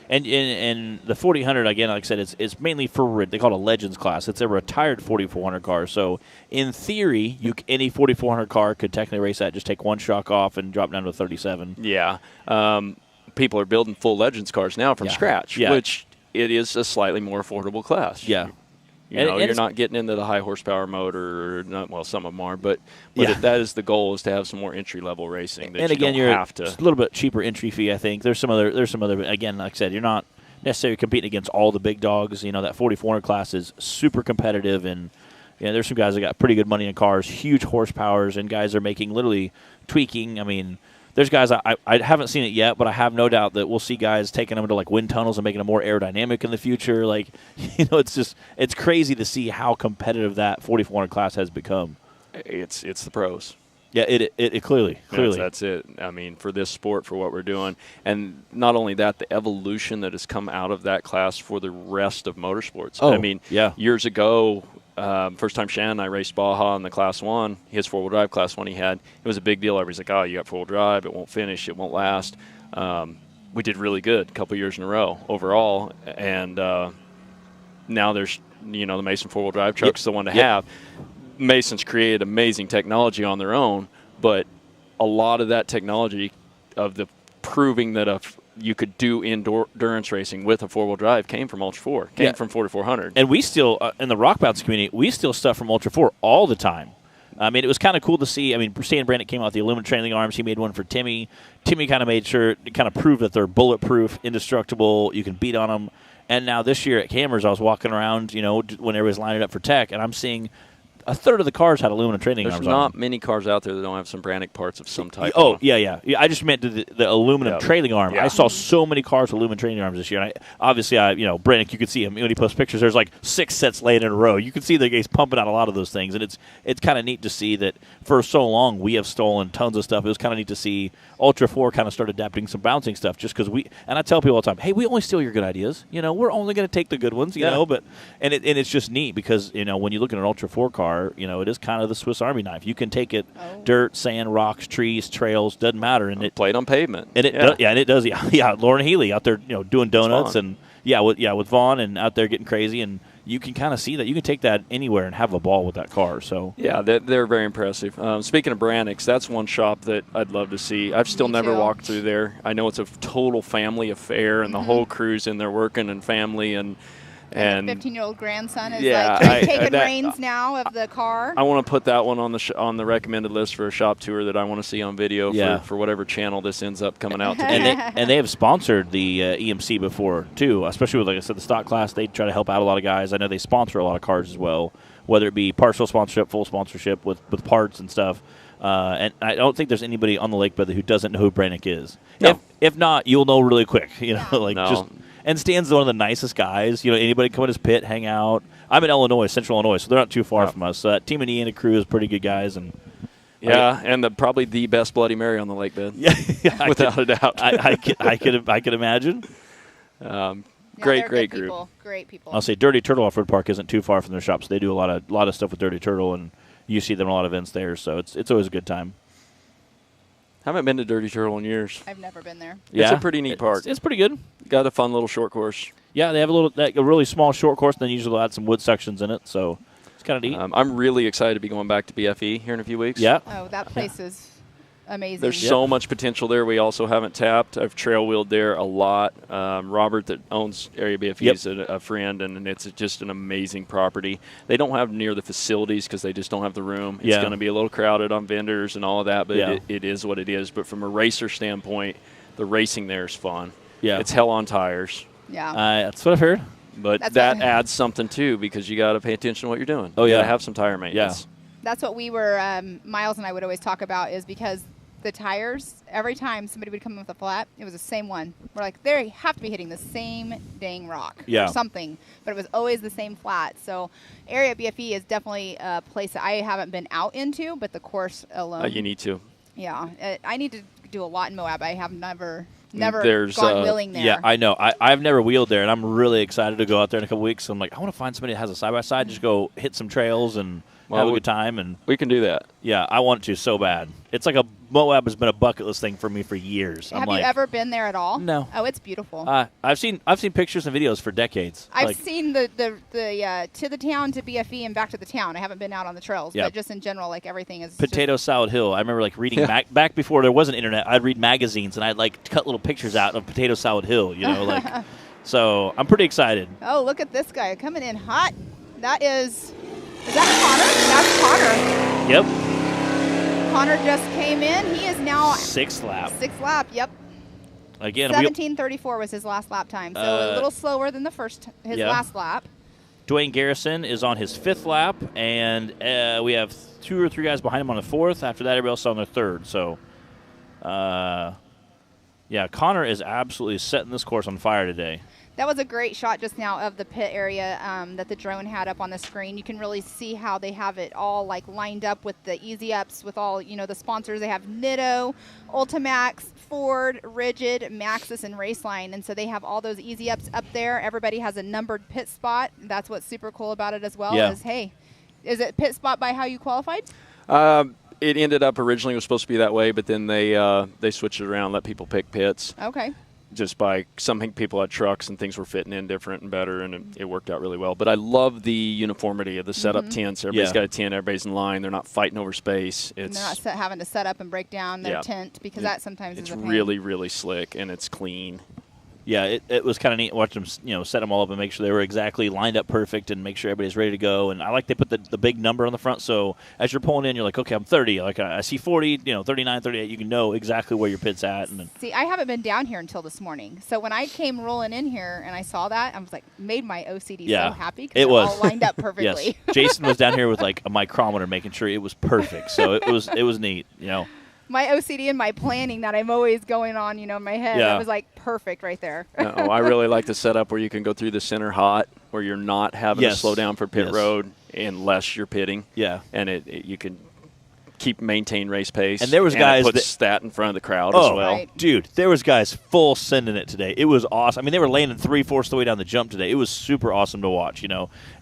And the 4,000, again, like I said, it's mainly for, they call it a Legends class. It's a retired 4,400 car. So, in theory, any 4,400 car could technically race that, just take one shock off and drop down to a 37. Yeah. People are building full Legends cars now from scratch, which it is a slightly more affordable class. Yeah. You're not getting into the high horsepower motor, some of them are, but that is the goal, is to have some more entry level racing. That you're have to. Just a little bit cheaper entry fee, I think. There's some other. Again, like I said, you're not necessarily competing against all the big dogs. That 4,400 class is super competitive, and there's some guys that got pretty good money in cars, huge horsepowers, and guys are making literally tweaking. I mean, there's guys I haven't seen it yet, but I have no doubt that we'll see guys taking them into like wind tunnels and making them more aerodynamic in the future. Like, it's crazy to see how competitive that 4,400 class has become. It's the pros. Yeah, it clearly. That's it. I mean, for this sport, for what we're doing, and not only that, the evolution that has come out of that class for the rest of motorsports. Oh, I mean, years ago. First time Shannon and I raced Baja in the Class 1, his four-wheel drive Class 1 he had, it was a big deal. Everybody's like, oh, you got four-wheel drive, it won't finish, it won't last. We did really good a couple years in a row overall, and now there's, the Mason four-wheel drive truck's the one to have. Mason's created amazing technology on their own, but a lot of that technology of the proving that you could do endurance racing with a four-wheel drive came from Ultra 4, came from 4,400. And we still, in the rock bounce community, we steal stuff from Ultra 4 all the time. I mean, it was kind of cool to see. I mean, Stan Brandt came out with the aluminum trailing arms. He made one for Timmy. Timmy kind of made sure to kind of prove that they're bulletproof, indestructible. You can beat on them. And now this year at Cameras, I was walking around, when everybody's lining up for tech, and I'm seeing a third of the cars had aluminum trailing arms on them. There's not many cars out there that don't have some Brannick parts of some type. Oh, yeah. I just meant the aluminum trailing arm. Yeah. I saw so many cars with aluminum trailing arms this year. And obviously, Brannick, you could see him when he posts pictures. There's like 6 sets laying in a row. You can see the guys pumping out a lot of those things. And it's kind of neat to see that for so long we have stolen tons of stuff. It was kind of neat to see Ultra 4 kind of start adapting some bouncing stuff just because and I tell people all the time, hey, we only steal your good ideas. We're only going to take the good ones, you know. But it's just neat because, when you look at an Ultra 4 car, it is kind of the Swiss Army knife. You can take it dirt, sand, rocks, trees, trails, doesn't matter. And it played on pavement. And it does. Yeah, Lauren Healy out there, doing donuts and with Vaughn and out there getting crazy. And you can kind of see that you can take that anywhere and have a ball with that car. So yeah, they're very impressive. Speaking of Brannick's, that's one shop that I'd love to see. I've still never walked through there. I know it's a total family affair, and the whole crew's in there working and family and 15-year-old grandson is taking reins now of the car. I want to put that one on the recommended list for a shop tour that I want to see on video for whatever channel this ends up coming out to. And they have sponsored the EMC before too, especially with, like I said, the stock class. They try to help out a lot of guys. I know they sponsor a lot of cars as well, whether it be partial sponsorship, full sponsorship with parts and stuff. And I don't think there's anybody on the lake brother who doesn't know who Brannick is. No. If not, you'll know really quick. And Stan's one of the nicest guys. Anybody come in his pit, hang out. I'm in Illinois, Central Illinois, so they're not too far from us. So that Team Indiana crew is pretty good guys. And and probably the best Bloody Mary on the lake bed. Without a doubt. I could imagine. Great group. Great people. I'll say Dirty Turtle Off-Road Park isn't too far from their shop, so they do a lot of stuff with Dirty Turtle, and you see them at a lot of events there. So it's always a good time. Haven't been to Dirty Turtle in years. I've never been there. It's a pretty neat park. It's pretty good. Got a fun little short course. Yeah, they have a really small short course, and then usually they'll add some wood sections in it, so it's kind of neat. I'm really excited to be going back to BFE here in a few weeks. Yeah. Oh, that place is amazing. There's so much potential there we also haven't tapped. I've trail wheeled there a lot. Robert that owns Area BFE is a friend, and it's just an amazing property. They don't have near the facilities because they just don't have the room. It's going to be a little crowded on vendors and all of that, but it is what it is. But from a racer standpoint, the racing there is fun. Yeah. It's hell on tires. Yeah. That's what I've heard. But that adds something, too, because you got to pay attention to what you're doing. You got to have some tire maintenance. Yeah. That's what we were, Miles and I would always talk about, is because the tires, every time somebody would come in with a flat, it was the same one. We're like, they have to be hitting the same dang rock or something. But it was always the same flat. So Area BFE is definitely a place that I haven't been out into, but the course alone. You need to. Yeah. I need to do a lot in Moab. I have never gone wheeling there. Yeah, I know. I've never wheeled there, and I'm really excited to go out there in a couple weeks. So I'm like, I want to find somebody that has a side-by-side, just go hit some trails and have a good time. And we can do that. Yeah, I want to so bad. It's like Moab has been a bucket list thing for me for years. Have you ever been there at all? No. Oh, it's beautiful. I've seen pictures and videos for decades. I've seen the to the town to BFE and back to the town. I haven't been out on the trails, but just in general, like everything is Potato Salad Hill. I remember reading back before there was an internet. I'd read magazines and I'd cut little pictures out of Potato Salad Hill. So I'm pretty excited. Oh, look at this guy coming in hot. Is that Connor? That's Connor. Yep. Connor just came in. He is now sixth lap. Yep. Again, 17:34 was his last lap time, so a little slower than his last lap. Dwayne Garrison is on his fifth lap, and we have 2 or 3 guys behind him on the fourth. After that, everybody else is on their third. So, Connor is absolutely setting this course on fire today. That was a great shot just now of the pit area that the drone had up on the screen. You can really see how they have it all lined up with the easy ups with all the sponsors. They have Nitto, Ultimax, Ford, Rigid, Maxxis, and Raceline, and so they have all those easy ups up there. Everybody has a numbered pit spot. That's what's super cool about it as well. Yeah. Is it pit spot by how you qualified? It ended up originally it was supposed to be that way, but then they switched it around, let people pick pits. Okay. Just by some people had trucks and things were fitting in different and better, and it worked out really well. But I love the uniformity of the setup tents. Everybody's got a tent. Everybody's in line. They're not fighting over space. And they're not having to set up and break down their tent because that sometimes is a pain. It's really, really slick, and it's clean. Yeah, it was kind of neat watching them, set them all up and make sure they were exactly lined up perfect and make sure everybody's ready to go. And I like they put the big number on the front, so as you're pulling in, you're like, okay, I'm 30. I see 40, 39, 38. You can know exactly where your pit's at. See, I haven't been down here until this morning. So when I came rolling in here and I saw that, I was like, made my OCD so happy because it was all lined up perfectly. Yes. Jason was down here with a micrometer making sure it was perfect. So it was neat, My OCD and my planning that I'm always going on, in my head, that was perfect right there. I really like the setup where you can go through the center hot, where you're not having to slow down for pit road unless you're pitting. Yeah, and you can maintain race pace. And there was guys that puts that in front of the crowd as well. Right. Dude, there was guys full sending it today. It was awesome. I mean, they were landing 3/4 the way down the jump today. It was super awesome to watch,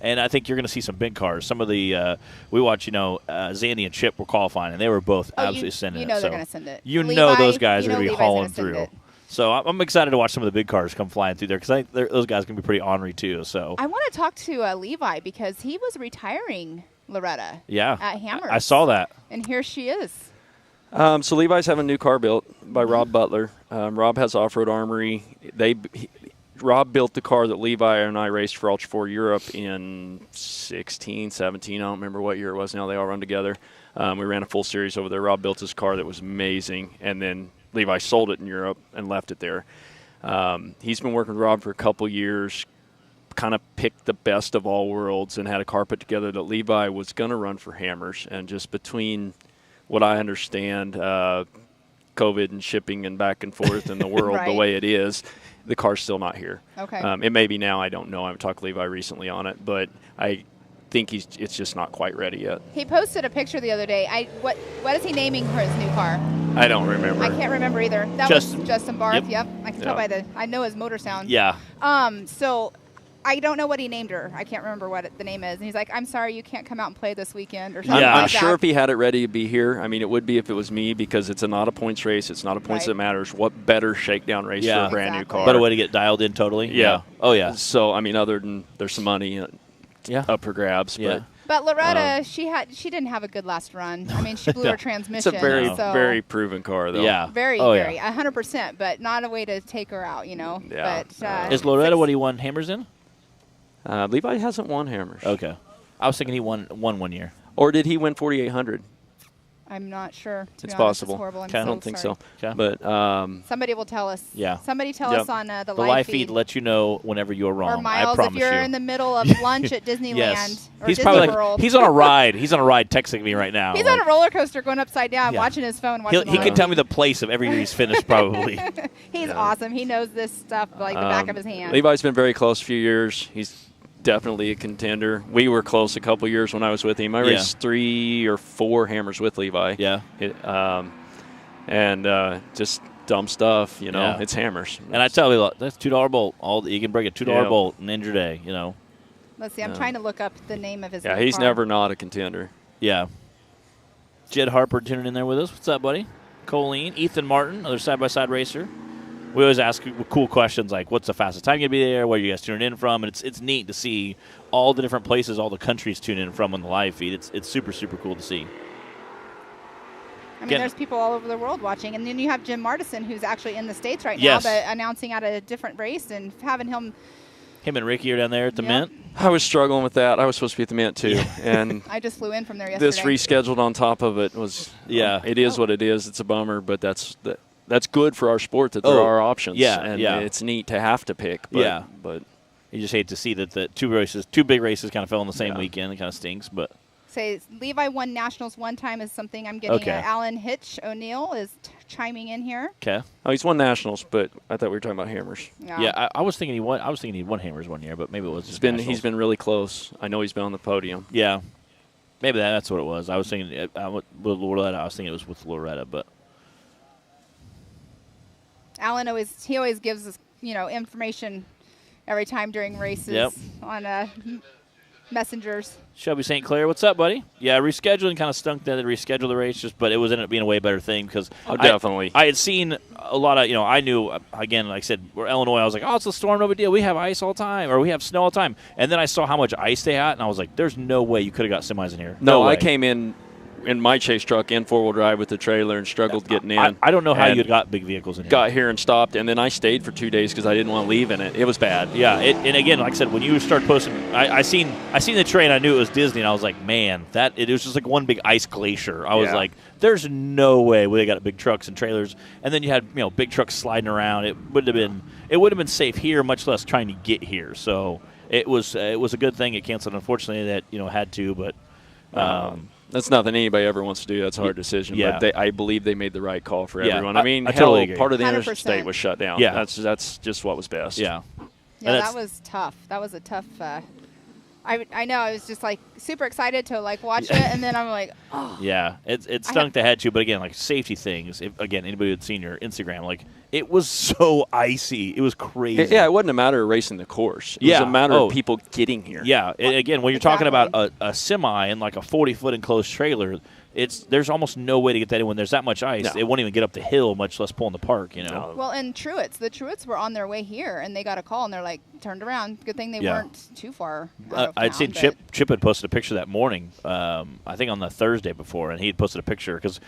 And I think you're going to see some big cars. Some of the we watched, Zandy and Chip were qualifying, and they were both absolutely sending it. They're going to send it. Those guys are going to be hauling through. So I'm excited to watch some of the big cars come flying through there because I think those guys can be pretty ornery too. So I want to talk to Levi because he was retiring Loretta. Yeah, at Hammers. I saw that. And here she is. So Levi's having a new car built by Rob Butler. Rob has Off-Road Armory. Rob built the car that Levi and I raced for Ultra 4 Europe in 16, 17. I don't remember what year it was now. They all run together. We ran a full series over there. Rob built his car that was amazing, and then Levi sold it in Europe and left it there. He's been working with Rob for a couple years, kind of picked the best of all worlds and had a car put together that Levi was going to run for Hammers. And just between what I understand, COVID and shipping and back and forth in the world Right. the way it is, the car's still not here. Okay. It may be now, I don't know. I haven't talked to Levi recently on it, but I think it's just not quite ready yet. He posted a picture the other day. What is he naming for his new car? I don't remember. I can't remember either. That Justin. was Justin Barth. Yep. I can tell by I know his motor sound. Yeah. So I don't know what he named her. I can't remember what the name is. And he's like, I'm sorry, you can't come out and play this weekend or something Yeah. like I'm sure that. if he had it ready to be here, I mean, it would be if it was me because it's not a points race. It's not a points Right. that matters. What better shakedown race Yeah. for a brand new Exactly. car? Better way to get dialed in totally. Yeah. Oh yeah. So, I mean, other than there's some money Yeah. up for grabs. Yeah. But Loretta, she didn't have a good last run. I mean, she blew her transmission. It's a very, so very proven car, though. Yeah. very, Oh, very, yeah. 100%, but not a way to take her out, Yeah. But Is Loretta what he won Hammers in? Levi hasn't won Hammers. Okay. I was thinking he won 1 year. Or did he win 4,800? I'm not sure. To It's be honest. possible. It's horrible. I'm I don't so think sorry. so. Okay. But Somebody will tell us. Yeah. Somebody tell Yep. us on the The live feed. lets you know whenever you're wrong. Or Miles, I promise if you're you. in the middle of lunch at Disneyland Yes. or He's Disney probably World. he's on a ride. He's on a ride texting me right now. He's on a roller coaster going upside down, Yeah. watching his phone. Watching He the can live. tell me the place of every year he's finished probably. He's awesome. He knows this stuff like the back of his hand. Levi's been very close a few years. He's definitely a contender. We were close a couple years when I was with him. I raced 3 or 4 Hammers with Levi. Yeah. Just dumb stuff, Yeah. It's Hammers. And I tell you, look, that's $2 bolt. You can break a $2 Yeah. bolt and end your day. Let's see. I'm trying to look up the name of his Yeah, new he's car. never not a contender. Yeah. Jed Harper tuning in there with us. What's up, buddy? Colleen, Ethan Martin, other side-by-side racer. We always ask cool questions like, what's the fastest time you'll be there? Where are you guys tuning in from? And it's neat to see all the different places, all the countries tune in from on the live feed. It's super, super cool to see. I mean, there's people all over the world watching. And then you have Jim Martison, who's actually in the States right Yes. now, but announcing at a different race and having him. Him and Ricky are down there at the Yep. Mint. I was struggling with that. I was supposed to be at the Mint, too. And I just flew in from there yesterday. this rescheduled on top of it was it is what it is. It's a bummer, but that's good for our sport that there are options. Yeah, and yeah. it's neat to have to pick. But, but you just hate to see that the two big races kind of fell on the same Yeah. weekend. It kind of stinks, but Say Levi won nationals one time is something I'm getting. Okay. Alan Hitch O'Neill is chiming in here. okay. oh, he's won nationals, but I thought we were talking about Hammers. Yeah, I was thinking he won. I was thinking he won Hammers 1 year, but maybe it was just He's nationals. been really close. I know he's been on the podium. Yeah, maybe that's what it was. I was thinking with Loretta. I was thinking it was with Loretta, but Alan always gives us information every time during races Yep. on messengers. Shelby St. Clair, what's up, buddy? Yeah, rescheduling kind of stunk that they rescheduled the race, but it was ended up being a way better thing because definitely. I had seen a lot of I knew again, like I said, we're Illinois. I was like, oh, it's a storm, no big deal. We have ice all the time, or we have snow all the time. And then I saw how much ice they had, and I was like, there's no way you could have got semis in here. No, way. I came in my chase truck in 4-wheel drive with the trailer and struggled getting in. I don't know how And you got big vehicles in here. got here and stopped, and then I stayed for 2 days because I didn't want to leave in it. It was bad. Yeah, and again, like I said, when you start posting, I seen the train. I knew it was Disney, and I was like, man, it was just like one big ice glacier. I was like, there's no way they got big trucks and trailers, and then you had big trucks sliding around. It would have been safe here, much less trying to get here. So it was a good thing it canceled. Unfortunately, that had to, but. That's nothing anybody ever wants to do. That's a hard decision. Yeah. But I believe they made the right call for Yeah, everyone. I mean, I totally agree. part of the 100%. interstate was shut down. Yeah. That's just what was best. Yeah. Yeah, And that was tough. That was a tough. I know. I was just like super excited to watch it, and then I'm like, oh. Yeah, it stunk to head to, but again, like safety things. If anybody had seen your Instagram, like It was so icy. It was crazy. Yeah, it wasn't a matter of racing the course. It was a matter of people getting here. Yeah, again, when you're talking about a semi and like a 40-foot enclosed trailer, there's almost no way to get that in when there's that much ice. No. It won't even get up the hill, much less pull in the park, you know. Well, and the Truetts were on their way here, and they got a call, and they're like, turned around. Good thing they weren't too far out of I'd town, seen Chip had posted a picture that morning, I think on the Thursday before, and he had posted a picture because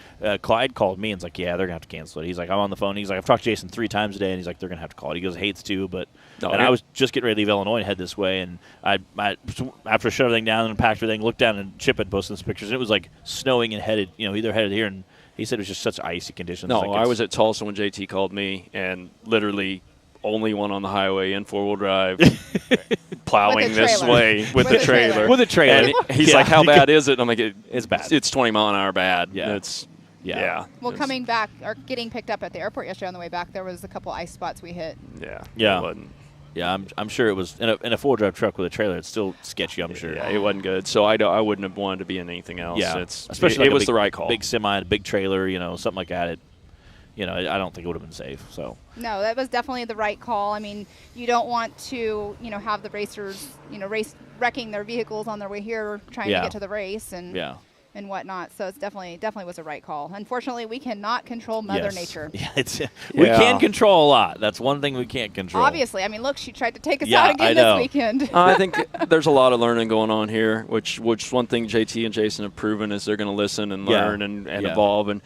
Clyde called me and was like, yeah, they're going to have to cancel it. He's like, I'm on the phone. He's like, I've talked to Jason 3 times a day, and he's like, they're going to have to call it. He goes, hates to, but I was just getting ready to leave Illinois and head this way, and I after shut everything down and packed everything, looked down, and Chip had posted some pictures, and it was like snowing and headed, either headed here, and he said it was just such icy conditions. No, I was at Tulsa when JT called me, and literally only one on the highway in 4-wheel drive, plowing this way with the trailer. With a trailer. And he's like, how bad is it? And I'm like, it's bad. It's 20 mile an hour bad. Yeah. Yeah. Well, coming back or getting picked up at the airport yesterday on the way back, there was a couple ice spots we hit. Yeah. It wasn't. Yeah, I'm sure it was in a 4-wheel drive truck with a trailer. It's still sketchy, I'm sure. Yeah, it wasn't good. So I wouldn't have wanted to be in anything else. Yeah, especially it was the right call. Big semi, a big trailer, something like that. I don't think it would have been safe. So no, that was definitely the right call. I mean, you don't want to, have the racers, wrecking their vehicles on their way here, trying to get to the race and whatnot. So it's definitely was a right call. Unfortunately, we cannot control Mother Nature. Yeah, we can control a lot. That's one thing we can't control. Obviously, I mean, look, she tried to take us out again this weekend. I think there's a lot of learning going on here, which one thing JT and Jason have proven is they're going to listen and learn and evolve. And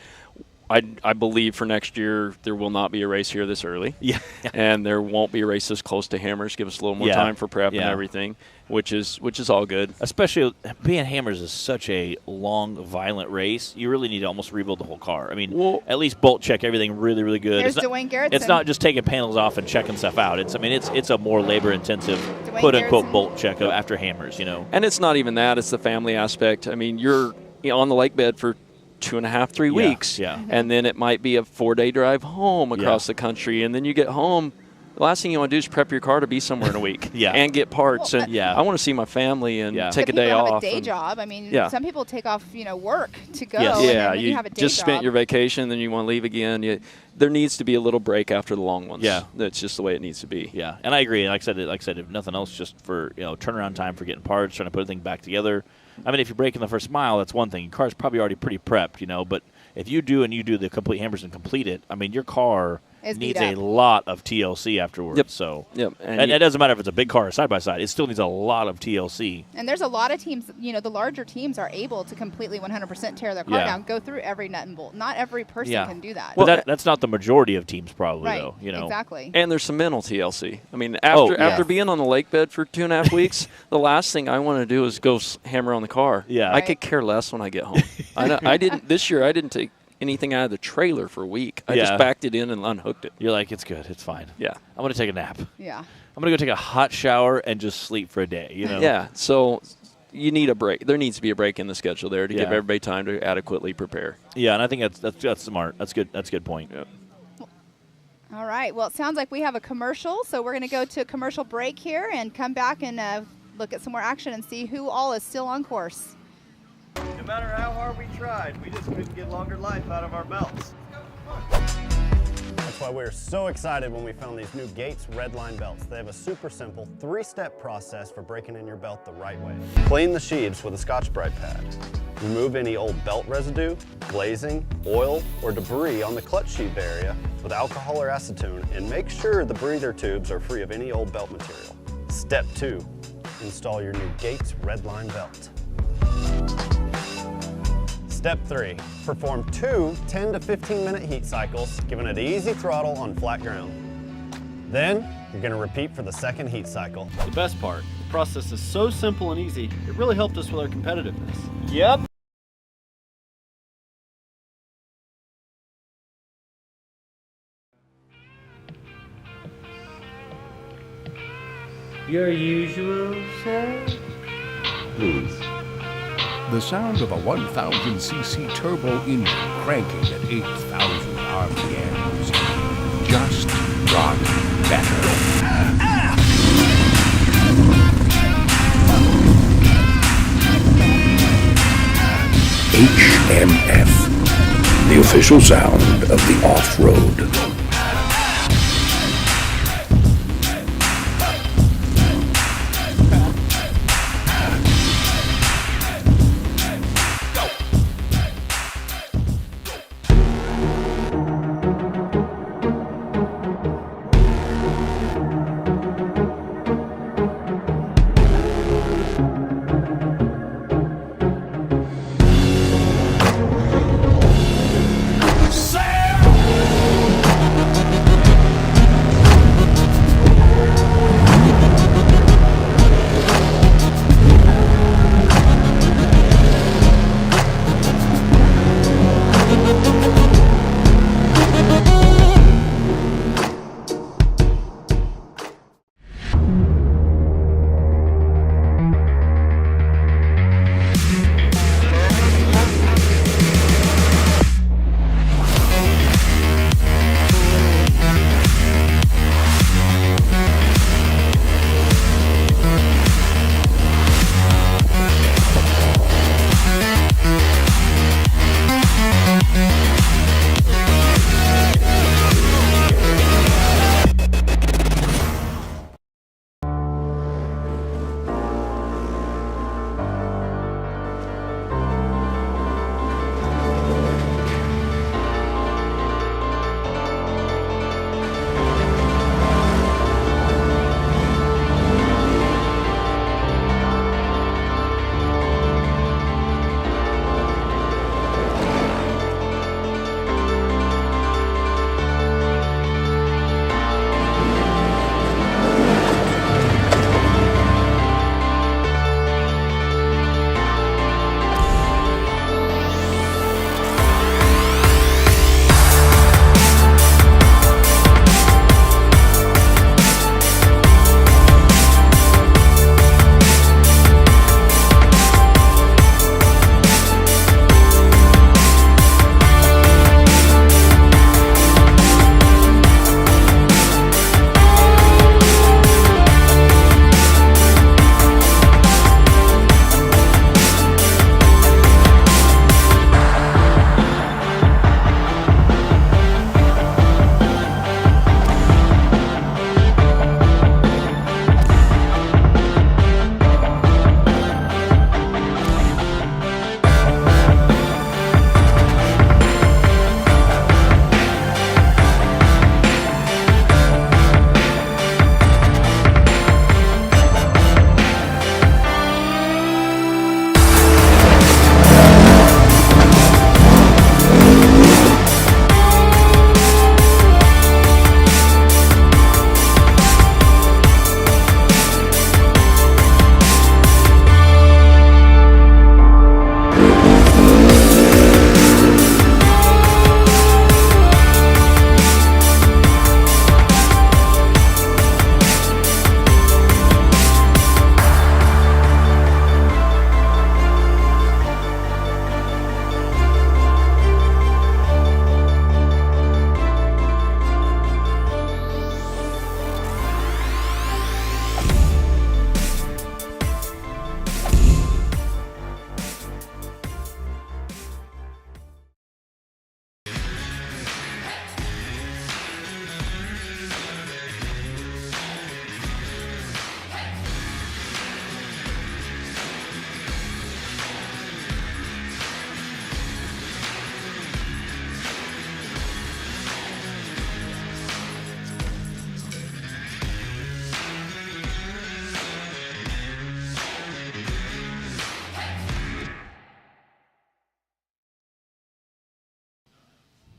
I believe for next year there will not be a race here this early. Yeah. And there won't be a race this close to Hammers. Give us a little more time for prep and everything, which is all good. Especially being Hammers is such a long, violent race. You really need to almost rebuild the whole car. I mean, at least bolt check everything really, really good. There's Dwayne Garrettson. It's not just taking panels off and checking stuff out. It's a more labor intensive quote unquote bolt check after Hammers. And it's not even that. It's the family aspect. I mean, you're on the lake bed for 2.5, 3 weeks. Yeah. And then it might be a 4-day drive home across the country. And then you get home. The last thing you want to do is prep your car to be somewhere in a week and get parts. I want to see my family and take a day off. Have a day job. I mean, some people take off, work to go. Yes. Yeah, and then you have a day just job. spent your vacation, then you want to leave again. There needs to be a little break after the long ones. Yeah. That's just the way it needs to be. Yeah, and I agree. Like I said, if nothing else, just for turnaround time for getting parts, trying to put everything back together. I mean, if you're breaking the first mile, that's one thing. Your car's probably already pretty prepped, but if you do the complete Hammers and complete it, I mean, your car needs a lot of TLC afterwards. Yep. So, and it doesn't matter if it's a big car or side by side; it still needs a lot of TLC. And there's a lot of teams. The larger teams are able to completely 100% tear their car down, go through every nut and bolt. Not every person can do that. Well, that's not the majority of teams, probably, right. though. Exactly. And there's some mental TLC. I mean, after being on the lake bed for 2.5 weeks, the last thing I want to do is go hammer on the car. Yeah, I could care less when I get home. I didn't this year. I didn't take anything out of the trailer for a week. I just backed it in and unhooked it. You're like, it's good, it's fine. Yeah, I'm gonna take a nap. Yeah, I'm gonna go take a hot shower and just sleep for a day. Yeah. So you need a break. There needs to be a break in the schedule there to give everybody time to adequately prepare. Yeah, and I think that's smart. That's good. That's a good point. Yep. All right. Well, it sounds like we have a commercial, so we're gonna go to a commercial break here and come back and look at some more action and see who all is still on course. No matter how hard we tried, we just couldn't get longer life out of our belts. That's why we were so excited when we found these new Gates Redline belts. They have a super simple 3-step process for breaking in your belt the right way. Clean the sheaves with a Scotch-Brite pad. Remove any old belt residue, glazing, oil, or debris on the clutch sheath area with alcohol or acetone, and make sure the breather tubes are free of any old belt material. Step 2, install your new Gates Redline belt. Step 3, perform 2 10 to 15 minute heat cycles, giving it easy throttle on flat ground. Then, you're going to repeat for the second heat cycle. The best part, the process is so simple and easy, it really helped us with our competitiveness. Yep. Your usual, sir? Please. The sound of a 1000cc turbo engine cranking at 8,000 RPMs just got better. HMF, the official sound of the off-road.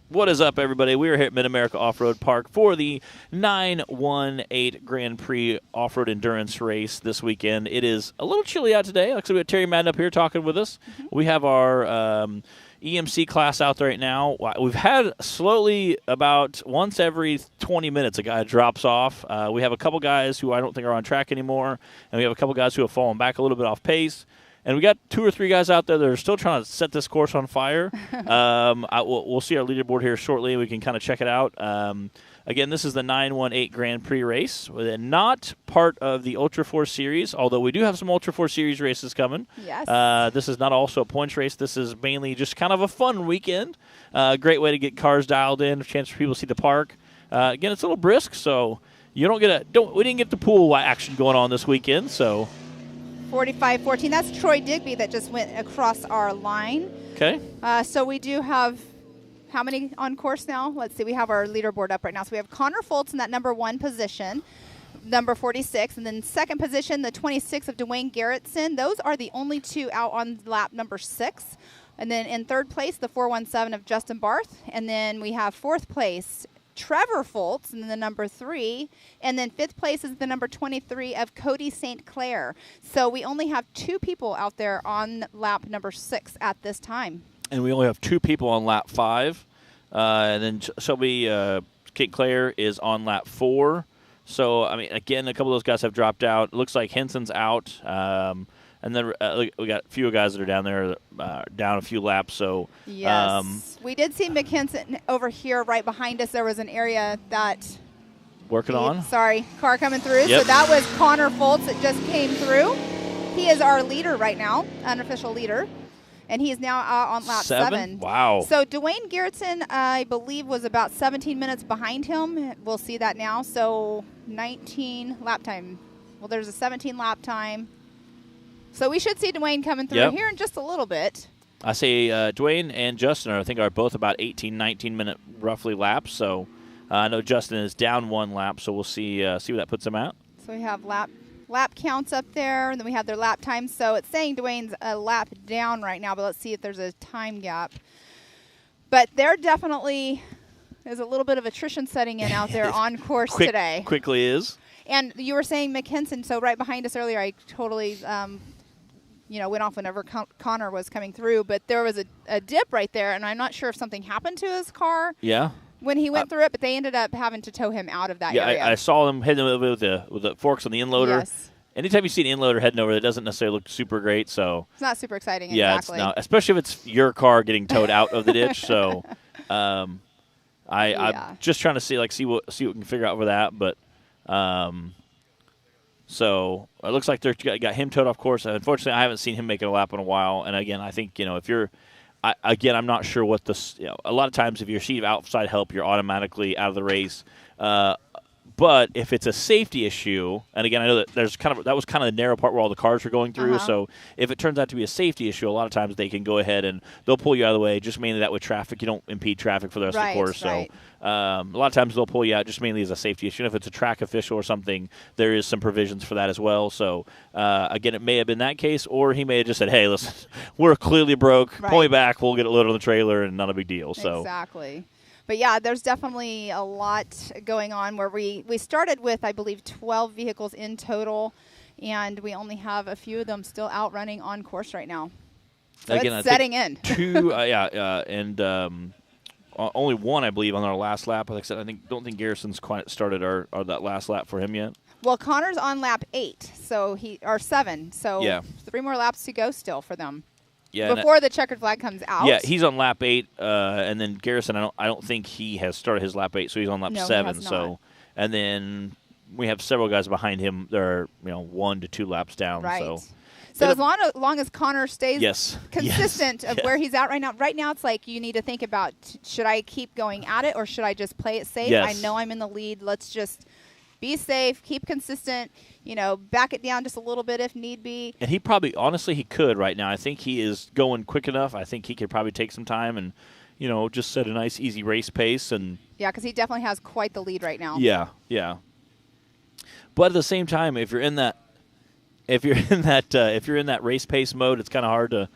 What is up, everybody? We are here at MidAmerica Off-Road Park for the 918 Grand Prix Off-Road Endurance Race this weekend. It is a little chilly out today. Like I said, we have Terry Madden up here talking with us. We have our EMC class out there right now. We've had slowly about once every 20 minutes a guy drops off. We have a couple guys who I don't think are on track anymore, and we have a couple guys who have fallen back a little bit off pace. And we got 2 or 3 guys out there that are still trying to set this course on fire. We'll see our leaderboard here shortly, and we can kind of check it out. Again, this is the 918 Grand Prix race. We're not part of the Ultra 4 Series, although we do have some Ultra 4 Series races coming. Yes. This is not also a points race. This is mainly just kind of a fun weekend. Great way to get cars dialed in, a chance for people to see the park. Again, it's a little brisk, so you we didn't get the pool action going on this weekend, so. 45-14. That's Troy Digby that just went across our line. Okay. So we do have how many on course now? Let's see. We have our leaderboard up right now. So we have Connor Foltz in that number 1 position, number 46. And then second position, the 26 of Dwayne Garrettson. Those are the only 2 out on lap number 6. And then in third place, the 417 of Justin Barth. And then we have fourth place, Trevor Foltz, and then the number 3. And then fifth place is the number 23 of Cody St. Clair. So we only have 2 people out there on lap number 6 at this time. And we only have 2 people on lap 5. And then Shelby St. Clair is on lap 4. So, I mean, again, a couple of those guys have dropped out. It looks like Henson's out. And then we got a few guys that are down there, down a few laps. So yes, we did see McKinson over here right behind us. There was an area that working on. Sorry, car coming through. Yep. So that was Connor Foltz that just came through. He is our leader right now, unofficial leader, and he is now out on lap 7. Wow. So Dwayne Garrettson, I believe, was about 17 minutes behind him. We'll see that now. So 19 lap time. Well, there's a 17 lap time. So we should see Dwayne coming through here in just a little bit. I say Dwayne and Justin I think are both about 18, 19-minute roughly laps. So I know Justin is down 1 lap, so we'll see where that puts him out. So we have lap counts up there, and then we have their lap times. So it's saying Dwayne's a lap down right now, but let's see if there's a time gap. But there definitely is a little bit of attrition setting in out there on course today. Quickly is. And you were saying McKinson, so right behind us earlier, I totally went off whenever Connor was coming through, but there was a dip right there, and I'm not sure if something happened to his car when he went through it, but they ended up having to tow him out of that area. I saw them heading over with the forks on the inloader. Yes. Anytime you see an inloader heading over, that doesn't necessarily look super great. So it's not super exciting. Yeah, exactly. It's not, especially if it's your car getting towed out of the ditch. So I'm just trying to see what we can figure out for that, but. So it looks like they got him towed off course. Unfortunately, I haven't seen him make a lap in a while. And again, I think if you're, I'm not sure what this. A lot of times, if you receive outside help, you're automatically out of the race. But if it's a safety issue, and again, I know that that was kind of the narrow part where all the cars were going through. So if it turns out to be a safety issue, a lot of times they can go ahead and they'll pull you out of the way. Just mainly that with traffic, you don't impede traffic for the rest of the course. Right. So a lot of times they'll pull you out just mainly as a safety issue. And if it's a track official or something, there is some provisions for that as well. So again, it may have been that case, or he may have just said, "Hey, listen, we're clearly broke. Pull me back. We'll get it loaded on the trailer, and not a big deal." So exactly. But, yeah, there's definitely a lot going on where we started with, I believe, 12 vehicles in total, and we only have a few of them still out running on course right now. So again, it's setting in. 2, and only 1, I believe, on our last lap. Like I said, don't think Garrison's quite started that last lap for him yet. Well, Connor's on lap 8, or 7, so 3 more laps to go still for them. Yeah, before the checkered flag comes out. Yeah, he's on lap 8, and then Garrison, I don't think he has started his lap 8, so he's on lap 7. So, and then we have several guys behind him that are 1 to 2 laps down. Right. So as long as Connor stays consistent of where he's at right now. Right now, it's like you need to think about: should I keep going at it, or should I just play it safe? Yes. I know I'm in the lead. Let's just be safe, keep consistent, back it down just a little bit if need be. And he probably, honestly, he could right now. I think he is going quick enough. I think he could probably take some time and, just set a nice, easy race pace. And yeah, because he definitely has quite the lead right now. Yeah. But at the same time, if you're in that race pace mode, it's kind of hard to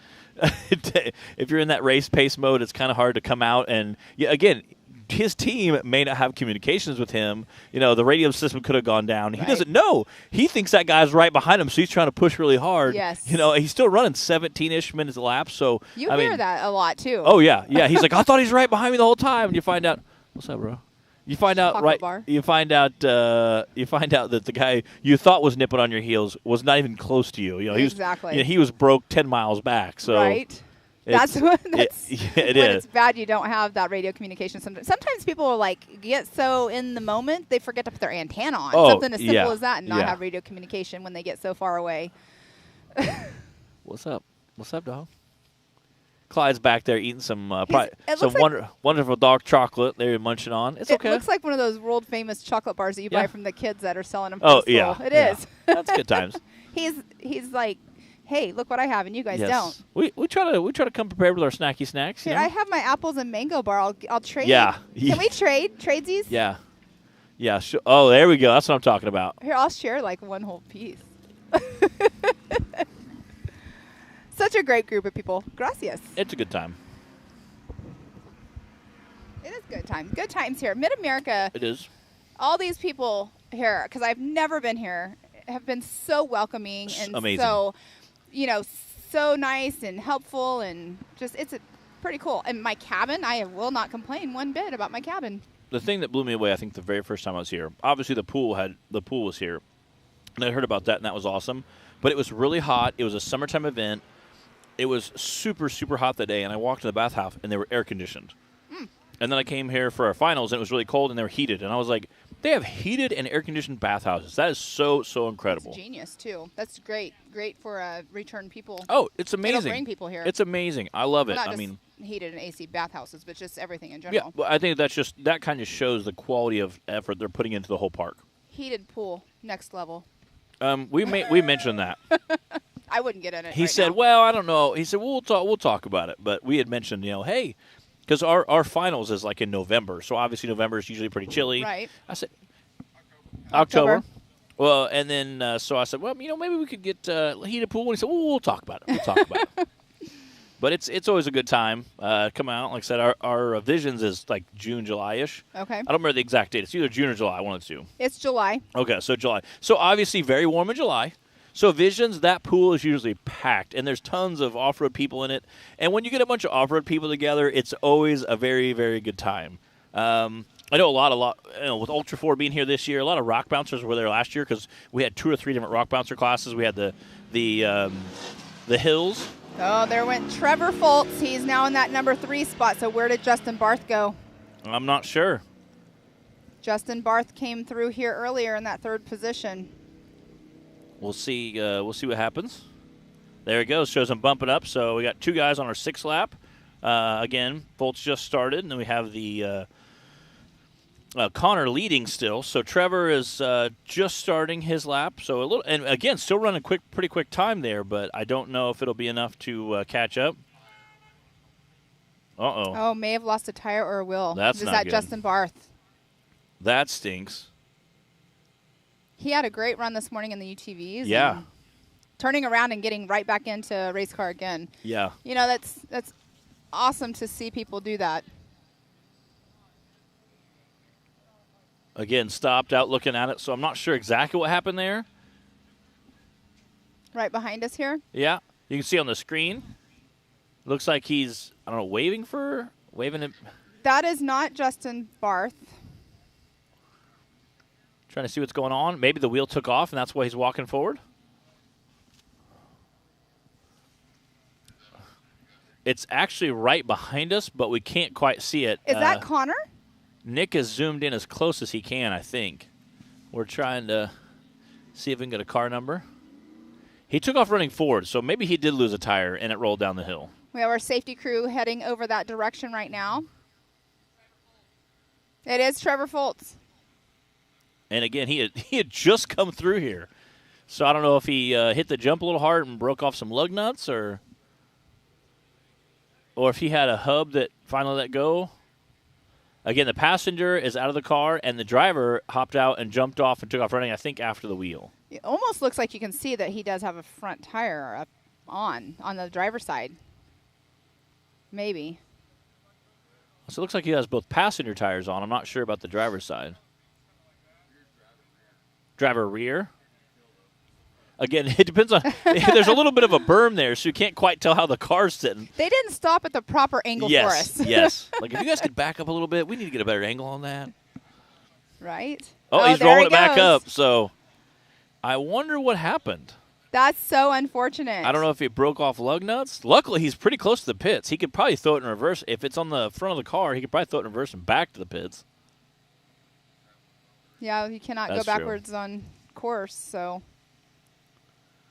if you're in that race pace mode, it's kind of hard to come out. And again, his team may not have communications with him. The radio system could have gone down. He doesn't know. He thinks that guy's right behind him, so he's trying to push really hard. Yes. He's still running 17-ish minutes a lap. So you hear that a lot too. Oh yeah. He's like, I thought he's right behind me the whole time. And you find out, what's up, bro? You find out You find out that the guy you thought was nipping on your heels was not even close to you. Exactly. He was broke 10 miles back. So right. That's when it's bad you don't have that radio communication. Sometimes people are get so in the moment they forget to put their antenna on. Something as simple as that and not have radio communication when they get so far away. What's up? What's up, dog? Clyde's back there eating some wonderful dark chocolate they're munching on. It's okay. It looks like one of those world famous chocolate bars that you buy from the kids that are selling them. Oh yeah, it is. That's good times. He's like, hey, look what I have, and you guys don't. We try to come prepared with our snacky snacks. Here, I have my apples and mango bar. I'll trade. Yeah. Can we trade? Tradesies? Yeah. Yeah. Sure. Oh, there we go. That's what I'm talking about. Here, I'll share one whole piece. Such a great group of people. Gracias. It's a good time. It is good time. Good times here. MidAmerica. It is. All these people here, because I've never been here, have been so welcoming and amazing. So nice and helpful, and it's pretty cool. And my cabin, I will not complain one bit about my cabin. The thing that blew me away, I think, the very first time I was here, obviously the pool was here, and I heard about that, and that was awesome. But it was really hot. It was a summertime event. It was super, super hot that day, and I walked to the bathhouse, and they were air conditioned. And then I came here for our finals, and it was really cold, and they were heated. And I was like, they have heated and air-conditioned bathhouses. That is so, so incredible. It's genius, too. That's great. Great for return people. Oh, it's amazing. It'll bring people here. It's amazing. I love it. Not just heated and AC bathhouses, but just everything in general. Yeah, well, I think that kind of shows the quality of effort they're putting into the whole park. Heated pool, next level. We mentioned that. I wouldn't get in it. He said, "Well, I don't know." He said, "We'll talk about it." But we had mentioned, hey, because our finals is in November, so obviously November is usually pretty chilly. Right. I said, October. Well, and then so I said, well, maybe we could get heated pool. And he said, well, we'll talk about it. We'll talk about it. But it's always a good time. Come out. Like I said, our Visions is June, July-ish. Okay. I don't remember the exact date. It's either June or July, one of the two. It's July. Okay, so July. So obviously very warm in July. So Visions, that pool is usually packed, and there's tons of off-road people in it. And when you get a bunch of off-road people together, it's always a very, very good time. I know a lot. With Ultra 4 being here this year, a lot of rock bouncers were there last year because we had 2 or 3 different rock bouncer classes. We had the hills. Oh, there went Trevor Foltz. He's now in that number 3 spot. So where did Justin Barth go? I'm not sure. Justin Barth came through here earlier in that 3rd position. We'll see. We'll see what happens. There it goes. Shows him bumping up. So we got 2 guys on our 6th lap. Again, Foltz just started, and then we have the Connor leading still. So Trevor is just starting his lap. So a little, and again, still running pretty quick time there. But I don't know if it'll be enough to catch up. Oh, may have lost a tire or a wheel. That's not good. Justin Barth? That stinks. He had a great run this morning in the UTVs. Yeah. Turning around and getting right back into a race car again. Yeah. That's awesome to see people do that. Again, stopped out looking at it, so I'm not sure exactly what happened there. Right behind us here? Yeah. You can see on the screen. Looks like he's, I don't know, waving it. That is not Justin Barth. Trying to see what's going on. Maybe the wheel took off, and that's why he's walking forward. It's actually right behind us, but we can't quite see it. Is that Connor? Nick has zoomed in as close as he can, I think. We're trying to see if we can get a car number. He took off running forward, so maybe he did lose a tire, and it rolled down the hill. We have our safety crew heading over that direction right now. It is Trevor Foltz. And again, he had just come through here. So I don't know if he hit the jump a little hard and broke off some lug nuts or if he had a hub that finally let go. Again, the passenger is out of the car, and the driver hopped out and jumped off and took off running, I think, after the wheel. It almost looks like you can see that he does have a front tire up on the driver's side. Maybe. So it looks like he has both passenger tires on. I'm not sure about the driver's side. Driver rear. Again, it depends on. There's a little bit of a berm there, so you can't quite tell how the car's sitting. They didn't stop at the proper angle for us. Yes. Like, if you guys could back up a little bit, we need to get a better angle on that. Right? Oh, he's rolling it back up, so I wonder what happened. That's so unfortunate. I don't know if he broke off lug nuts. Luckily, he's pretty close to the pits. He could probably throw it in reverse. If it's on the front of the car, he could probably throw it in reverse and back to the pits. Yeah, you cannot go backwards on course, so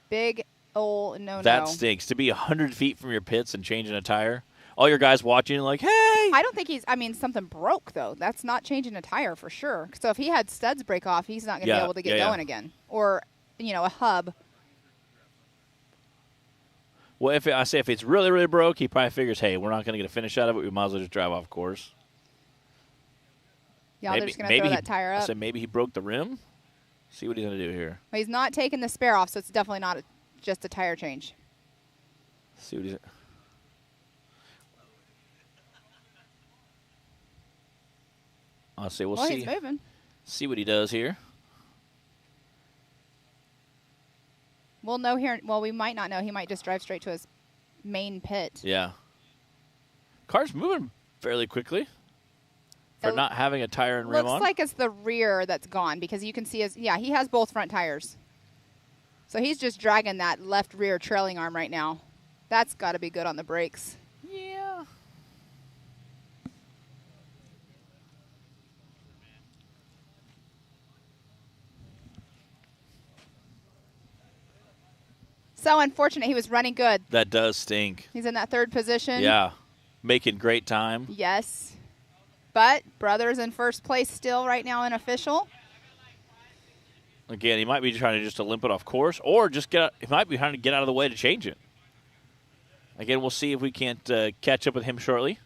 big ol' no-no. That stinks. To be 100 feet from your pits and changing a tire. All your guys watching like, hey! I don't think he's, something broke, though. That's not changing a tire for sure. So if he had studs break off, he's not going to be able to get going again. Or, a hub. Well, if it's really, really broke, he probably figures, hey, we're not going to get a finish out of it. We might as well just drive off course. Yeah, they're just going to throw that tire up. I said maybe he broke the rim. See what he's going to do here. Well, he's not taking the spare off, so it's definitely not just a tire change. See what he's. I'll say we'll see. He's moving. See what he does here. We'll know here. Well, we might not know. He might just drive straight to his main pit. Yeah. Car's moving fairly quickly for not having a tire and rim on. Looks like it's the rear that's gone because you can see he has both front tires. So he's just dragging that left rear trailing arm right now. That's got to be good on the brakes. Yeah. So unfortunate. He was running good. That does stink. He's in that third position. Yeah. Making great time. Yes. But brother's in first place still right now in official. Again, he might be trying to just limp it off course or just he might be trying to get out of the way to change it. Again, we'll see if we can't catch up with him shortly.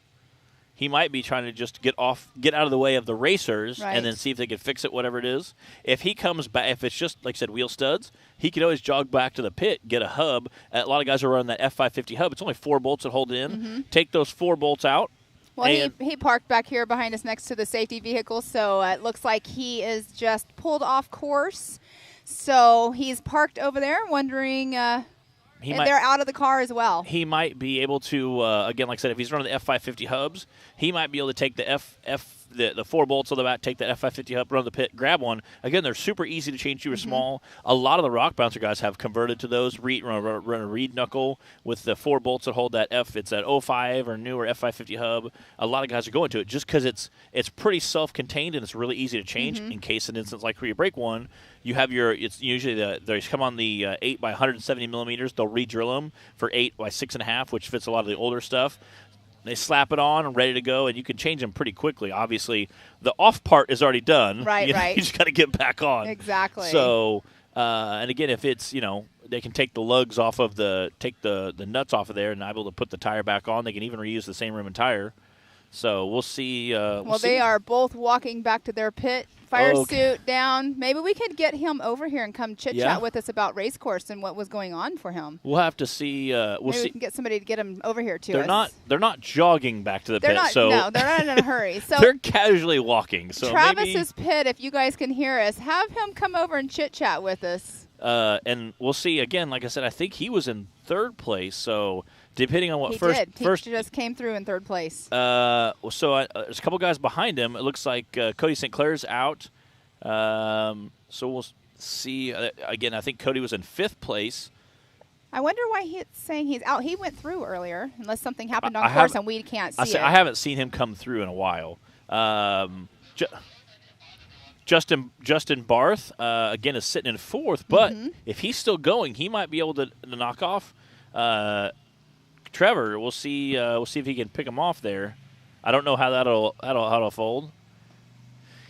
He might be trying to just get out of the way of the racers and then see if they can fix it, whatever it is. If he comes back, if it's just, like I said, wheel studs, he can always jog back to the pit, get a hub. A lot of guys are running that F550 hub. It's only 4 bolts that hold it in. Take those 4 bolts out. Well, he parked back here behind us next to the safety vehicle, so it looks like he is just pulled off course. So he's parked over there wondering they're out of the car as well. He might be able to, again, like I said, if he's running the F550 hubs, he might be able to take the the 4 bolts on the back, take the F550 hub, run the pit, grab one. Again, they're super easy to change to a small. A lot of the rock bouncer guys have converted to those. Run a reed knuckle with the 4 bolts that hold that it's that 05 or newer F550 hub. A lot of guys are going to it just because it's pretty self-contained and it's really easy to change in case an instance like where you break one. You have it's usually they come on the 8 by 170 millimeters. They'll re-drill them for 8 by 6.5, which fits a lot of the older stuff. They slap it on and ready to go, and you can change them pretty quickly. Obviously, the off part is already done. Right. You just got to get back on. Exactly. So, and again, if it's they can take the lugs off of the nuts off of there, and be able to put the tire back on. They can even reuse the same rim and tire. So we'll see. They are both walking back to their pit. Fire suit down. Maybe we could get him over here and come chit-chat with us about race course and what was going on for him. We'll have to see. Maybe we can get somebody to get him over here to us. They're not jogging back to the pit. No, they're not in a hurry. So they're casually walking. So Travis's pit, if you guys can hear us, have him come over and chit-chat with us. And we'll see. Again, like I said, I think he was in 3rd place. So depending on what he just came through in 3rd place. So there's a couple guys behind him. It looks like Cody St. Clair's out. So we'll see. Again, I think Cody was in 5th place. I wonder why he's saying he's out. He went through earlier, unless something happened on course and we can't see it. I haven't seen him come through in a while. Justin Barth, again, is sitting in 4th, but if he's still going, he might be able to knock off Trevor. We'll see. We'll see if he can pick him off there. I don't know how that'll fold.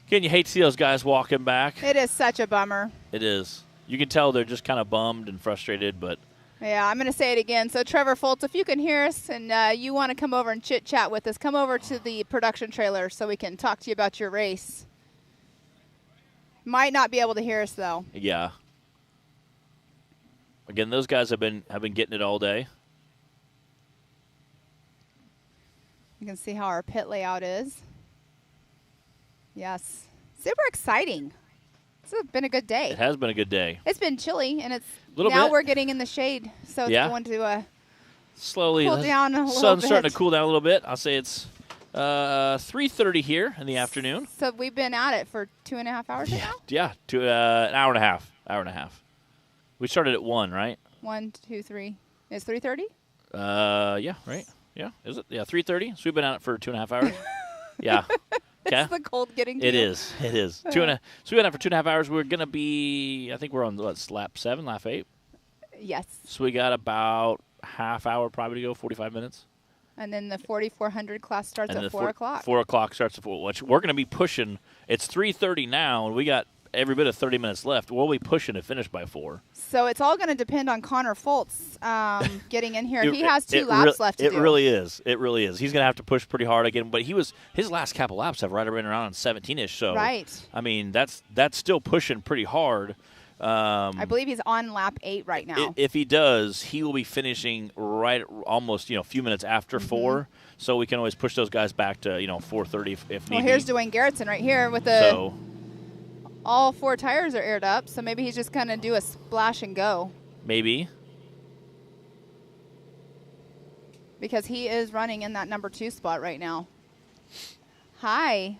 Again, you hate to see those guys walking back. It is such a bummer. It is. You can tell they're just kind of bummed and frustrated, but. Yeah, I'm going to say it again. So, Trevor Foltz, if you can hear us and you want to come over and chit-chat with us, come over to the production trailer so we can talk to you about your race. Might not be able to hear us, though. Yeah. Again, those guys have been getting it all day. You can see how our pit layout is. Yes. Super exciting. It's been a good day. It has been a good day. It's been chilly, and it's now we're getting in the shade, so it's going to slowly cool down a little sun's bit. starting to cool down a little bit. I'll say it's 3:30 here in the afternoon. So we've been at it for 2.5 hours now? Yeah, an hour and a half. We started at 1, right? 1, 2, 3. It's 3:30? Yeah, right. Yeah, is it? Yeah, 3:30. So we've been at it for 2.5 hours. Yeah. Okay. It's the cold getting to It you. is. It is. So we've been out for 2.5 hours. We're gonna be. I think we're on lap 7, lap 8. Yes. So we got about half hour probably to go, 45 minutes. And then the 4,400 class starts at 4 o'clock. 4 o'clock starts at 4. Which we're gonna be pushing. It's 3:30 now, and we got every bit of 30 minutes left. We'll be pushing to finish by 4. So it's all going to depend on Connor Foltz getting in here. He has 2 laps left to do. It really is. It really is. He's going to have to push pretty hard again. But his last couple laps have right around 17-ish. So right. I mean, that's still pushing pretty hard. I believe he's on lap 8 right now. If he does, he will be finishing right almost a few minutes after 4. So we can always push those guys back to 4:30 if need be. Well, here's Dwayne Garrettson right here with the. All 4 tires are aired up, so maybe he's just going to do a splash and go. Maybe. Because he is running in that number 2 spot right now. Hi.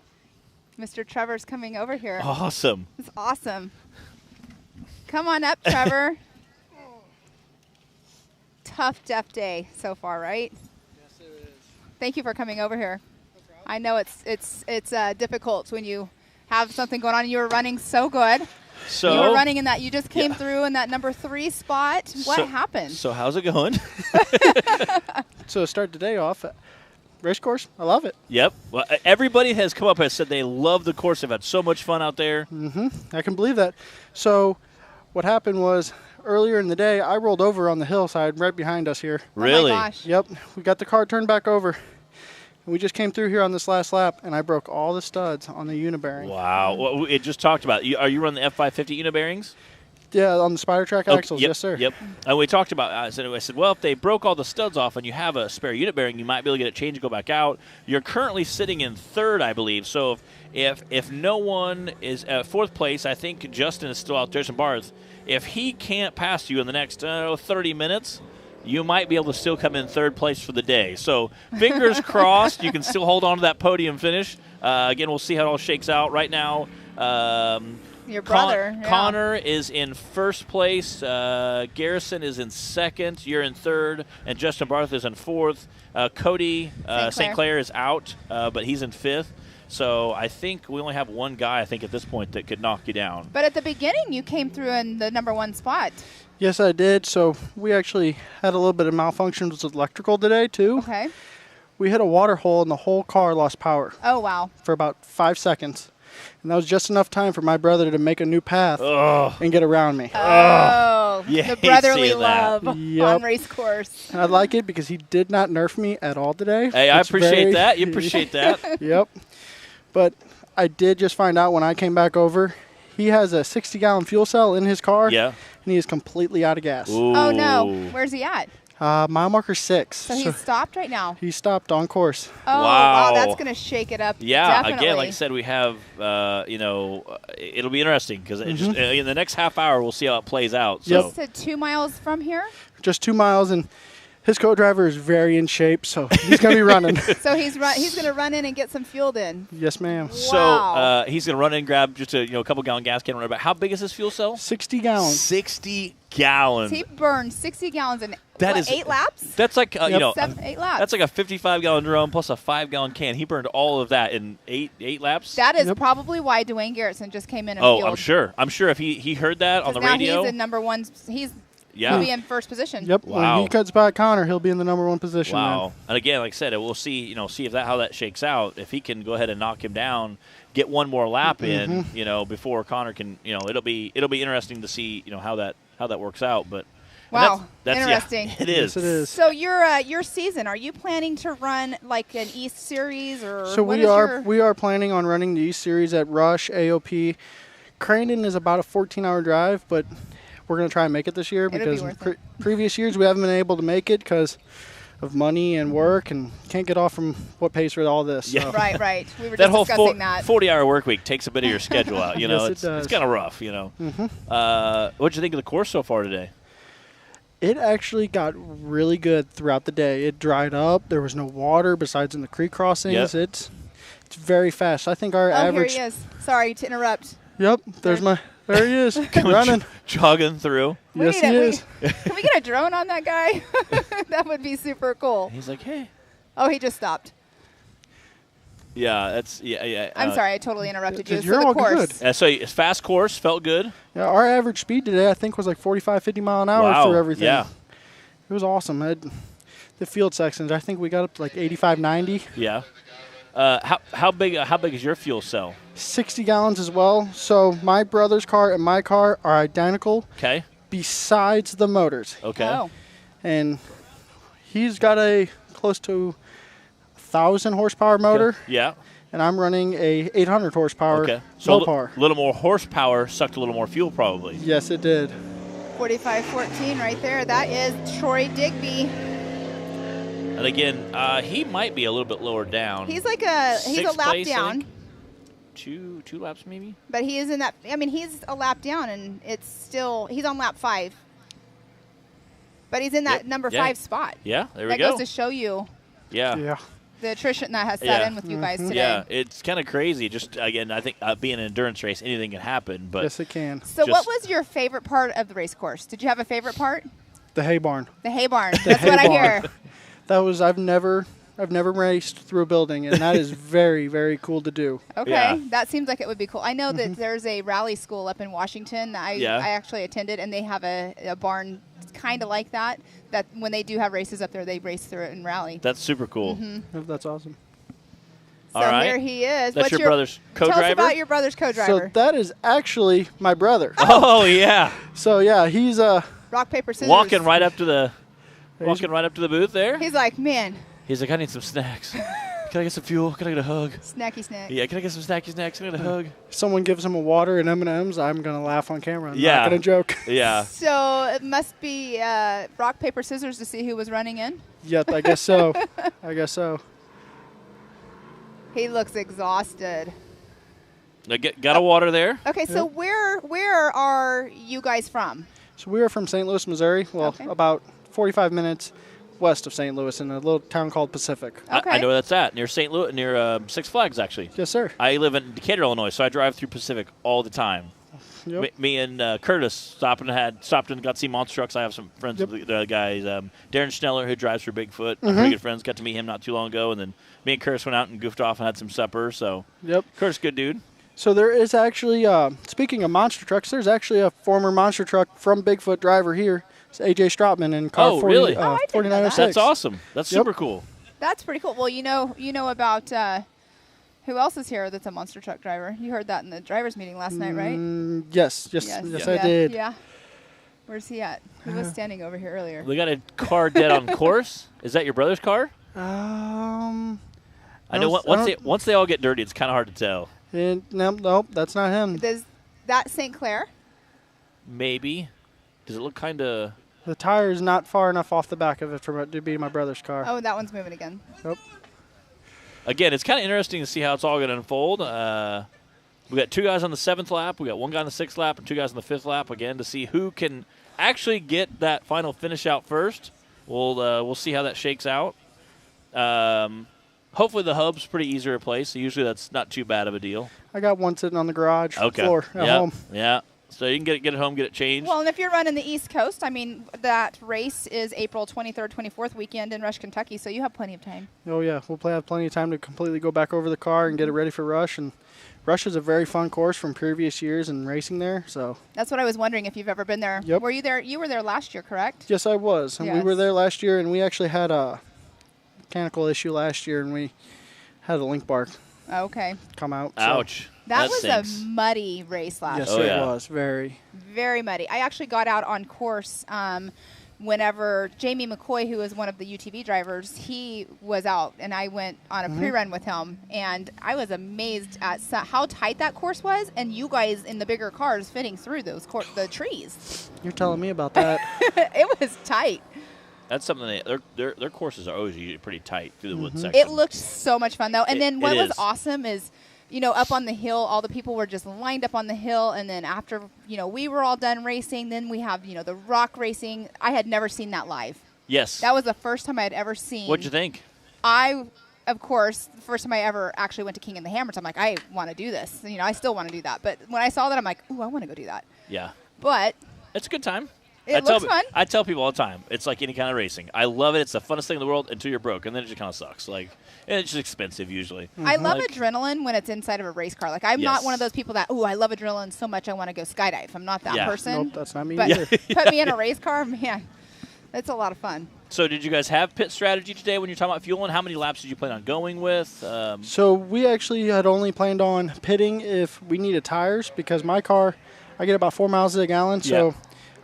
Mr. Trevor's coming over here. Awesome. It's awesome. Come on up, Trevor. Tough deaf day so far, right? Yes, it is. Thank you for coming over here. No problem. I know it's difficult when you have something going on. You were running so good. So you were running in that. You just came through in that number 3 spot. What happened? So how's it going? So to start the day off, race course, I love it. Yep. Well, everybody has come up and said they love the course. They've had so much fun out there. I can believe that. So what happened was earlier in the day, I rolled over on the hillside right behind us here. Really? Oh my gosh. Yep. We got the car turned back over. We just came through here on this last lap, and I broke all the studs on the unibearing. Wow. Well, it just talked about. Are you running the F550 unibearings? Yeah, on the Spider Track axles, yep, yes, sir. Yep. And we talked about. I said, well, if they broke all the studs off and you have a spare unit bearing, you might be able to get it changed and go back out. You're currently sitting in 3rd, I believe. So if no one is 4th place, I think Justin is still out there. Jason Barth. If he can't pass you in the next 30 minutes. You might be able to still come in 3rd place for the day. So fingers crossed, you can still hold on to that podium finish. Again, we'll see how it all shakes out. Right now, your brother, Connor is in 1st place. Garrison is in 2nd. You're in 3rd, and Justin Barth is in 4th. Cody St. Clair is out, but he's in 5th. So I think we only have one guy, I think, at this point that could knock you down. But at the beginning, you came through in the number 1 spot. Yes, I did. So we actually had a little bit of malfunctions with electrical today, too. Okay. We hit a water hole, and the whole car lost power. Oh, wow. For about 5 seconds. And that was just enough time for my brother to make a new path and get around me. Oh, the brotherly love on race course. And I like it because he did not nerf me at all today. Hey, I appreciate that. You appreciate that. Yep. But I did just find out when I came back over, he has a 60-gallon fuel cell in his car. Yeah. And he is completely out of gas. Ooh. Oh, no. Where's he at? Mile marker 6. So he's stopped right now? He stopped on course. Oh, wow. That's going to shake it up. Yeah, Definitely. again, like I said, we have, it'll be interesting because in the next half hour, we'll see how it plays out. So. You said 2 miles from here? Just 2 miles, and his co-driver is very in shape, so he's going to be running. So he's going to run in and get some fuel in. Yes, ma'am. Wow. So he's going to run in and grab just a couple gallon gas can. But how big is his fuel cell? 60 gallons. 60 gallons. He burned 60 gallons in 8 laps? That's like 8 laps. That's like a 55-gallon drum plus a 5-gallon can. He burned all of that in eight laps. That is probably why Dwayne Garrettson just came in and Oh, fueled. I'm sure. I'm sure if he heard that on the radio. Now he's in number 1. He'll be in 1st position. Yep. Wow. When he cuts by Connor, he'll be in the number 1 position. Wow. Man. And again, like I said, we'll see. See if how that shakes out. If he can go ahead and knock him down, get one more lap in, before Connor can, it'll be interesting to see, how that works out. But wow, that's interesting. Yeah, it is. Yes, it is. So your season, are you planning to run like an East Series or? So we are planning on running the East Series at Rush, AOP. Crandon is about a 14-hour drive, but we're going to try and make it this year because previous years we haven't been able to make it because of money and work, and can't get off from what pays for all this. Yeah. So. Right. We were that just whole discussing that. 40-hour work week takes a bit of your schedule out. You know, Yes, it's it does. it's kind of rough. You know. Mm-hmm. What'd you think of the course so far today? It actually got really good throughout the day. It dried up. There was no water besides in the creek crossings. Yep. It's very fast. I think our average. Here he is. Sorry to interrupt. Yep. There he is. Running. Jogging through. Yes, he is. Can we get a drone on that guy? That would be super cool. He's like, hey. Oh, he just stopped. Yeah, I'm sorry, I totally interrupted you. You're so the all course. good. So it's fast course, felt good. Yeah, our average speed today, I think, was like 45, 50 mile an hour Wow. for everything. Yeah. It was awesome. The field sections, I think we got up to like 85, 90. Yeah. How big is your fuel cell? 60 gallons as well. So my brother's car and my car are identical. Okay. Besides the motors. Okay. Oh. And he's got a close to 1,000 horsepower motor. Okay. Yeah. And I'm running a 800 horsepower So Mopar. a little more horsepower sucked a little more fuel probably. Yes, it did. 45-14 right there. That is Troy Digby. And again, he might be a little bit lower down. He's like he's a Sixth lap place, I down. think. Two laps maybe. But he is in that. I mean, he's a lap down, and it's still he's on lap 5. But he's in that number 5 spot. Yeah, there we that go. goes to show you. Yeah. The attrition that has set in with you guys today. Yeah, it's kind of crazy. Just again, I think being an endurance race, anything can happen. But yes, it can. So, what was your favorite part of the race course? Did you have a favorite part? The hay barn. The hay barn. That's what I hear. That was I've never raced through a building, and that is very, very cool to do. Okay, that seems like it would be cool. I know that there's a rally school up in Washington that I actually attended, and they have a barn kind of like that when they do have races up there, they race through it and rally. That's super cool. That's awesome. So all right. here he is. That's your brother's co-driver? Tell us about your brother's co-driver. So that is actually my brother. Oh, yeah. So, yeah, he's rock, paper, scissors. Walking right up to the booth there. He's like, man. He's like, I need some snacks. Can I get some fuel? Can I get a hug? Snacky snack. Yeah, can I get some snacky snacks? Can I get a hug? If someone gives him a water and M&Ms, I'm going to laugh on camera. I'm Yeah. not going to joke. Yeah. So it must be rock, paper, scissors to see who was running in? Yeah, I guess so. I guess so. He looks exhausted. Got a water there. Okay, so where are you guys from? So we are from St. Louis, Missouri. Well, about 45 minutes west of St. Louis in a little town called Pacific. Okay. I know where that's at, near St. Louis, near Six Flags, actually. Yes, sir. I live in Decatur, Illinois, so I drive through Pacific all the time. Yep. Me and Curtis stopped and got to see monster trucks. I have some friends with the guys. Darren Schneller, who drives for Bigfoot. I'm pretty good friends. Got to meet him not too long ago, and then me and Curtis went out and goofed off and had some supper. So Curtis, good dude. So there is actually, speaking of monster trucks, there's actually a former monster truck from Bigfoot driver here. It's A.J. Stropman in car 4906. That's awesome. That's super cool. That's pretty cool. Well, you know about who else is here that's a monster truck driver? You heard that in the drivers meeting last night, right? Yes, I did. Yeah. Where's he at? He was standing over here earlier. We got a car dead on course. Is that your brother's car? I know once they all get dirty, it's kind of hard to tell. Nope, that's not him. Does that St. Clair? Maybe. Does it look kind of... The tire is not far enough off the back of it for it to be my brother's car. Oh, that one's moving again. Yep. Again, it's kind of interesting to see how it's all going to unfold. We got 2 guys on the 7th lap. We got 1 guy on the 6th lap and 2 guys on the 5th lap, again, to see who can actually get that final finish out first. We'll see how that shakes out. Hopefully the hub's pretty easy to replace. So usually that's not too bad of a deal. I got one sitting on the garage floor at home. Yeah. So you can get it home, get it changed. Well, and if you're running the East Coast, I mean, that race is April 23rd, 24th weekend in Rush, Kentucky, so you have plenty of time. Oh, yeah. We'll have plenty of time to completely go back over the car and get it ready for Rush. And Rush is a very fun course from previous years and racing there. So that's what I was wondering if you've ever been there. Yep. Were you there? You were there last year, correct? Yes, I was. And we were there last year, and we actually had a mechanical issue last year, and we had a link bar come out. Ouch. That was stinks. a muddy race last year. year. Yes, it was. Very. Very muddy. I actually got out on course whenever Jamie McCoy, who was one of the UTV drivers, he was out, and I went on a pre-run with him, and I was amazed at how tight that course was, and you guys in the bigger cars fitting through the trees. You're telling me about that. It was tight. That's something that their courses are always usually pretty tight through the wood section. It looked so much fun, though. And then what was awesome is, up on the hill, all the people were just lined up on the hill. And then after, we were all done racing, then we have, the rock racing. I had never seen that live. Yes. That was the first time I had ever seen. What'd you think? Of course, the first time I ever actually went to King and the Hammers, I'm like, I want to do this. I still want to do that. But when I saw that, I'm like, ooh, I want to go do that. Yeah. But it's a good time. It looks fun. I tell people all the time, it's like any kind of racing. I love it. It's the funnest thing in the world until you're broke, and then it just kind of sucks. And it's just expensive usually. I love adrenaline when it's inside of a race car. I'm not one of those people that, I love adrenaline so much I want to go skydive. I'm not that person. Nope, that's not me but either. Put me in a race car, man, it's a lot of fun. So did you guys have pit strategy today when you're talking about fueling? How many laps did you plan on going with? So we actually had only planned on pitting if we needed tires because my car, I get about 4 miles a gallon, so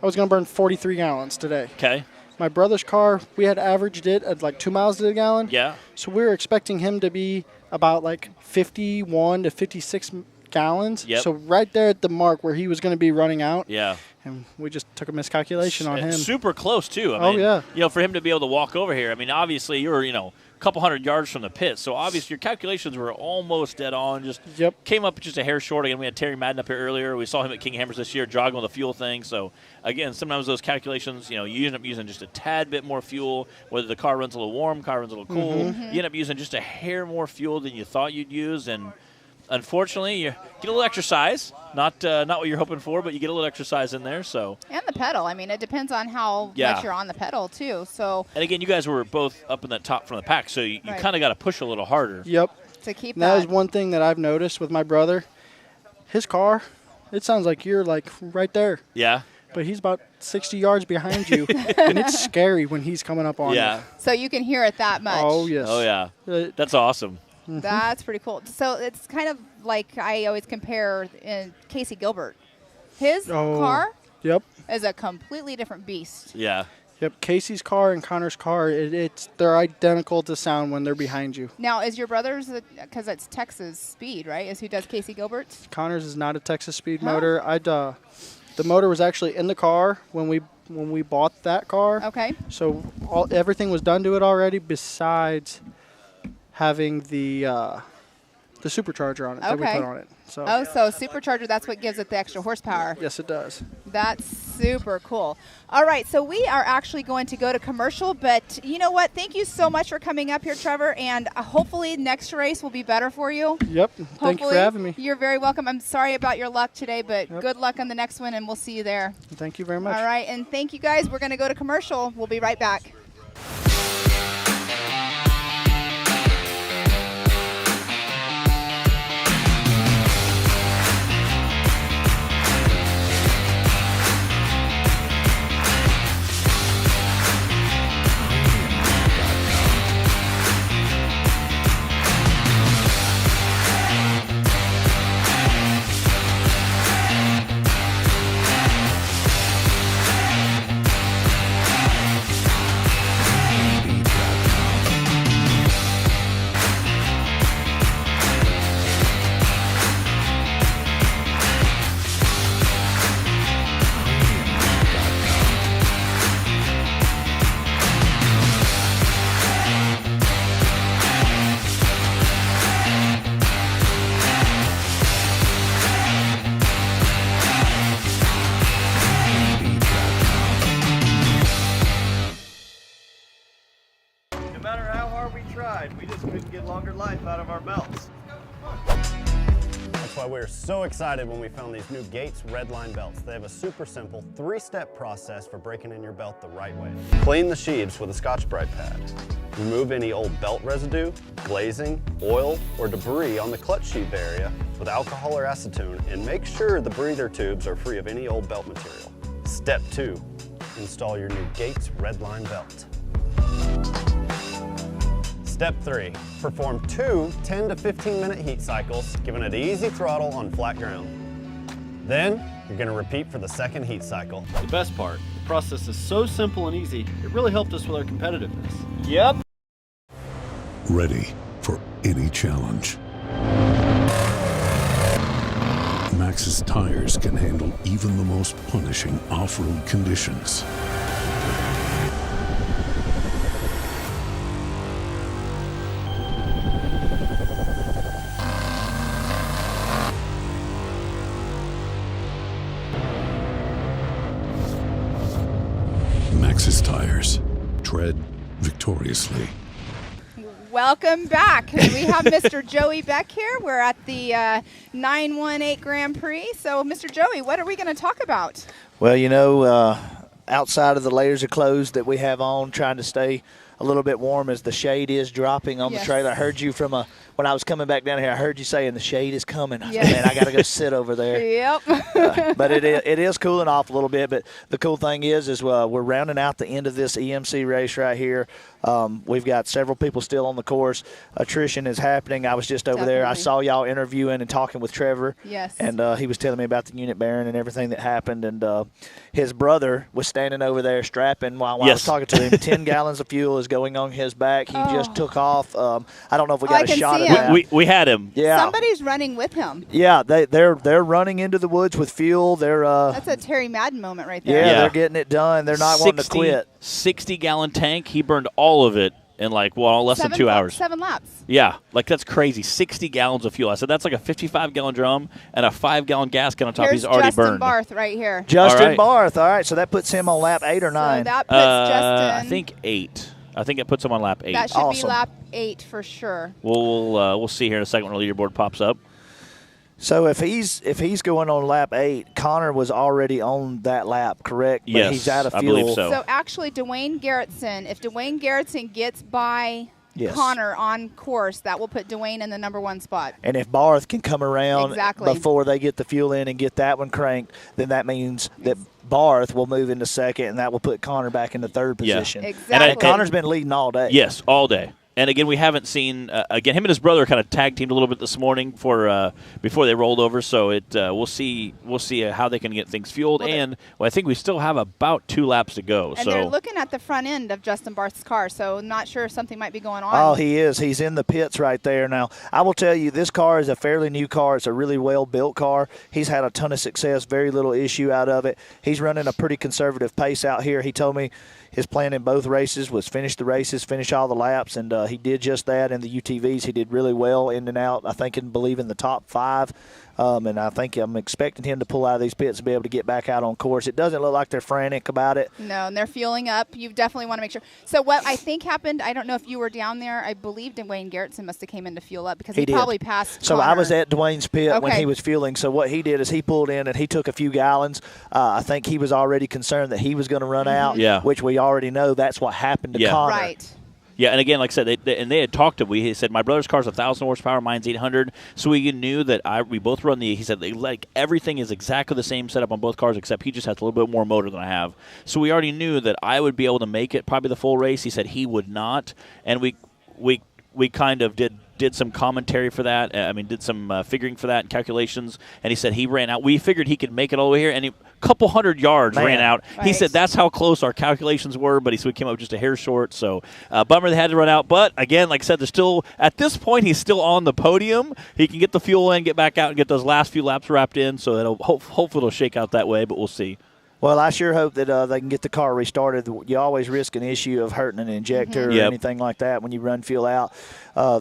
I was going to burn 43 gallons today. Okay. My brother's car, we had averaged it at 2 miles a gallon. Yeah. So we were expecting him to be about 51 to 56 gallons. Yep. So right there at the mark where he was going to be running out. Yeah. And we just took a miscalculation on him. Super close, too. I mean, for him to be able to walk over here, I mean, obviously you're, a couple hundred yards from the pit, so obviously your calculations were almost dead on. Just came up just a hair short. Again, we had Terry Madden up here earlier. We saw him at King Hammers this year jogging on the fuel thing. So, again, sometimes those calculations, you end up using just a tad bit more fuel, whether the car runs a little warm, car runs a little cool. You end up using just a hair more fuel than you thought you'd use, and unfortunately, you get a little exercise. Not what you're hoping for, but you get a little exercise in there. So and the pedal. I mean, it depends on how much you're on the pedal too. So and again, you guys were both up in that top from the pack, so you kind of got to push a little harder. Yep. To keep that is one thing that I've noticed with my brother. His car, it sounds like you're right there. Yeah. But he's about 60 yards behind you, and it's scary when he's coming up on you. So you can hear it that much. Oh yes. Oh yeah. That's awesome. That's pretty cool. So it's kind of like I always compare Casey Gilbert. His car is a completely different beast. Yeah. Yep. Casey's car and Connor's car, they're identical to sound when they're behind you. Now, is your brother's, because it's Texas Speed, right, is who does Casey Gilbert's? Connor's is not a Texas Speed motor. The motor was actually in the car when we bought that car. Okay. So everything was done to it already besides having the supercharger on it that we put on it. So so supercharger, that's what gives it the extra horsepower. Yes, it does. That's super cool. All right, so we are actually going to go to commercial, but you know what? Thank you so much for coming up here, Trevor, and hopefully next race will be better for you. Yep. Thank you for having me. You're very welcome. I'm sorry about your luck today, but good luck on the next one, and we'll see you there. Thank you very much. All right, and thank you guys. We're going to go to commercial. We'll be right back. We just couldn't get longer life out of our belts. That's why we were so excited when we found these new Gates Redline belts. They have a super simple 3-step process for breaking in your belt the right way. Clean the sheaves with a Scotch-Brite pad. Remove any old belt residue, glazing, oil, or debris on the clutch sheath area with alcohol or acetone, and make sure the breather tubes are free of any old belt material. Step 2, install your new Gates Redline belt. Step 3, perform 2 10 to 15 minute heat cycles, giving it easy throttle on flat ground. Then, you're going to repeat for the second heat cycle. The best part, the process is so simple and easy, it really helped us with our competitiveness. Yep. Ready for any challenge. Max's tires can handle even the most punishing off-road conditions. victoriously. Welcome back. We have Mr. Joey Beck here. We're at the 918 Grand Prix. So, Mr. Joey, what are we going to talk about? Well, outside of the layers of clothes that we have on, trying to stay a little bit warm as the shade is dropping on the trailer. I heard you when I was coming back down here, I heard you saying the shade is coming. I said, man, I got to go sit over there. Yep. But it is cooling off a little bit. But the cool thing is we're rounding out the end of this EMC race right here. We've got several people still on the course. Attrition is happening. I was just over there. I saw y'all interviewing and talking with Trevor. Yes. And he was telling me about the unit bearing and everything that happened. And his brother was standing over there strapping while I was talking to him. 10 gallons of fuel is going on his back. He just took off. I don't know if we got a shot of that. We had him. Yeah. Somebody's running with him. Yeah, they're running into the woods with fuel. That's a Terry Madden moment right there. Yeah, they're getting it done. They're not wanting to quit. 60-gallon tank. He burned all of it in less than 2 hours. 7 laps. Yeah, that's crazy. 60 gallons of fuel. I said that's like a 55-gallon drum and a 5-gallon gasket on top. He's already Justin burned. Barth right here. Justin Barth. All right, so that puts him on lap 8 or 9. So that puts Justin. I think 8. I think it puts him on lap 8. That should be lap 8 for sure. We'll see here in a second when the leaderboard pops up. So if he's going on lap 8, Connor was already on that lap, correct? But yes, he's out of fuel. I believe so. So actually, Dwayne Garrettson, if Dwayne Garrettson gets by Connor on course, that will put Dwayne in the number 1 spot. And if Barth can come around before they get the fuel in and get that one cranked, then that means that Barth will move into second, and that will put Connor back in the 3rd position. Exactly. And Connor's been leading all day. Yes, all day. And again, we haven't seen him and his brother kind of tag teamed a little bit this morning before they rolled over. So we'll see how they can get things fueled. I think we still have about 2 laps to go. And they're looking at the front end of Justin Barth's car, so not sure if something might be going on. Oh, he is. He's in the pits right there. Now, I will tell you, this car is a fairly new car. It's a really well-built car. He's had a ton of success, very little issue out of it. He's running a pretty conservative pace out here. He told me his plan in both races was finish the races, finish all the laps, and he did just that in the UTVs. He did really well in and out, I think, and believe in the top 5. And I think I'm expecting him to pull out of these pits and be able to get back out on course. It doesn't look like they're frantic about it. No, and they're fueling up. You definitely want to make sure. So what I think happened, I don't know if you were down there, I believe Dwayne Garrettson must have came in to fuel up because he probably passed So Connor. I was at Dwayne's pit when he was fueling. So what he did is he pulled in and he took a few gallons. I think he was already concerned that he was going to run out, which we already know that's what happened to Connor. Right. Yeah, and again, like I said, they had talked to me. He said, my brother's car's 1,000 horsepower, mine's 800. So we knew that we both run he said, everything is exactly the same setup on both cars, except he just has a little bit more motor than I have. So we already knew that I would be able to make it probably the full race. He said he would not. And we kind of did some commentary for that. Did some figuring for that and calculations. And he said he ran out. We figured he could make it all the way here, and a couple hundred yards ran out. Right. He said that's how close our calculations were, but we came up just a hair short. So bummer they had to run out. But again, like I said, there's still at this point he's still on the podium. He can get the fuel in, get back out, and get those last few laps wrapped in. So hopefully it'll shake out that way, but we'll see. Well, I sure hope that they can get the car restarted. You always risk an issue of hurting an injector or anything like that when you run fuel out.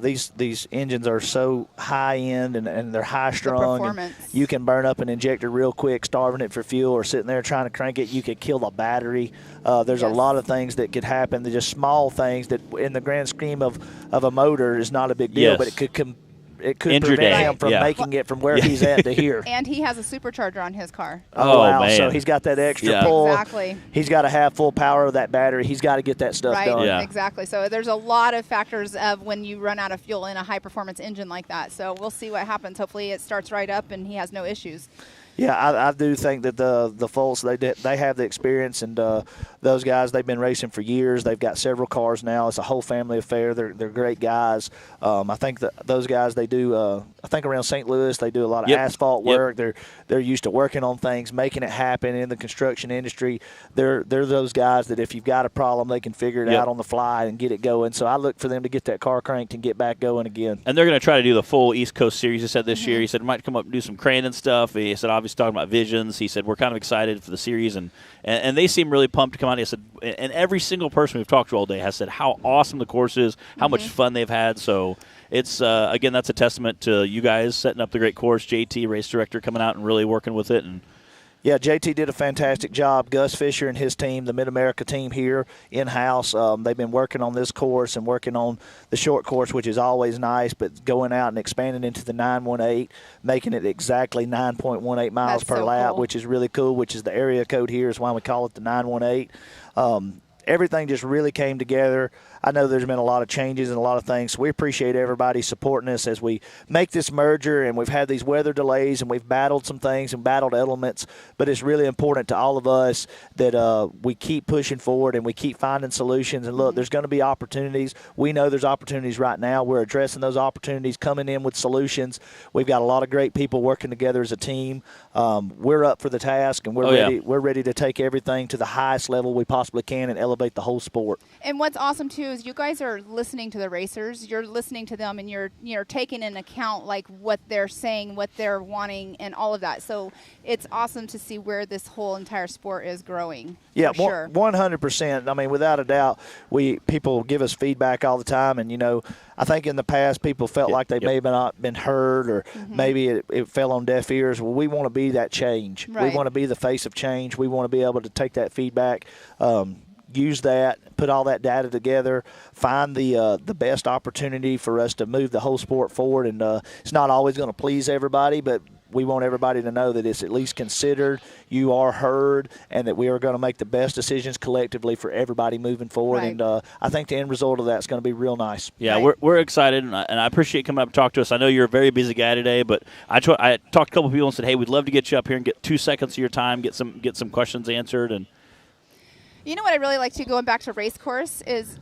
These engines are so high-end and they're high-strung. You can burn up an injector real quick, starving it for fuel, or sitting there trying to crank it. You could kill the battery. There's a lot of things that could happen. They're just small things that in the grand scheme of a motor is not a big deal, but it could prevent him from making it from where he's at to here. And he has a supercharger on his car. Oh wow. Man. So he's got that extra pull. Exactly. He's got to have full power of that battery. He's got to get that stuff done. Right, exactly. So there's a lot of factors of when you run out of fuel in a high-performance engine like that. So we'll see what happens. Hopefully it starts right up and he has no issues. Yeah, I do think that the Fultz, they have the experience, and those guys, they've been racing for years. They've got several cars now. It's a whole family affair. They're great guys. I think that those guys, they do. I think around St. Louis, they do a lot of asphalt work. They're used to working on things, making it happen in the construction industry. They're those guys that if you've got a problem, they can figure it out on the fly and get it going. So I look for them to get that car cranked and get back going again. And they're going to try to do the full East Coast Series. He said this year. He said might come up and do some crane and stuff. He said obviously talking about visions. He said we're kind of excited for the series, and they seem really pumped to come out. He said, and every single person we've talked to all day has said how awesome the course is, how much fun they've had. So it's again, that's a testament to you guys setting up the great course. JT, race director, coming out and really working with it, and Yeah, JT did a fantastic job. Gus Fisher and his team, the MidAmerica team here in-house, they've been working on this course and working on the short course, which is always nice, but going out and expanding into the 918, making it exactly 9.18 miles per lap, which is really cool, which is the area code here is why we call it the 918. Everything just really came together. I know there's been a lot of changes and a lot of things. So we appreciate everybody supporting us as we make this merger, and we've had these weather delays and we've battled some things and battled elements, but it's really important to all of us that we keep pushing forward and we keep finding solutions. And look, there's going to be opportunities. We know there's opportunities right now. We're addressing those opportunities, coming in with solutions. We've got a lot of great people working together as a team. We're up for the task, and we're ready to take everything to the highest level we possibly can and elevate the whole sport. And what's awesome too is you guys are listening to the racers. You're listening to them, and you're taking into account like what they're saying, what they're wanting, and all of that. So it's awesome to see where this whole entire sport is growing. Yeah, sure. 100%. I mean, without a doubt, people give us feedback all the time, and I think in the past people felt like they may have not been heard, or maybe it fell on deaf ears. Well, we want to be that change. Right. We want to be the face of change. We want to be able to take that feedback, use that, put all that data together, find the best opportunity for us to move the whole sport forward. And it's not always going to please everybody, but we want everybody to know that it's at least considered, you are heard, and that we are going to make the best decisions collectively for everybody moving forward. Right. And I think the end result of that is going to be real nice. Yeah, we're excited, and I appreciate you coming up and talk to us. I know you're a very busy guy today, but I talked to a couple of people and said, hey, we'd love to get you up here and get 2 seconds of your time, get some questions answered. And you know what I really like to, going back to race course, is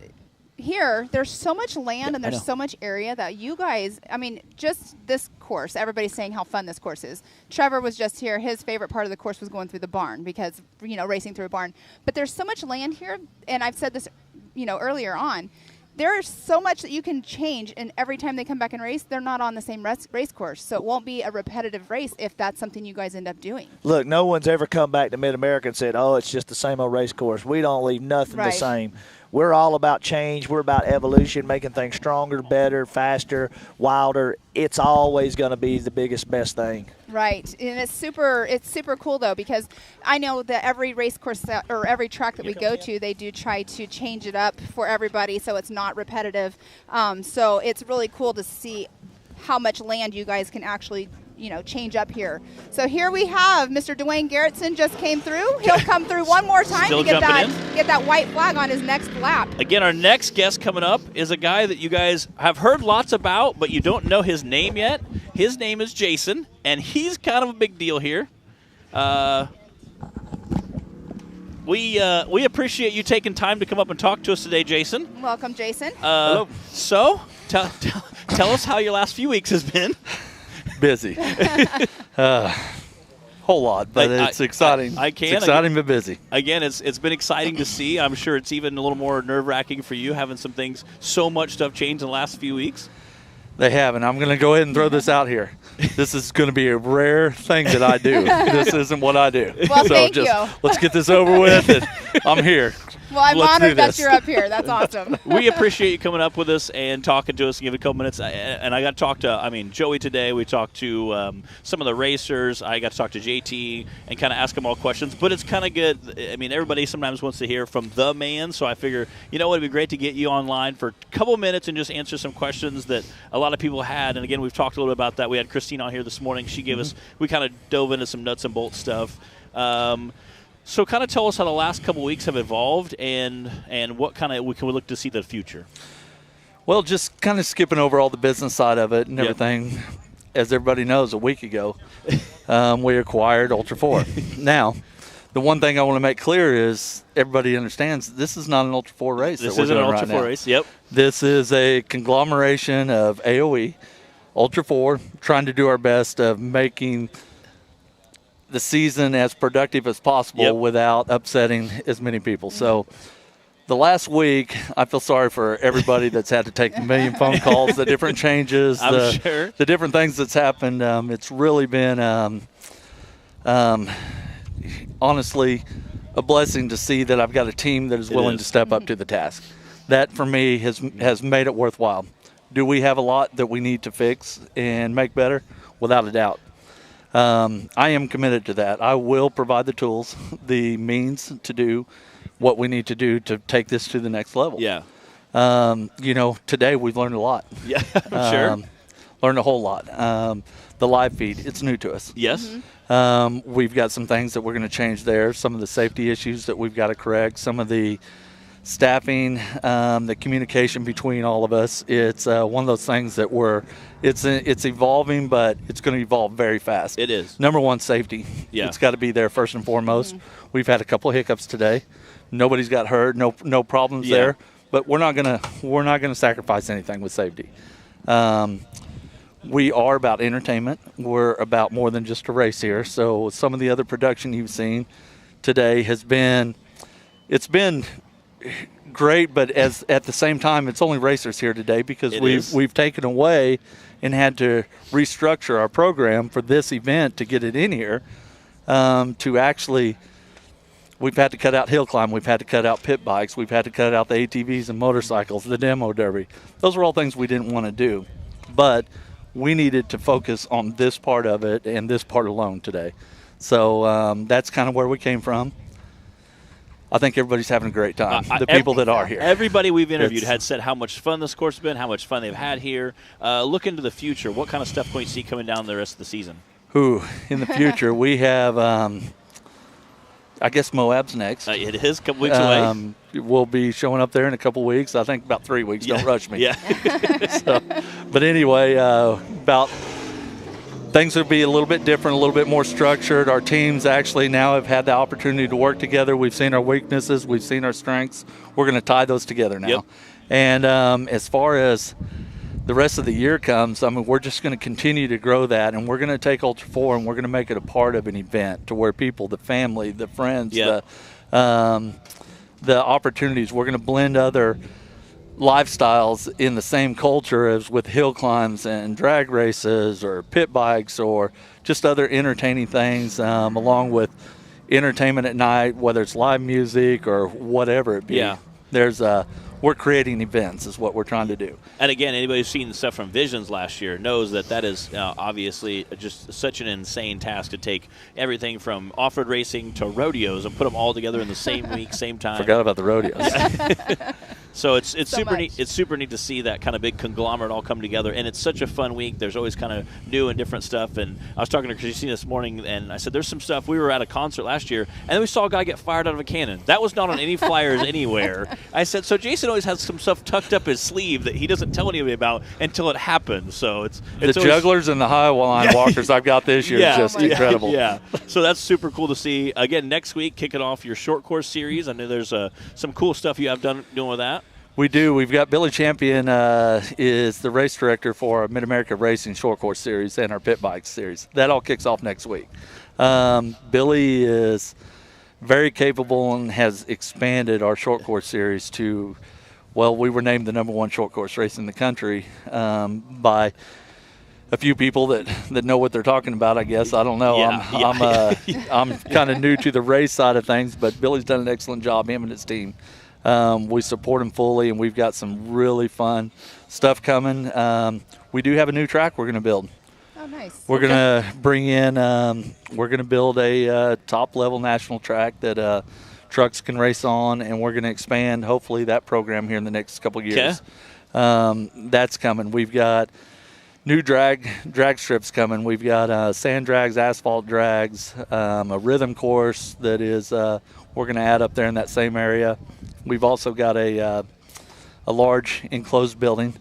here there's so much land and there's so much area that you guys, I mean, just this course, everybody's saying how fun this course is. Trevor was just here. His favorite part of the course was going through the barn because, racing through a barn. But there's so much land here, and I've said this, earlier on. There's so much that you can change, and every time they come back and race, they're not on the same race course. So it won't be a repetitive race if that's something you guys end up doing. Look, no one's ever come back to MidAmerica and said, oh, it's just the same old race course. We don't leave nothing the same. We're all about change. We're about evolution, making things stronger, better, faster, wilder. It's always going to be the biggest, best thing. Right, and it's super cool though, because I know that every race course or every track that we go to, they do try to change it up for everybody so it's not repetitive. So it's really cool to see how much land you guys can actually change up here. So here we have Mr. Dwayne Garrettson just came through. He'll come through one more time to get that white flag on his next lap. Again, our next guest coming up is a guy that you guys have heard lots about, but you don't know his name yet. His name is Jason, and he's kind of a big deal here. We appreciate you taking time to come up and talk to us today, Jason. Welcome, Jason. Hello. So tell us how your last few weeks has been. Busy. Whole lot, but it's exciting. It's exciting but busy. Again, it's been exciting to see. I'm sure it's even a little more nerve-wracking for you having so much stuff changed in the last few weeks. They have, and I'm going to go ahead and throw this out here. This is going to be a rare thing that I do. This isn't what I do. Well, so thank just, you. Let's get this over with, and I'm here. Well, I'm honored that you're up here. That's awesome. We appreciate you coming up with us and talking to us and giving a couple minutes. And I got to talk to, Joey today. We talked to some of the racers. I got to talk to JT and kind of ask them all questions. But it's kind of good. Everybody sometimes wants to hear from the man. So I figure, it'd be great to get you online for a couple minutes and just answer some questions that a lot of people had. And again, we've talked a little bit about that. We had Christine on here this morning. She gave us, we kind of dove into some nuts and bolts stuff. So kind of tell us how the last couple weeks have evolved and what kind of can we look to see the future? Well, just kind of skipping over all the business side of it and everything. Yep. As everybody knows, a week ago, we acquired Ultra 4. Now, the one thing I want to make clear is everybody understands this is not an Ultra 4 race. This isn't an Ultra 4 race, yep. This is a conglomeration of AOE, Ultra 4, trying to do our best of making the season as productive as possible without upsetting as many people. So the last week, I feel sorry for everybody that's had to take a million phone calls, the different changes, the different things that's happened. It's really been, honestly, a blessing to see that I've got a team that is willing to step up to the task. That, for me, has made it worthwhile. Do we have a lot that we need to fix and make better? Without a doubt. I am committed to that. I will provide the tools, the means to do what we need to do to take this to the next level. Yeah. Today we've learned a lot. Yeah, I'm sure. Learned a whole lot. The live feed, it's new to us. Yes. We've got some things that we're going to change there, some of the safety issues that we've got to correct, some of the staffing, the communication between all of us. It's one of those things that it's evolving, but it's going to evolve very fast. It is. Number one, safety. Yeah. It's got to be there first and foremost. We've had a couple of hiccups today. Nobody's got hurt. No problems there. But we're not gonna sacrifice anything with safety. We are about entertainment. We're about more than just a race here. So some of the other production you've seen today has been great, but at the same time, it's only racers here today because we've taken away and had to restructure our program for this event to get it in here. To actually, we've had to cut out hill climb, we've had to cut out pit bikes, we've had to cut out the ATVs and motorcycles, the demo derby. Those were all things we didn't want to do, but we needed to focus on this part of it and this part alone today. So that's kind of where we came from. I think everybody's having a great time, the people that are here. Everybody we've interviewed had said how much fun this course has been, how much fun they've had here. Look into the future. What kind of stuff can we see coming down the rest of the season? In the future, we have, I guess Moab's next. It is a couple weeks away. We'll be showing up there in a couple weeks. I think about 3 weeks. Don't rush me. Yeah. But anyway, things will be a little bit different, a little bit more structured. Our teams actually now have had the opportunity to work together. We've seen our weaknesses. We've seen our strengths. We're going to tie those together now. Yep. And as far as the rest of the year comes, we're just going to continue to grow that, and we're going to take Ultra 4 and we're going to make it a part of an event to where people, the family, the friends, the opportunities, we're going to blend other lifestyles in the same culture as with hill climbs and drag races or pit bikes or just other entertaining things, along with entertainment at night, whether it's live music or whatever it be. Yeah. We're creating events is what we're trying to do. And again, anybody who's seen the stuff from Visions last year knows that is obviously just such an insane task to take everything from off-road racing to rodeos and put them all together in the same week, same time. Forgot about the rodeos. So it's super neat. It's super neat to see that kind of big conglomerate all come together, and it's such a fun week. There's always kind of new and different stuff. And I was talking to Christine this morning, and I said, "There's some stuff." We were at a concert last year, and then we saw a guy get fired out of a cannon. That was not on any flyers anywhere. I said, "So Jason always has some stuff tucked up his sleeve that he doesn't tell anybody about until it happens." So it's the jugglers and the high line walkers I've got this year is just incredible. Yeah, so that's super cool to see. Again, next week, kicking off your short course series. I know there's some cool stuff you have doing with that. We do. We've got Billy Champion is the race director for our MidAmerica Racing Short Course Series and our Pit Bikes Series. That all kicks off next week. Billy is very capable and has expanded our Short Course Series to, we were named the #1 short course race in the country by a few people that know what they're talking about, I guess. I don't know. I'm kind of new to the race side of things, but Billy's done an excellent job, him and his team. We support him fully, and we've got some really fun stuff coming. We do have a new track we're going to build. Oh, nice. We're going to bring in, we're going to build a top-level national track that trucks can race on, and we're going to expand, hopefully, that program here in the next couple of years. That's coming. We've got new drag strips coming. We've got sand drags, asphalt drags, a rhythm course that is we're going to add up there in that same area. We've also got a large enclosed building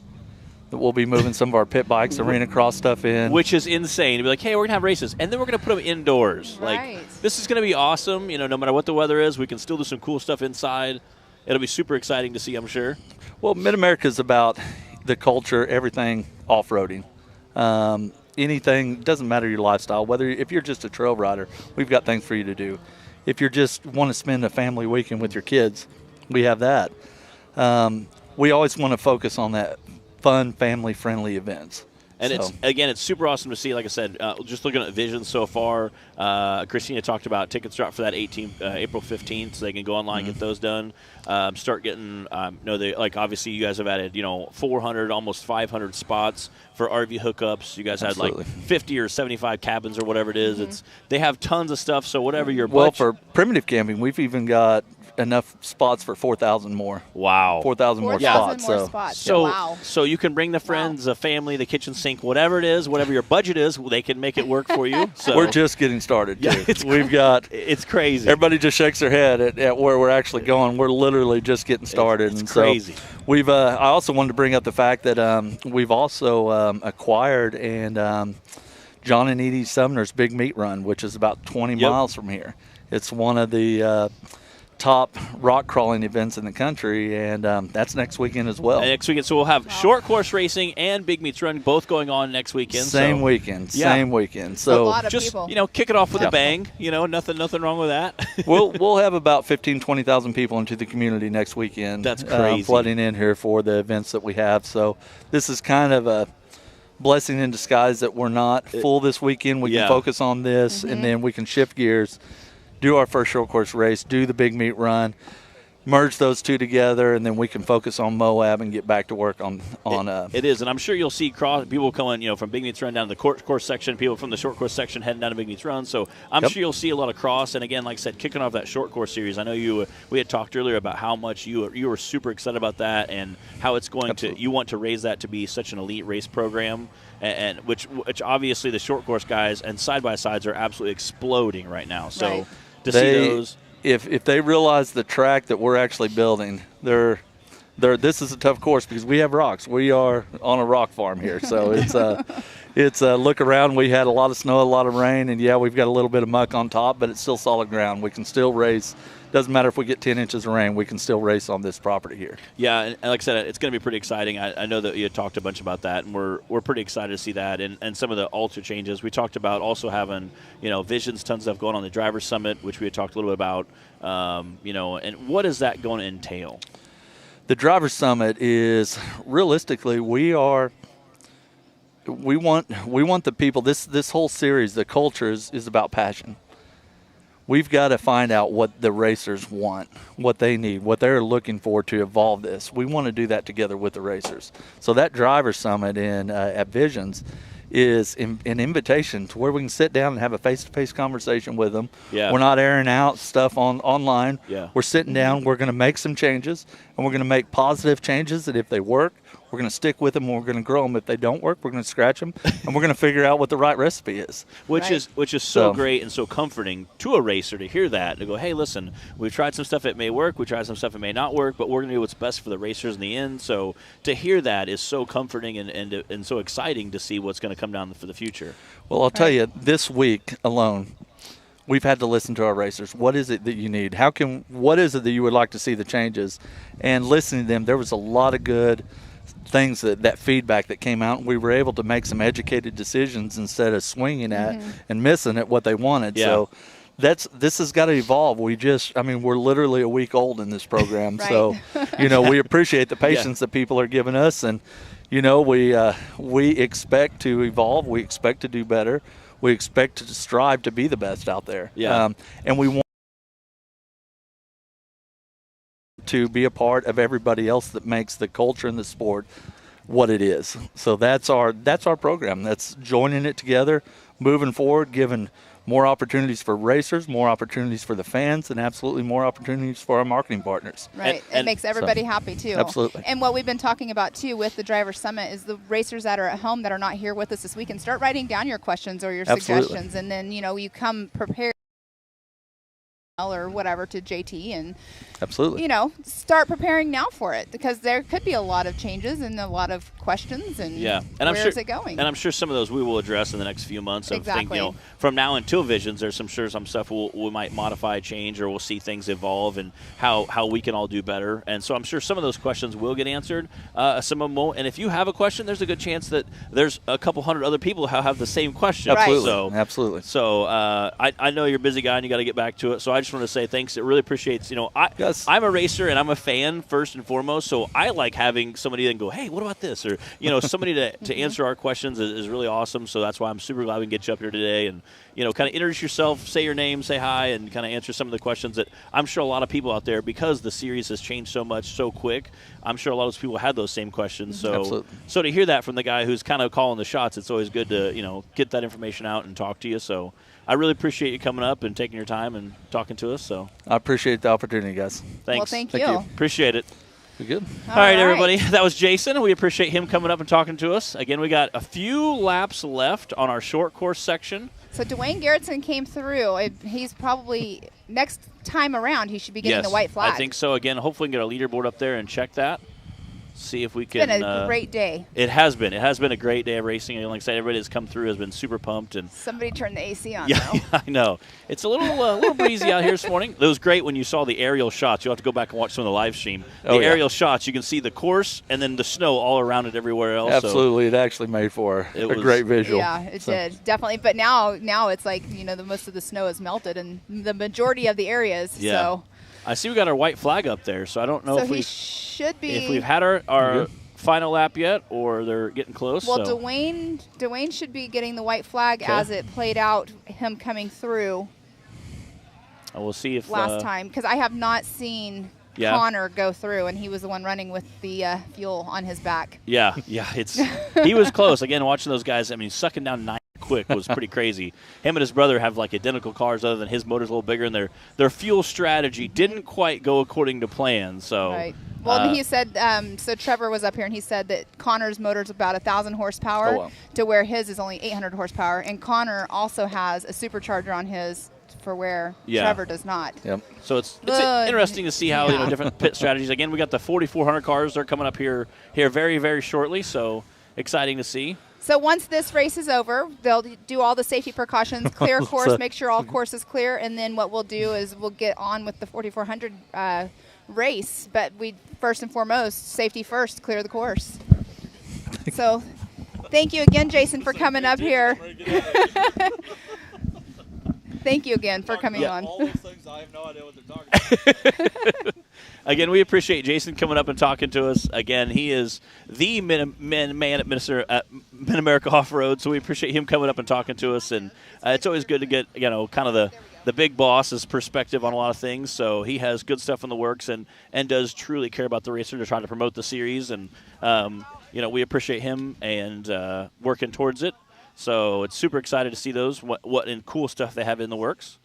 that we'll be moving some of our pit bikes, arena cross stuff in. Which is insane. To be like, hey, we're going to have races, and then we're going to put them indoors. Right. Like, this is going to be awesome. No matter what the weather is, we can still do some cool stuff inside. It'll be super exciting to see, I'm sure. Well, MidAmerica is about the culture, everything off-roading. Anything, doesn't matter your lifestyle, if you're just a trail rider, we've got things for you to do. If you just want to spend a family weekend with your kids, we have that. We always want to focus on that fun, family-friendly events. And it's super awesome to see. Like I said, just looking at Visions so far. Christina talked about tickets drop for that April 15th, so they can go online and get those done. Start getting. Obviously you guys have added 400, almost 500 spots for RV hookups. You guys had like 50 or 75 cabins or whatever it is. They have tons of stuff. So whatever your budget. Well, for primitive camping, we've even got enough spots for 4,000 more. Wow. 4,000 more spots. So you can bring the friends, the family, the kitchen sink, whatever it is, whatever your budget is, they can make it work for you. So we're just getting started. Yeah, it's crazy. Everybody just shakes their head at where we're actually going. We're literally just getting started. It's crazy. So we've. I also wanted to bring up the fact that we've also acquired John and Edie Sumner's Big Meat Run, which is about 20 miles from here. It's one of the top rock crawling events in the country, and that's next weekend as well. Next weekend, so we'll have short course racing and Big Meats Run both going on next weekend. Same weekend. So a lot of just people. Kick it off with a bang. Nothing wrong with that. we'll have about 20,000 people into the community next weekend. That's crazy. Flooding in here for the events that we have. So this is kind of a blessing in disguise that we're not full this weekend. We can focus on this, and then we can shift gears, do our first short course race, do the Big Meat Run, merge those two together, and then we can focus on Moab and get back to work on it is, and I'm sure you'll see people coming, from Big Meats Run down to the course section, people from the short course section heading down to Big Meats Run. So I'm sure you'll see a lot of cross. And again, like I said, kicking off that short course series, I know we had talked earlier about how much you were super excited about that and how it's going to. You want to raise that to be such an elite race program. And which obviously the short course guys and side by sides are absolutely exploding right now. So to see those, if they realize the track that we're actually building, this is a tough course because we have rocks. We are on a rock farm here, so it's a look around. We had a lot of snow, a lot of rain, and we've got a little bit of muck on top, but it's still solid ground. We can still race. Doesn't matter if we get 10 inches of rain, we can still race on this property here. Yeah, and like I said, it's going to be pretty exciting. I know that you had talked a bunch about that, and we're pretty excited to see that and some of the ultra changes. We talked about also having, visions, tons of stuff going on the Driver's Summit, which we had talked a little bit about, and what is that going to entail? The Driver's Summit is, realistically, we want the people, this whole series, the culture is about passion. We've got to find out what the racers want, what they need, what they're looking for to evolve this. We want to do that together with the racers. So that Driver's Summit at Visions is an invitation to where we can sit down and have a face-to-face conversation with them. Yeah. We're not airing out stuff online. Yeah. We're sitting down. We're going to make some changes, and we're going to make positive changes that if they work, we're going to stick with them, and we're going to grow them. If they don't work, we're going to scratch them, and we're going to figure out what the right recipe is. Which is so great and so comforting to a racer to hear that, to go, hey, listen, we've tried some stuff that may work, we tried some stuff that may not work, but we're going to do what's best for the racers in the end. So to hear that is so comforting and so exciting to see what's going to come down for the future. Well, I'll tell you, this week alone, we've had to listen to our racers. What is it that you need? What is it that you would like to see the changes? And listening to them, there was a lot of good things, that feedback that came out, and we were able to make some educated decisions instead of swinging at and missing at what they wanted. So this has got to evolve. We're literally a week old in this program. So, we appreciate the patience that people are giving us, and we expect to evolve. We expect to do better. We expect to strive to be the best out there. And we want to be a part of everybody else that makes the culture and the sport what it is. So that's our program. That's joining it together, moving forward, giving more opportunities for racers, more opportunities for the fans, and absolutely more opportunities for our marketing partners. Right. It makes everybody happy, too. Absolutely. And what we've been talking about, too, with the Driver's Summit is the racers that are at home that are not here with us this weekend, start writing down your questions or your suggestions, and then, you come prepared or whatever to JT and start preparing now for it, because there could be a lot of changes and a lot of questions and where is it going? And I'm sure some of those we will address in the next few months. Exactly. From now until Visions, there's some stuff we might modify, change, or we'll see things evolve and how we can all do better. And so I'm sure some of those questions will get answered. Some of them won't. And if you have a question, there's a good chance that there's a couple hundred other people who have the same question. Absolutely. So I know you're a busy guy and you got to get back to it. So I just want to say thanks. It really appreciates. I'm a racer and I'm a fan first and foremost. So I like having somebody then go, hey, what about this? Or somebody to answer our questions is really awesome. So that's why I'm super glad we can get you up here today and kind of introduce yourself, say your name, say hi, and kind of answer some of the questions that I'm sure a lot of people out there, because the series has changed so much so quick. I'm sure a lot of those people had those same questions. So Absolutely. So to hear that from the guy who's kind of calling the shots, it's always good to get that information out and talk to you. So I really appreciate you coming up and taking your time and talking to us. So I appreciate the opportunity, guys. Thanks. Well, thank you. Appreciate it. You're good. All right, everybody. That was Jason. We appreciate him coming up and talking to us. Again, we got a few laps left on our short course section. So Dwayne Garrettson came through. He's probably next time around he should be getting the white flag. I think so. Again, hopefully we can get our leaderboard up there and check that. See if we can. It's been a great day. It has been. It has been a great day of racing. And like I said, everybody that's come through has been super pumped. And somebody turned the AC on. Yeah, I know. It's a little breezy out here this morning. It was great when you saw the aerial shots. You'll have to go back and watch some of the live stream. The aerial shots, you can see the course and then the snow all around it everywhere else. Absolutely, it actually made for a great visual. Yeah, it did definitely. But now it's like the most of the snow is melted in the majority of the areas. Yeah. So I see we got our white flag up there. So I don't know if we've had our final lap yet, or they're getting close. Well, Dwayne should be getting the white flag as it played out, him coming through. And we'll see if last time, because I have not seen Connor go through, and he was the one running with the fuel on his back. Yeah, he was close. Again, watching those guys, I mean, sucking down 9 quick was pretty crazy. Him and his brother have like identical cars, other than his motor's a little bigger, and their fuel strategy didn't quite go according to plan. So. Right. Well, he said, so Trevor was up here, and he said that Connor's motor's about 1,000 horsepower to where his is only 800 horsepower. And Connor also has a supercharger on his for where Trevor does not. Yep. So it's interesting to see how different pit strategies. Again, we got the 4,400 cars. They're coming up here very, very shortly, so exciting to see. So once this race is over, they'll do all the safety precautions, clear course, make sure all course is clear, and then what we'll do is we'll get on with the 4,400 race. But we first and foremost, safety first, clear the course. So thank you again, Jason, for coming up here. Thank you again for coming on. All those things, I have no idea what they're talking about. Again, we appreciate Jason coming up and talking to us. Again, he is the man at MidAmerica Off-Road, so we appreciate him coming up and talking to us. And it's always good to get kind of the big boss's perspective on a lot of things. So he has good stuff in the works and does truly care about the racer to try to promote the series. And we appreciate him and working towards it. So it's super excited to see those what and cool stuff they have in the works.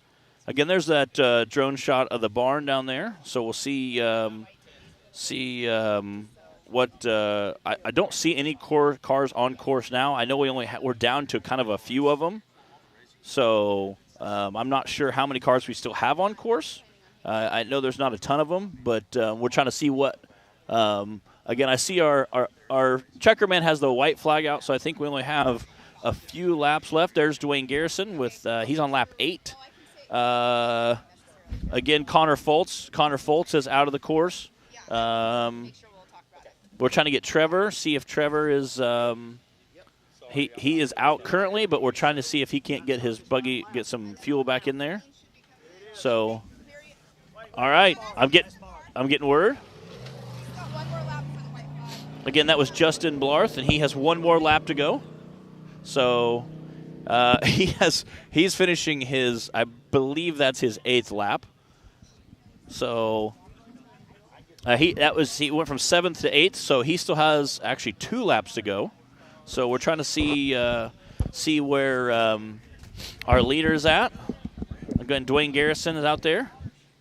Again, there's that drone shot of the barn down there. So we'll see what I don't see any cars on course now. I know we're down to kind of a few of them. So I'm not sure how many cars we still have on course. I know there's not a ton of them, but we're trying to see what. Again, I see our checkerman has the white flag out, so I think we only have a few laps left. There's Dwayne Garrison with he's on lap 8. Again, Connor Foltz. Connor Foltz is out of the course. We're trying to get Trevor, see if Trevor is he is out currently, but we're trying to see if he can't get his buggy, get some fuel back in there. So, all right, I'm getting word. Again, that was Justin Blarth, and he has one more lap to go. So he's finishing his, I believe that's his 8th lap. So he went from 7th to 8th, so he still has actually 2 laps to go. So we're trying to see where our leader's at. Again, Dwayne Garrison is out there.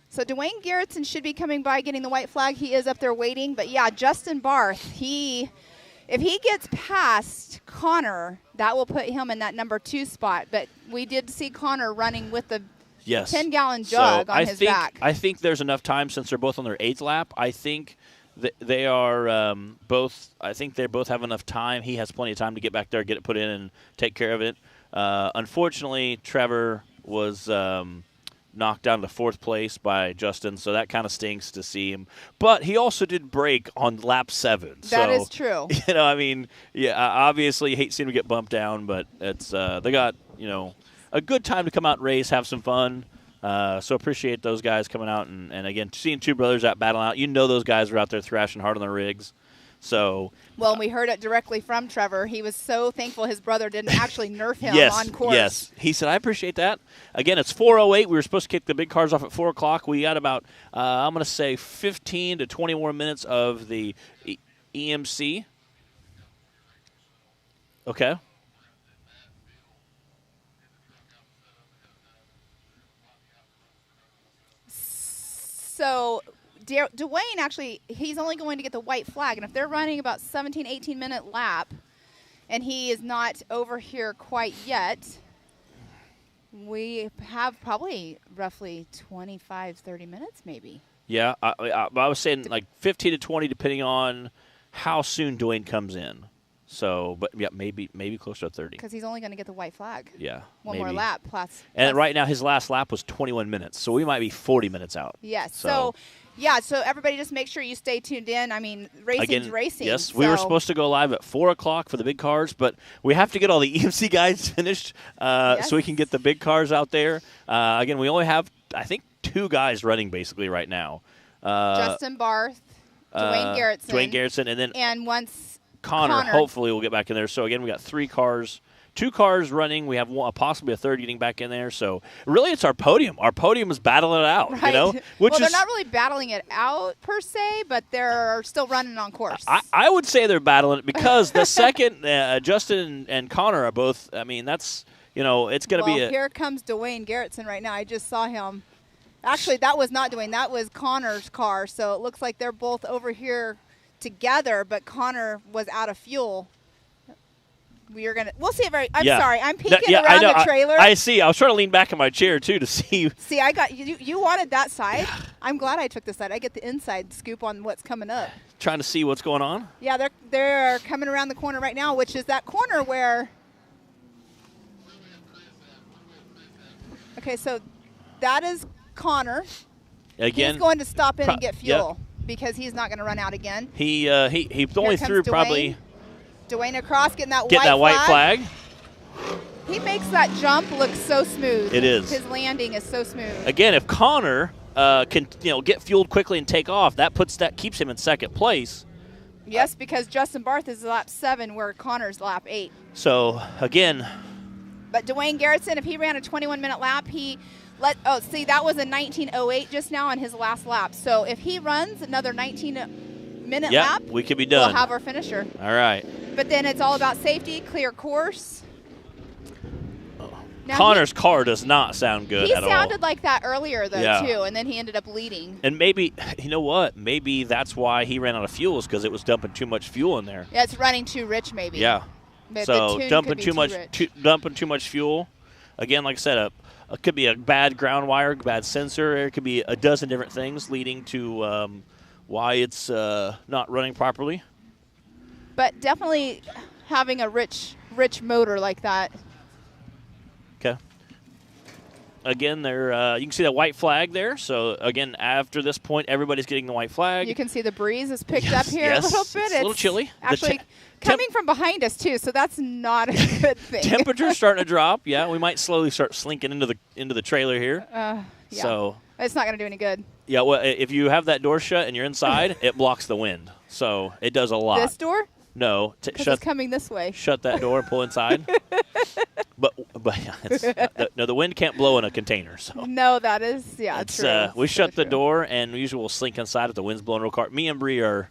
So Dwayne Garrison should be coming by getting the white flag. He is up there waiting. But, yeah, Justin Barth, if he gets past Connor, that will put him in that number 2 spot. But we did see Connor running with the 10-gallon jug on his back. I think there's enough time since they're both on their 8th lap. I think they are both – I think they both have enough time. He has plenty of time to get back there, get it put in, and take care of it. Unfortunately, Trevor was knocked down to 4th place by Justin, so that kind of stinks to see him. But he also did break on lap 7. That is true. I mean, obviously you hate seeing him get bumped down, but it's they got, a good time to come out and race, have some fun. So appreciate those guys coming out and again seeing two brothers out battling out. You know those guys were out there thrashing hard on their rigs. So well, we heard it directly from Trevor. He was so thankful his brother didn't actually nerf him on course. Yes, he said, I appreciate that. Again, it's 4:08. We were supposed to kick the big cars off at 4 o'clock. We got about, I'm going to say, 15 to 20 more minutes of the EMC. Okay. So Dwayne actually, he's only going to get the white flag. And if they're running about 17, 18-minute lap, and he is not over here quite yet, we have probably roughly 25, 30 minutes maybe. Yeah, I was saying like 15 to 20 depending on how soon Dwayne comes in. So, but yeah, maybe closer to 30. Because he's only going to get the white flag. Yeah. One more lap. Plus. And right now his last lap was 21 minutes. So we might be 40 minutes out. Yes. So everybody just make sure you stay tuned in. I mean, racing's racing. Yes, so. we were supposed to go live at 4 o'clock for the big cars, but we have to get all the EMC guys finished so we can get the big cars out there. Again, we only have, I think, 2 guys running basically right now. Justin Barth, Dwayne Garrettson. And then once Connor hopefully will get back in there. So, again, we got 3 cars. 2 cars running. We have possibly a third getting back in there. So, really, it's our podium. Our podium is battling it out, right. you know? Well, they're not really battling it out, per se, but they're still running on course. I would say they're battling it because the second, Justin and Connor are both, I mean, that's, it's going to be here comes Dwayne Garrettson right now. I just saw him. Actually, that was not Dwayne. That was Connor's car. So, it looks like they're both over here together, but Connor was out of fuel. We'll see it I'm sorry. I'm peeking around the trailer. I see. I was trying to lean back in my chair, too, to see. See, I got you wanted that side. I'm glad I took the side. I get the inside scoop on what's coming up. Trying to see what's going on? Yeah, they're coming around the corner right now, which is that corner where. Okay, so that is Connor. Again. He's going to stop in and get fuel because he's not going to run out again. He only threw probably. Dwayne across, getting that white flag. He makes that jump look so smooth. It is. His landing is so smooth. Again, if Connor can get fueled quickly and take off, that keeps him in second place. Yes, because Justin Barth is lap 7, where Connor's lap 8. So again. But Dwayne Garrettson, if he ran a 21-minute lap, that was a 19:08 just now on his last lap. So if he runs another 19-minute lap, we could be done. We'll have our finisher. All right. But then it's all about safety, clear course. Now Connor's car does not sound good at all. He sounded like that earlier, though, too, and then he ended up leading. And maybe, you know what? Maybe that's why he ran out of fuel, is because it was dumping too much fuel in there. Yeah, it's running too rich, maybe. Yeah. But so dumping too much fuel. Again, like I said, it could be a bad ground wire, bad sensor. It could be a dozen different things leading to why it's not running properly. But definitely having a rich motor like that. Okay. Again, you can see the white flag there. So, again, after this point, everybody's getting the white flag. You can see the breeze is picked up here a little bit. It's a little chilly. Actually, coming from behind us, too, so that's not a good thing. Temperature's starting to drop. Yeah, we might slowly start slinking into the trailer here. Yeah. So it's not going to do any good. Yeah, well, if you have that door shut and you're inside, it blocks the wind. So it does a lot. This door? No, it's coming this way. Shut that door and pull inside. but the wind can't blow in a container. So no, that is true. We shut the door and we usually will slink inside if the wind's blowing real hard. Me and Bree are.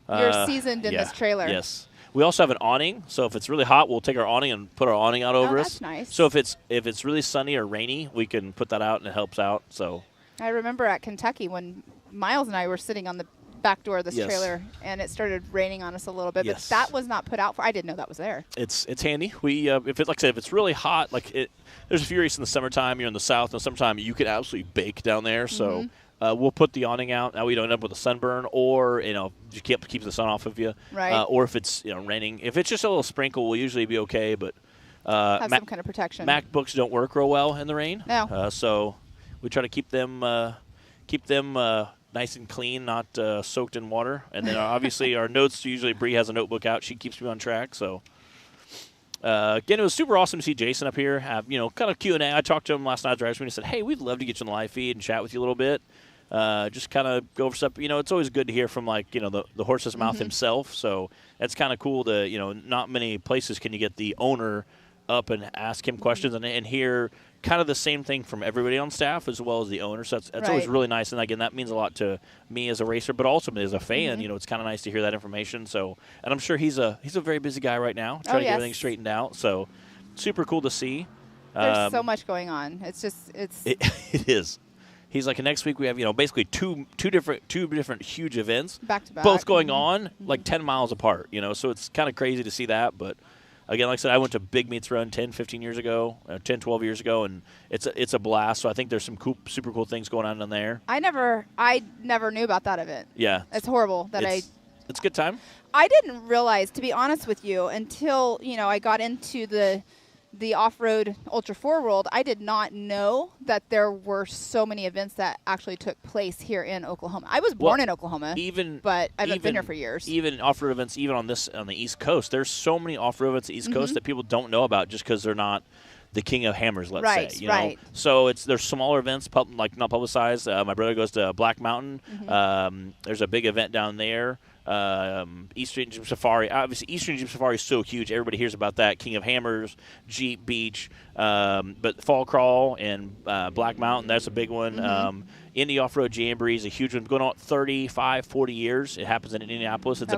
You're seasoned in this trailer. Yes. We also have an awning, so if it's really hot, we'll take our awning and put our awning out over us. That's nice. So if it's really sunny or rainy, we can put that out and it helps out. So I remember at Kentucky when Miles and I were sitting on the back door of this trailer and it started raining on us a little bit, but that was not put out for. I didn't know that was there. It's handy. We if it's really hot, there's a few races in the summertime. You're in the south in the summertime, you could absolutely bake down there. So we'll put the awning out. Now we don't end up with a sunburn, or just keep the sun off of you. Right. Or if it's raining, if it's just a little sprinkle, we'll usually be okay. But have some kind of protection. MacBooks don't work real well in the rain. No. So we try to keep them nice and clean, not soaked in water. And then obviously our notes, usually Bree has a notebook out. She keeps me on track. So Again, it was super awesome to see Jason up here. Have kind of Q&A. I talked to him last night at Drivers Meeting and said, hey, we'd love to get you on the live feed and chat with you a little bit. Just kind of go over stuff. It's always good to hear from the horse's mouth himself. So that's kind of cool to not many places can you get the owner up and ask him questions and hear kind of the same thing from everybody on staff as well as the owner. So that's always really nice. And again, that means a lot to me as a racer, but also as a fan. It's kind of nice to hear that information. So, and I'm sure he's a very busy guy right now, trying to get everything straightened out. So, super cool to see. There's so much going on. It is. He's like, next week we have basically two different huge events back to back, both going on like 10 miles apart. So it's kind of crazy to see that, but. Again, like I said, I went to Big Meets Run 10, 15 years ago, 10, 12 years ago, and it's a blast. So I think there's some super cool things going on in there. I never knew about that event. Yeah. It's horrible that it's a good time. I didn't realize, to be honest with you, until, I got into the off-road Ultra 4 world, I did not know that there were so many events that actually took place here in Oklahoma. I was born in Oklahoma, but I haven't been here for years. Even off-road events, even on the East Coast, there's so many off-road events on the East Coast that people don't know about just because they're not the king of hammers, let's say. Right. So there's smaller events, not publicized. My brother goes to Black Mountain. There's a big event down there. Eastern Jeep Safari. Obviously, Eastern Jeep Safari is so huge. Everybody hears about that. King of Hammers, Jeep Beach. But Fall Crawl and Black Mountain, that's a big one. Indy Off-Road Jamboree is a huge one. Going on 35, 40 years. It happens in Indianapolis. It's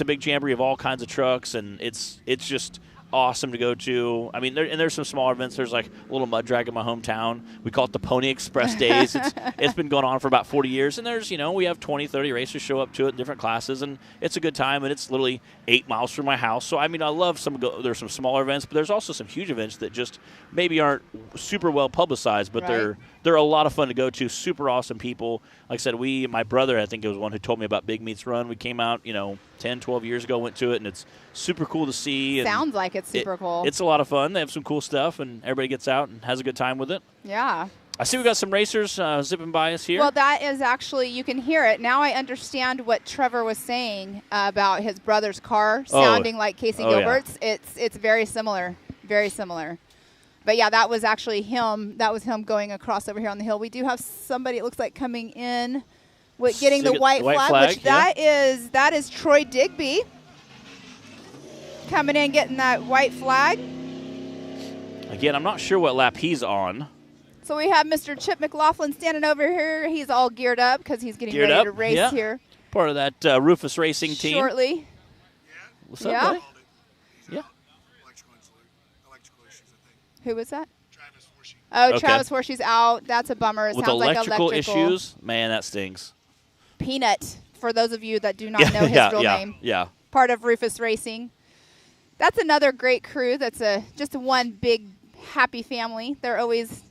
a big jamboree of all kinds of trucks, and it's just awesome to go to. I mean, there's some smaller events. There's like a little mud drag in my hometown. We call it the Pony Express Days. It's been going on for about 40 years, and there's we have 20, 30 racers show up to it in different classes, and it's a good time. And it's literally 8 miles from my house. So I mean, I love there's some smaller events, but there's also some huge events that just maybe aren't super well publicized, but they're a lot of fun to go to. Super awesome people. Like I said, my brother, I think, was one who told me about Big Meets Run. We came out 10, 12 years ago, went to it, and it's super cool to see. And sounds like it's super cool. It's a lot of fun. They have some cool stuff, and everybody gets out and has a good time with it. Yeah. I see we got some racers zipping by us here. Well, that is actually, you can hear it. Now I understand what Trevor was saying about his brother's car sounding like Casey Gilbert's. Yeah. It's very similar, very similar. But, yeah, that was actually him. That was him going across over here on the hill. We do have somebody, it looks like, coming in with getting the white flag, which that is Troy Digby coming in, getting that white flag. Again, I'm not sure what lap he's on. So we have Mr. Chip McLaughlin standing over here. He's all geared up because he's getting ready to race here. Part of that Rufus Racing team. Shortly. What's up, buddy? Yeah. Who was that? Travis Horsey. Oh, Travis Horsey's out. That's a bummer. It With sounds electrical like issues, man, that stings. Peanut, for those of you that do not know his real name. Yeah. Part of Rufus Racing. That's another great crew. That's just one big happy family. They're always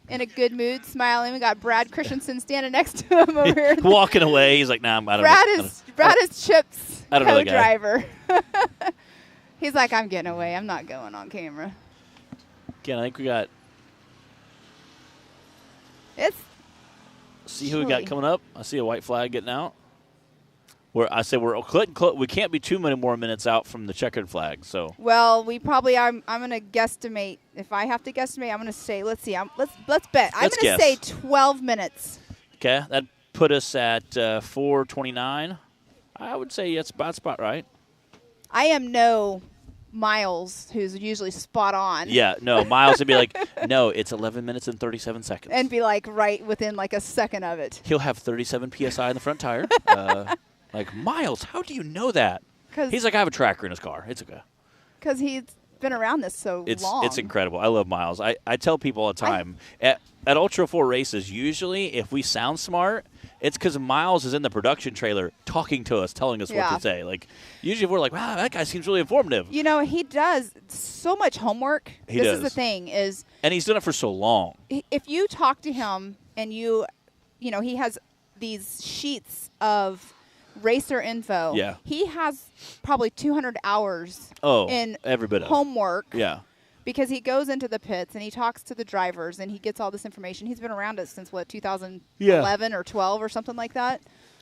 in a good mood, smiling. We got Brad Christensen standing next to him over here. Walking away. He's like, nah, I don't know. Brad is Chip's co-driver. He's like, I'm getting away. I'm not going on camera. Again, I think we got. See who we got coming up. I see a white flag getting out. We can't be too many more minutes out from the checkered flag. So. Well, we probably are. I'm going to guesstimate. If I have to guesstimate, I'm going to say. Let's see. Let's bet. I'm going to say 12 minutes. Okay, that put us at 4:29. I would say that's about spot right. I am no Miles, who's usually spot on. Yeah, no, Miles would be like, no, it's 11 minutes and 37 seconds. And be like right within like a second of it. He'll have 37 PSI in the front tire. Like, Miles, how do you know that? He's like, I have a tracker in his car. It's okay. Because he's been around this so long. It's incredible. I love Miles. I tell people all the time, at Ultra 4 races, usually if we sound smart, it's because Miles is in the production trailer talking to us, telling us what to say. Like, usually if we're like, wow, that guy seems really informative. He does so much homework. This is the thing is. And he's done it for so long. If you talk to him and he has these sheets of racer info. Yeah. He has probably 200 hours in every bit of homework. Yeah. Because he goes into the pits and he talks to the drivers and he gets all this information. He's been around us since, 2011 or 12 or something like that.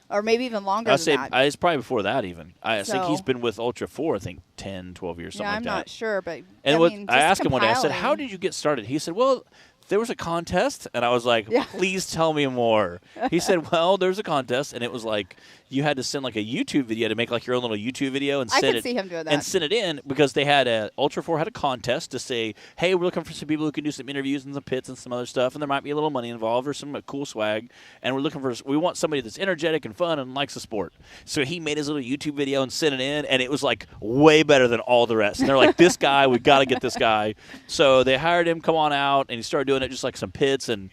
or maybe even longer than that. It's probably before that even. I think he's been with Ultra 4, I think, 10, 12 years, something like that. Yeah, I'm not sure, but I asked him one day, I said, how did you get started? He said, well, there was a contest, and I was like, please tell me more. He said, well, there's a contest, and it was like you had to send like a YouTube video to make like your own little YouTube video and send it. I could see him doing that. And send it in because they had Ultra 4 had a contest to say, hey, we're looking for some people who can do some interviews in the pits and some other stuff, and there might be a little money involved or some cool swag, and we want somebody that's energetic and fun and likes the sport. So he made his little YouTube video and sent it in, and it was like way better than all the rest. And they're like, this guy, we got to get this guy. So they hired him, come on out, and he started doing it just like some pits, and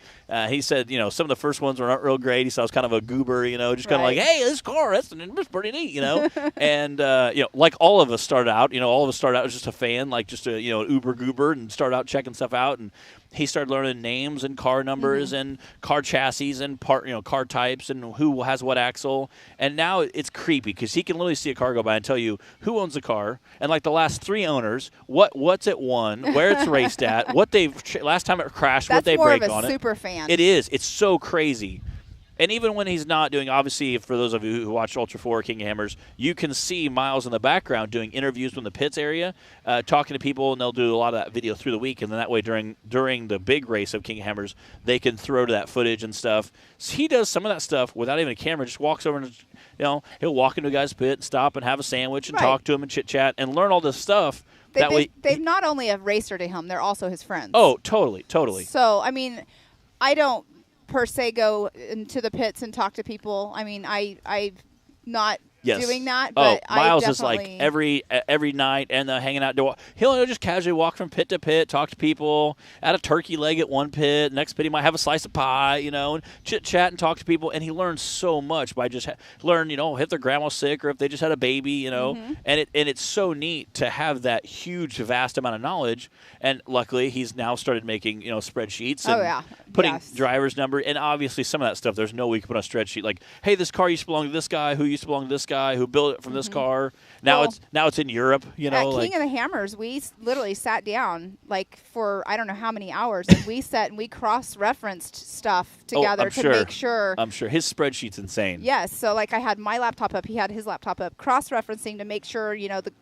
he said, some of the first ones were not real great. He saw I was kind of a goober, just kind of like, hey, this car, that's pretty neat, and like all of us started out, as just a fan, like just a uber goober, and started out checking stuff out, and he started learning names and car numbers and car chassis and car types and who has what axle. And now it's creepy because he can literally see a car go by and tell you who owns the car and like the last 3 owners, what's it won, where it's raced at, what last time it crashed, what they break on it. That's more of a super fan. It is. It's so crazy. And even when he's not doing, obviously, for those of you who watch Ultra 4 King of Hammers, you can see Miles in the background doing interviews from the pits area, talking to people, and they'll do a lot of that video through the week. And then that way, during the big race of King of Hammers, they can throw to that footage and stuff. So he does some of that stuff without even a camera. Just walks over and, he'll walk into a guy's pit and stop and have a sandwich and talk to him and chit-chat and learn all this stuff. They've not only a racer to him, they're also his friends. Oh, totally, totally. So, I mean, I don't per se go into the pits and talk to people. I mean, I'm not doing that, but Miles is like every night and hanging out. He'll just casually walk from pit to pit, talk to people, add a turkey leg at one pit. Next pit he might have a slice of pie, and chit chat and talk to people. And he learns so much by just if their grandma's sick or if they just had a baby, and it's so neat to have that huge, vast amount of knowledge. And luckily, he's now started making spreadsheets and putting driver's number. And obviously, some of that stuff there's no way you can put on a spreadsheet. Like, hey, this car used to belong to this guy, who used to belong to this guy, who built it from this car. Now it's in Europe. King of the Hammers, we literally sat down like for I don't know how many hours, and we cross-referenced stuff together make sure. I'm sure his spreadsheet's insane. Yes, so like I had my laptop up, he had his laptop up, cross-referencing to make sure the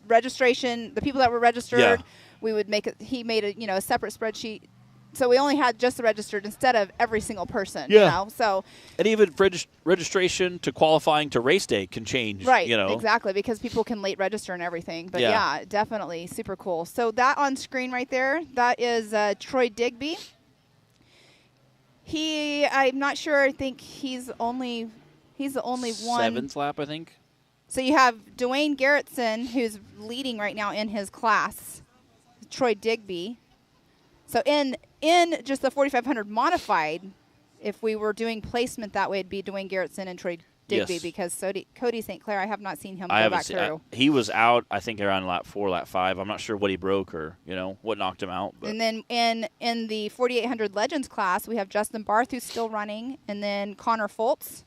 registration, the people that were registered. Yeah. We would make it. He made a separate spreadsheet. So we only had just the registered instead of every single person. Yeah. So. And even registration to qualifying to race day can change. Right. Exactly, because people can late register and everything. But yeah, definitely super cool. So that on screen right there, that is Troy Digby. I'm not sure. I think he's the only one. 7th lap, I think. So you have Dwayne Garrettson, who's leading right now in his class. Troy Digby. So in just the 4500 modified, if we were doing placement that way, it'd be Dwayne Garrettson and Troy Digby because Cody St. Clair, I have not seen him go back through. He was out, I think, around lap 4, lap 5. I'm not sure what he broke or what knocked him out. But. And then in the 4800 Legends class, we have Justin Barth who's still running, and then Connor Foltz.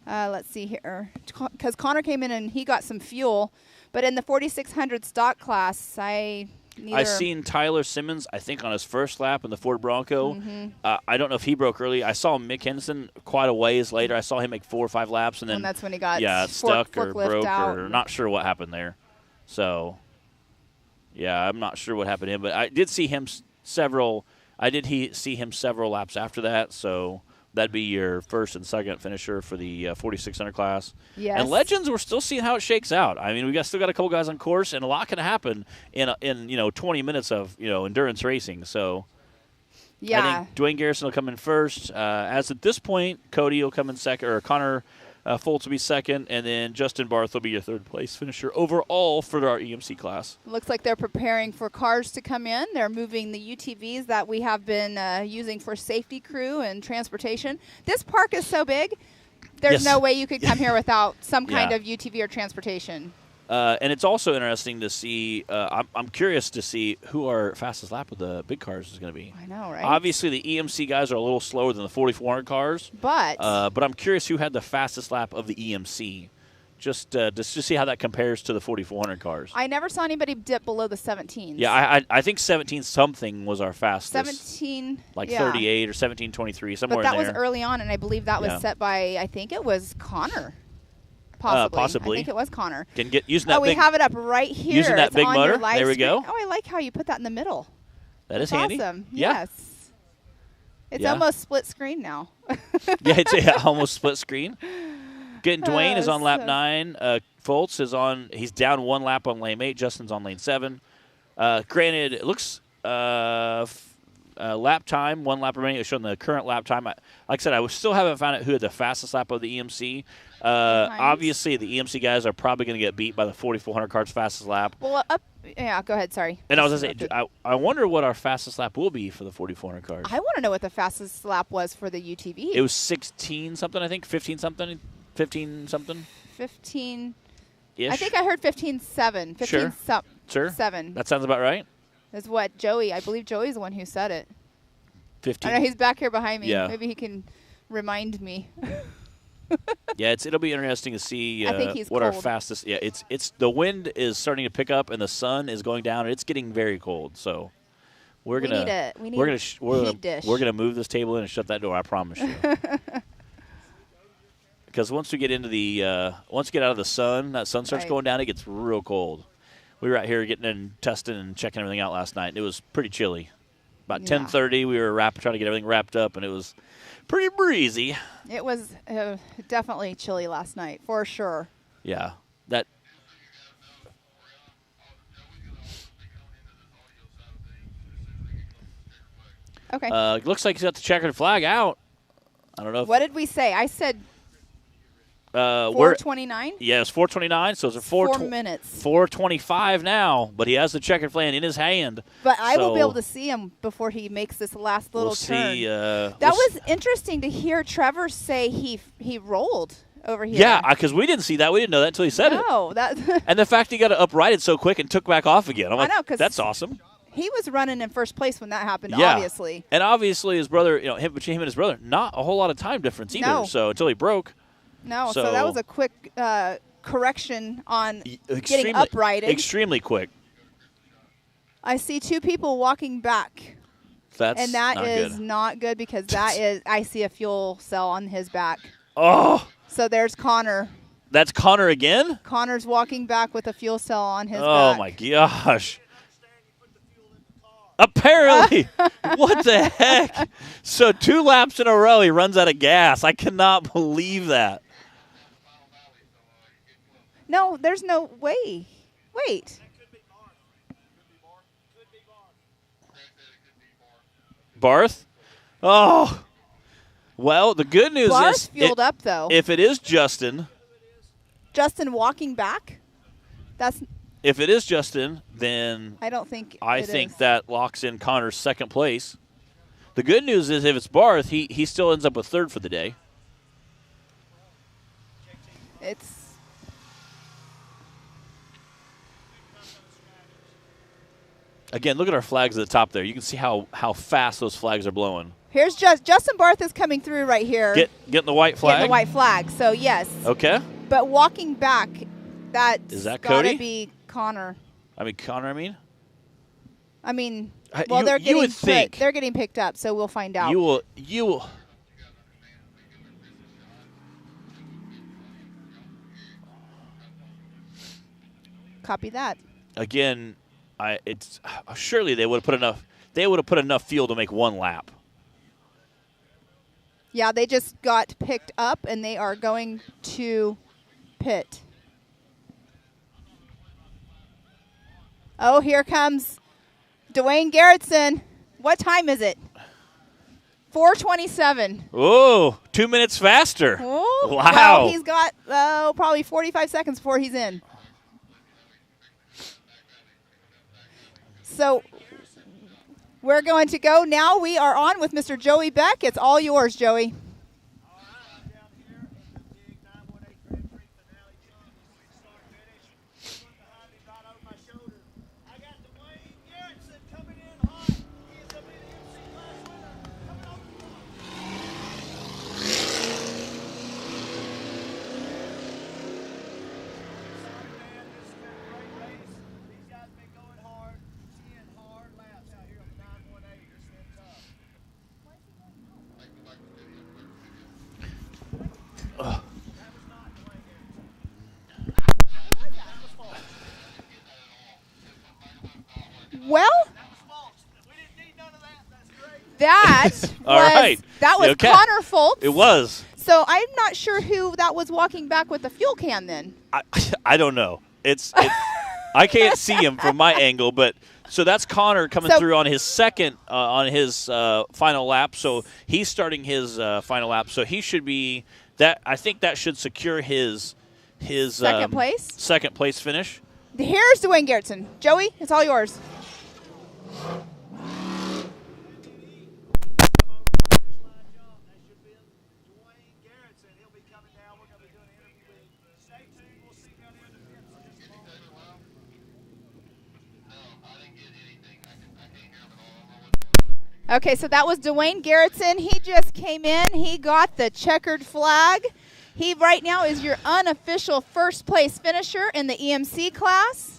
Let's see here, because Connor came in and he got some fuel, but in the 4600 stock class, I seen Tyler Simmons, I think, on his first lap in the Ford Bronco. Mm-hmm. I don't know if he broke early. I saw Mick Henderson quite a ways later. I saw him make 4 or 5 laps, and then that's when he got stuck or broke or not sure what happened there. So, yeah, I'm not sure what happened to him, but I did see him several laps after that. So that'd be your first and second finisher for the 4600 class. Yes. And Legends, we're still seeing how it shakes out. I mean, still got a couple guys on course, and a lot can happen in 20 minutes of endurance racing. So yeah, I think Dwayne Garrison will come in first. As at this point, Cody will come in second, or Connor Foltz will be second, and then Justin Barth will be your third place finisher overall for our EMC class. Looks like they're preparing for cars to come in. They're moving the UTVs that we have been using for safety crew and transportation. This park is so big, there's no way you could come here without some kind of UTV or transportation. And it's also interesting to see, I'm curious to see who our fastest lap of the big cars is going to be. I know, right? Obviously, the EMC guys are a little slower than the 4400 cars. But I'm curious who had the fastest lap of the EMC. just to see how that compares to the 4,400 cars. I never saw anybody dip below the 17s. Yeah, I think 17-something was our fastest. 17. Like 38 or 17:23, somewhere in there. But that was early on, and I believe that was set by, I think it was Connor. Possibly. I think it was Connor. Using that we have it up right here. Using that it's big on motor. Your live there we screen. go. Oh, I like how you put that in the middle. That's handy. Awesome. Yeah. Yes. It's almost split screen now. Yeah, it's almost split screen. Getting Dwayne is on lap 9. Foltz is on. He's down 1 lap on lane 8. Justin's on lane 7. Granted, it looks lap time, 1 lap remaining. It's showing the current lap time. Like I said, I still haven't found out who had the fastest lap of the EMC. Nice. Obviously, the EMC guys are probably going to get beat by the 4,400 car's fastest lap. Well, go ahead. Sorry. And I was going to say, I wonder what our fastest lap will be for the 4,400 cars. I want to know what the fastest lap was for the UTV. It was 16-something, I think. 15-something. 15-something. 15. Ish. I think I heard 15.7. 15 Sure. 7. That sounds about right. Is what I believe Joey's the one who said it. 15. I know he's back here behind me. Yeah. Maybe he can remind me. Yeah, it'll be interesting to see I think he's what cold. our fastest. Yeah, it's the wind is starting to pick up and the sun is going down and it's getting very cold. So we're gonna move this table in and shut that door. I promise you. Because once we get into the once we get out of the sun, that sun starts going down. It gets real cold. We were out here getting and testing and checking everything out last night. And it was pretty chilly. About 10:30, we were trying to get everything wrapped up, and it was pretty breezy. It was definitely chilly last night, for sure. Yeah, that. Okay. Looks like he's got the checkered flag out. I don't know. What did we say? I said 4:29. Yeah, it's 4:29. So it's 4 minutes. 4:25 now, but he has the checkered flag in his hand. But I will be able to see him before he makes this last little turn. That was interesting to hear Trevor say he rolled over here. Yeah, because we didn't see that. We didn't know that until he said it. No, and the fact he got it uprighted so quick and took back off again. I'm like, I know, 'cause that's awesome. He was running in first place when that happened, obviously. And obviously his brother, between him and his brother, not a whole lot of time difference either. No. So until he broke. No, so that was a quick correction on getting uprighted. Extremely quick. I see 2 people walking back. And that not is good. Not good because I see a fuel cell on his back. Oh. So there's Connor. That's Connor again? Connor's walking back with a fuel cell on his back. Oh, my gosh. Apparently. What the heck? So 2 laps in a row, he runs out of gas. I cannot believe that. No, there's no way. Wait. Barth? Oh. Well, the good news Barth fueled up, though. If it is Justin. Justin walking back? If it is Justin, then I don't think I think that locks in Connor's second place. The good news is if it's Barth, he still ends up with third for the day. Again, look at our flags at the top there. You can see how fast those flags are blowing. Here's Justin Barth is coming through right here. Getting the white flag? Getting the white flag, so yes. Okay. But walking back, is that gotta Cody? be Connor. Connor, well, they're getting they're getting picked up, so we'll find out. You will. Copy that. Again, surely they would have put enough. They would have put enough fuel to make 1 lap. Yeah, they just got picked up, and they are going to pit. Oh, here comes Dwayne Garrettson. What time is it? 4:27. Oh, 2 minutes faster. Oh, wow. Well, he's got probably 45 seconds before he's in. So we're going to go now. We are on with Mr. Joey Beck. It's all yours, Joey. Well, that was okay. Connor Foltz. It was. So I'm not sure who that was walking back with the fuel can then. I don't know. It's I can't see him from my angle, but so that's Connor coming through on his second on his final lap. So he's starting his final lap. So he should be that. I think that should secure his second place. Second place finish. Here's Dwayne Garrettson. Joey, it's all yours. Okay, so that was Dwayne Garrettson. He just came in. He got the checkered flag. He right now is your unofficial first place finisher in the EMC class.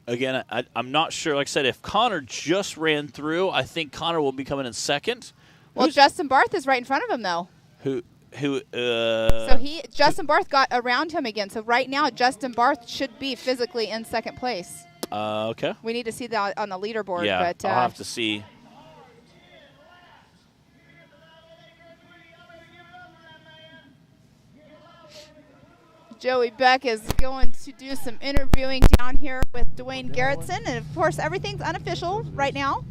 Again, I'm not sure. Like I said, if Connor just ran through, I think Connor will be coming in second. Well, Justin Barth is right in front of him, though. So Justin Barth got around him again. So right now, Justin Barth should be physically in second place. Okay. We need to see that on the leaderboard. Yeah, but, I'll have to see. Joey Beck is going to do some interviewing down here with Dwayne Garrettson. And, of course, everything's unofficial right now.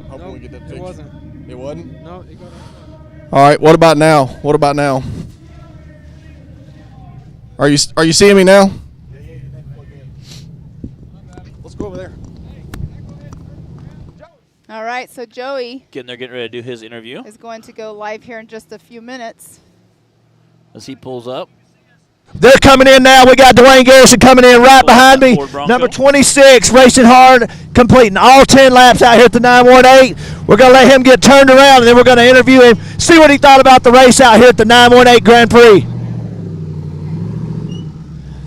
Hoping we get that fixed. It wasn't. It wasn't? No, it got All right, what about now? What about now? Are you seeing me now? Let's go over there. All right, so Joey Getting ready to do his interview. is going to go live here in just a few minutes. As he pulls up. They're coming in now. We got Dwayne Garrison coming in right behind me. Number 26, racing hard, completing all 10 laps out here at the 918. We're going to let him get turned around, and then we're going to interview him, see what he thought about the race out here at the 918 Grand Prix.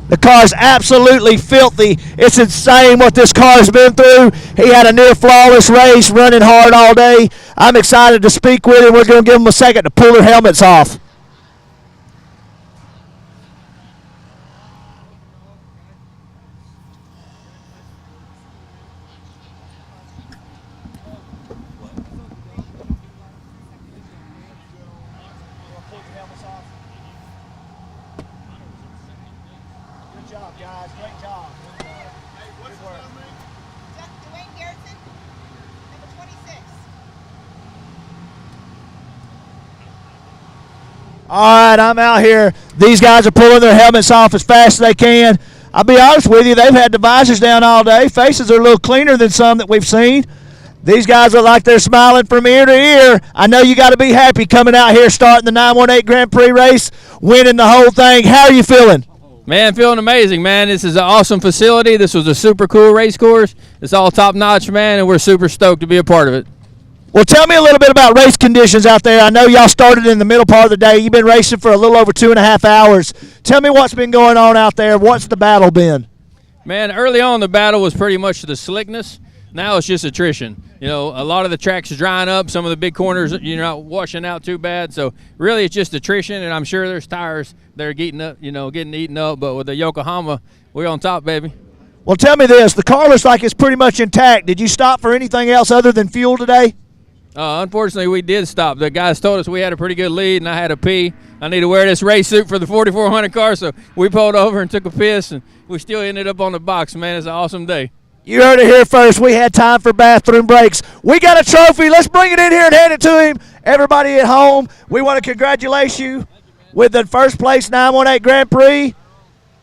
The car's absolutely filthy. It's insane what this car has been through. He had a near flawless race, running hard all day. I'm excited to speak with him. We're going to give him a second to pull their helmets off. All right, I'm out here. These guys are pulling their helmets off as fast as they can. I'll be honest with you, they've had the visors down all day. Faces are a little cleaner than some that we've seen. These guys look like they're smiling from ear to ear. I know you got to be happy coming out here, starting the 918 Grand Prix race, winning the whole thing. How are you feeling? Man, feeling amazing, man. This is an awesome facility. This was a super cool race course. It's all top-notch, man, and we're super stoked to be a part of it. Well, tell me a little bit about race conditions out there. I know y'all started in the middle part of the day. You've been racing for a little over 2.5 hours. Tell me what's been going on out there. What's the battle been? Man, early on the battle was pretty much the slickness. Now it's just attrition. You know, a lot of the tracks are drying up. Some of the big corners, you're not washing out too bad. So really it's just attrition, and I'm sure there's tires that are getting eaten up. But with the Yokohama, we're on top, baby. Well, tell me this. The car looks like it's pretty much intact. Did you stop for anything else other than fuel today? Unfortunately, we did stop. The guys told us we had a pretty good lead, and I had to pee. I need to wear this race suit for the 4400 car, so we pulled over and took a piss, and we still ended up on the box, man. It's an awesome day. You heard it here first. We had time for bathroom breaks. We got a trophy. Let's bring it in here and hand it to him. Everybody at home, we want to congratulate you with the first place 918 Grand Prix.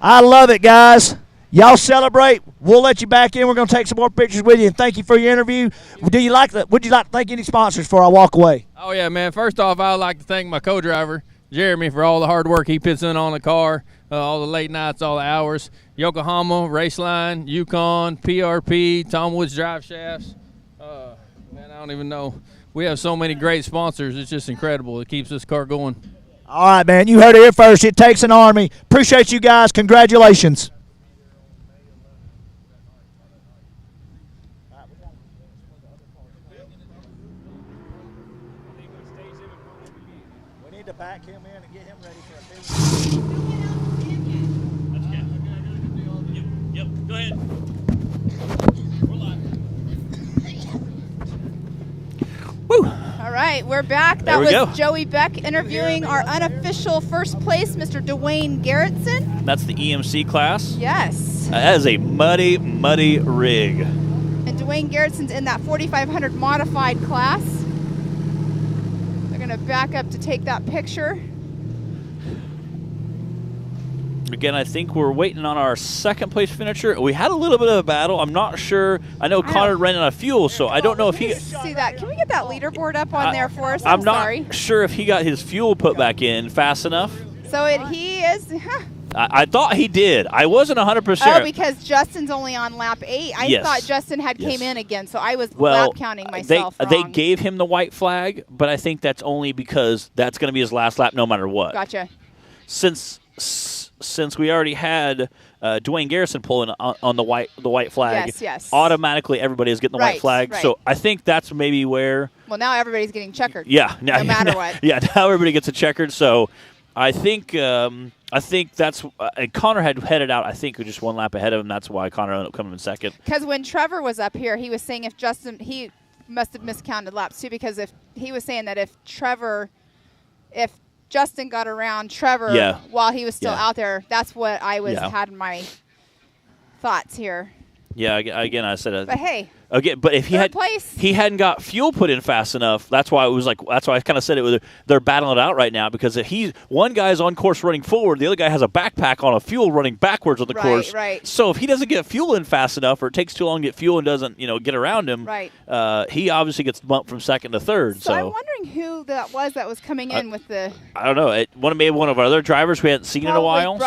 I love it, guys. Y'all celebrate. We'll let you back in. We're going to take some more pictures with you, and thank you for your interview. Would you like to thank any sponsors before I walk away? Oh, yeah, man. First off, I would like to thank my co-driver, Jeremy, for all the hard work he puts in on the car, all the late nights, all the hours. Yokohama, Raceline, Yukon, PRP, Tom Woods Drive Shafts. Man, I don't even know. We have so many great sponsors. It's just incredible. It keeps this car going. All right, man. You heard it here first. It takes an army. Appreciate you guys. Congratulations. To back him in and get him ready for a big Yep, go ahead. right, we're back. There That we was go. Joey Beck interviewing our unofficial first place, Mr. Dwayne Garrettson. That's the EMC class. Yes. That is a muddy, muddy rig. And Dwayne Garrettson's in that 4500 modified class. They're going to back up to take that picture. Again, I think we're waiting on our second place finisher. We had a little bit of a battle. I'm not sure. I know Connor ran out of fuel, so I don't know if he. See that? Can we get that leaderboard up on there for us? I'm not sorry. sure if he got his fuel put back in fast enough. So he is. Huh. I thought he did. I wasn't 100%. Oh, because Justin's only on lap 8. I Yes. thought Justin had came in again, so I was Well, lap counting myself they wrong. gave him the white flag, but I think that's only because that's going to be his last lap no matter what. Gotcha. Since we already had Dwayne Garrison pulling on the white flag, Yes. automatically everybody is getting the white flag. Right. So I think that's maybe where. Well, now everybody's getting checkered. Yeah, no matter what. Yeah, now everybody gets a checkered. So I think that's Connor had headed out. I think just one lap ahead of him. That's why Connor ended up coming in second. Because when Trevor was up here, he was saying if Justin, he must have miscounted laps too. Because if he was saying that if Justin got around Trevor while he was still out there, that's what I had in my thoughts here. Yeah, again, I said. But hey. Again, but if he hadn't got fuel put in fast enough, that's why I kind of said it was they're battling it out right now, because if one guy's on course running forward, the other guy has a backpack on a fuel running backwards on the course. Right. So if he doesn't get fuel in fast enough, or it takes too long to get fuel and doesn't get around him, he obviously gets bumped from second to third. So I'm wondering who that was coming in with the. I don't know. Maybe one of our other drivers we hadn't seen in a while.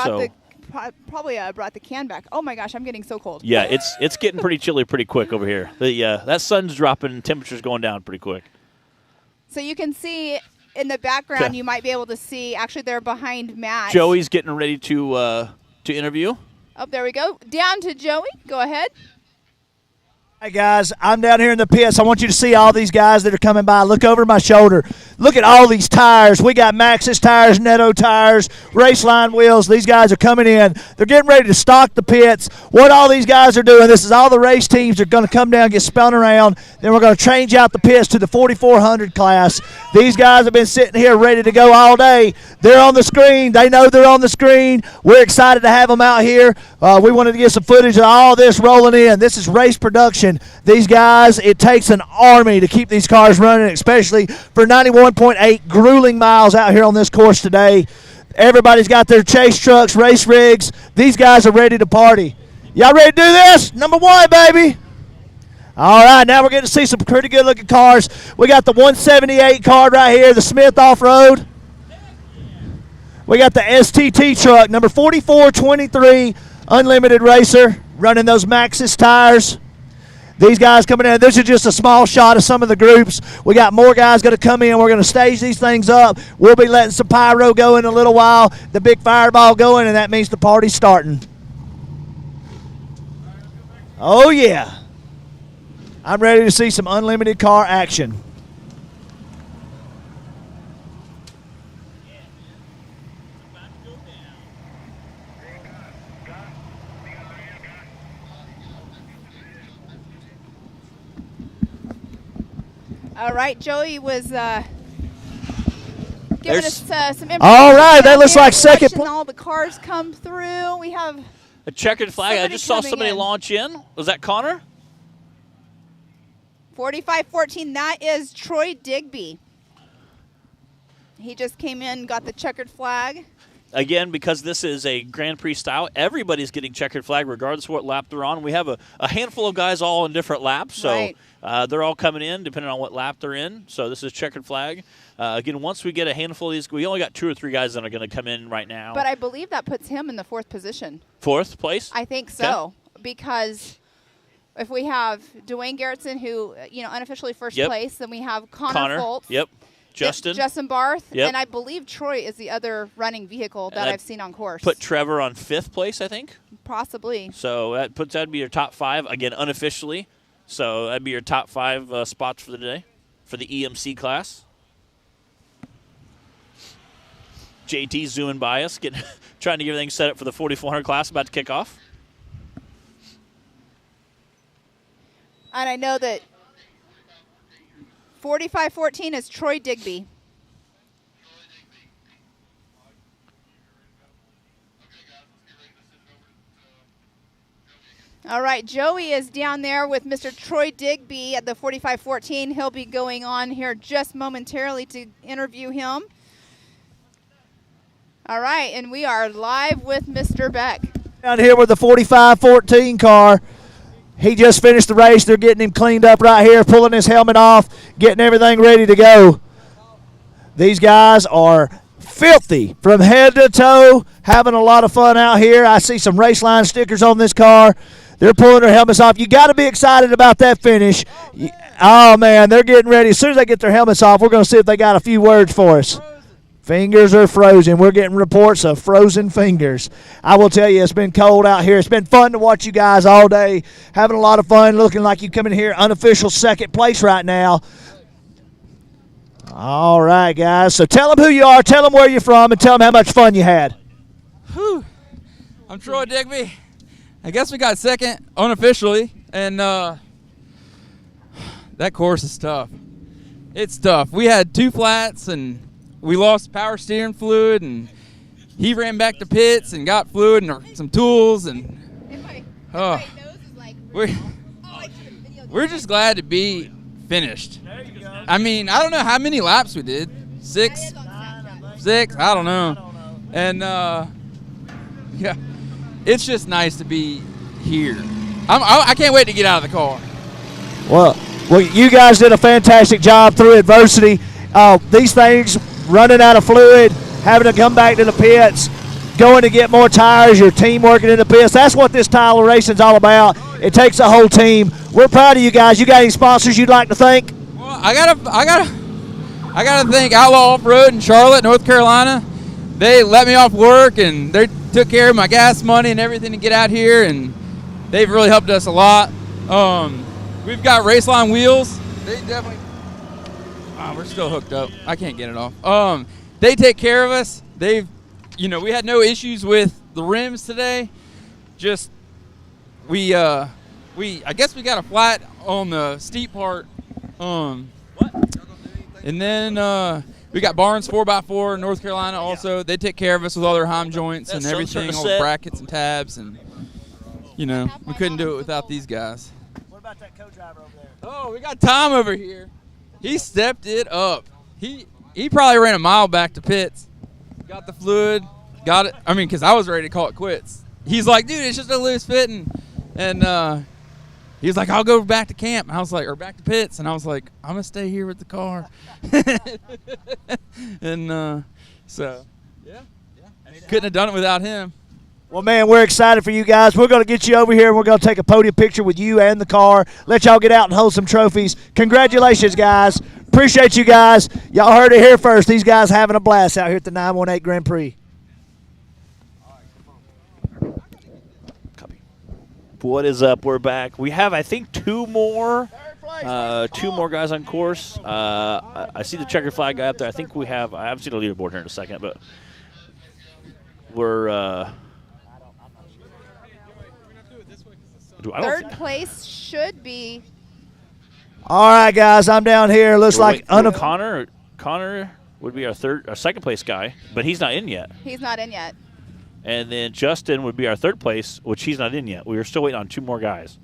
Probably brought the can back. Oh my gosh, I'm getting so cold. Yeah, it's getting pretty chilly pretty quick over here. That sun's dropping, temperature's going down pretty quick. So you can see in the background, you might be able to see. Actually, they're behind Matt. Joey's getting ready to interview. Oh, there we go. Down to Joey. Go ahead. Hey, guys, I'm down here in the pits. I want you to see all these guys that are coming by. Look over my shoulder. Look at all these tires. We got Maxxis tires, Netto tires, Raceline wheels. These guys are coming in. They're getting ready to stock the pits. What all these guys are doing, this is all the race teams are going to come down, get spun around. Then we're going to change out the pits to the 4400 class. These guys have been sitting here ready to go all day. They're on the screen. They know they're on the screen. We're excited to have them out here. We wanted to get some footage of all this rolling in. This is race production. These guys, it takes an army to keep these cars running, especially for 91.8 grueling miles out here on this course today. Everybody's got their chase trucks, race rigs. These guys are ready to party. Y'all ready to do this? Number 1, baby. All right, now we're getting to see some pretty good-looking cars. We got the 178 car right here, the Smith Off-Road. We got the STT truck, number 4423, Unlimited Racer, running those Maxxis tires. These guys coming in. This is just a small shot of some of the groups. We got more guys going to come in. We're going to stage these things up. We'll be letting some pyro go in a little while, the big fireball going, and that means the party's starting. Oh, yeah. I'm ready to see some unlimited car action. All right, Joey was giving us some information. All right, that looks like second. All the cars come through. We have a checkered flag. I just saw somebody launch in. Was that Connor? 4514. That is Troy Digby. He just came in, got the checkered flag. Again, because this is a Grand Prix style, everybody's getting checkered flag regardless of what lap they're on. We have a handful of guys all in different laps, so they're all coming in depending on what lap they're in. So this is checkered flag. Again, once we get a handful of these, we only got 2 or 3 guys that are going to come in right now. But I believe that puts him in the 4th position. 4th place? I think so, because if we have Dwayne Garrettson, who unofficially first place, then we have Connor Foltz. Yep. Justin Barth, yep. And I believe Troy is the other running vehicle that I've seen on course. Put Trevor on 5th place, I think. Possibly. So that'd be your top 5 again unofficially. So that'd be your top 5 spots for the day for the EMC class. JT zooming by us, trying to get everything set up for the 4400 class about to kick off. And I know that 45-14 is Troy Digby. All right, Joey is down there with Mr. Troy Digby at the 45-14. He'll be going on here just momentarily to interview him. All right, and we are live with Mr. Beck. Down here with the 45-14 car. He just finished the race. They're getting him cleaned up right here, pulling his helmet off, getting everything ready to go. These guys are filthy from head to toe, having a lot of fun out here. I see some race line stickers on this car. They're pulling their helmets off. You got to be excited about that finish. Oh, man, they're getting ready. As soon as they get their helmets off, we're going to see if they got a few words for us. Fingers are frozen. We're getting reports of frozen fingers. I will tell you, it's been cold out here. It's been fun to watch you guys all day, having a lot of fun, looking like you come in here unofficial second place right now. All right, guys. So tell them who you are, tell them where you're from, and tell them how much fun you had. Whew. I'm Troy Digby. I guess we got second unofficially, and that course is tough. It's tough. We had 2 flats, and we lost power steering fluid, and he ran back to pits and got fluid and some tools, and we're just glad to be finished. I mean, I don't know how many laps we did. 6? I don't know. And yeah, it's just nice to be here. I can't wait to get out of the car. Well, you guys did a fantastic job through adversity. These things, running out of fluid, having to come back to the pits, going to get more tires, your team working in the pits. That's what this Tyler racing's all about. It takes a whole team. We're proud of you guys. You got any sponsors you'd like to thank? Well, I gotta thank Outlaw Off-Road in Charlotte, North Carolina. They let me off work, and they took care of my gas money and everything to get out here, and they've really helped us a lot. We've got Raceline wheels. They definitely. We're still hooked up. I can't get it off. They take care of us. We had no issues with the rims today. Just I guess we got a flat on the steep part. And then we got Barnes 4x4 in North Carolina also. Yeah. They take care of us with all their Heim joints and everything, all the brackets and tabs, and we couldn't do it without these guys. What about that co-driver over there? Oh, we got Tom over here. He stepped it up. He probably ran a mile back to pits. Got the fluid. Got it. I mean, because I was ready to call it quits. He's like, dude, it's just a loose fitting. And he was like, I'll go back to camp. And I was like, or back to pits. And I was like, I'm going to stay here with the car. And so, yeah. Couldn't have done it without him. Well, man, we're excited for you guys. We're going to get you over here, and we're going to take a podium picture with you and the car, let y'all get out and hold some trophies. Congratulations, guys. Appreciate you guys. Y'all heard it here first. These guys having a blast out here at the 918 Grand Prix. What is up? We're back. We have, I think, two more guys on course. I see the checkered flag guy up there. I think we have. I haven't seen the leaderboard here in a second, but we're. Third place should be. All right, guys, I'm down here. Looks like Connor would be our second place guy, but he's not in yet. He's not in yet. And then Justin would be our third place, which he's not in yet. We are still waiting on two more guys.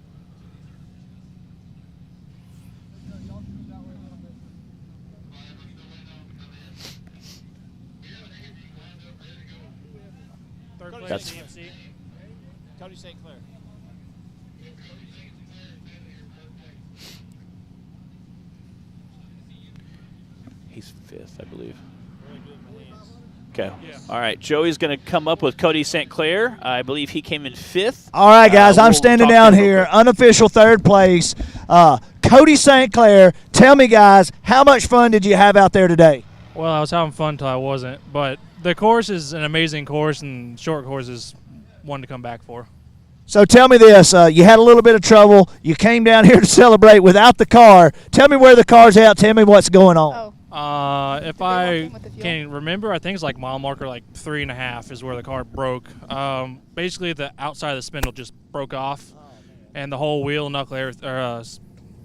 Third place That's DMC. Cody St. Clair. He's fifth, I believe. Okay. Yeah. All right. Joey's going to come up with Cody St. Clair. I believe he came in fifth. All right, guys. I'm standing down here, unofficial third place. Cody St. Clair, tell me, guys, how much fun did you have out there today? Well, I was having fun until I wasn't. But the course is an amazing course, and short course is one to come back for. So tell me this. You had a little bit of trouble. You came down here to celebrate without the car. Tell me where the car's at. Tell me what's going on. If I can remember, I think it's like mile marker like 3.5 is where the car broke. Basically, the outside of the spindle just broke off, and the whole wheel, knuckle,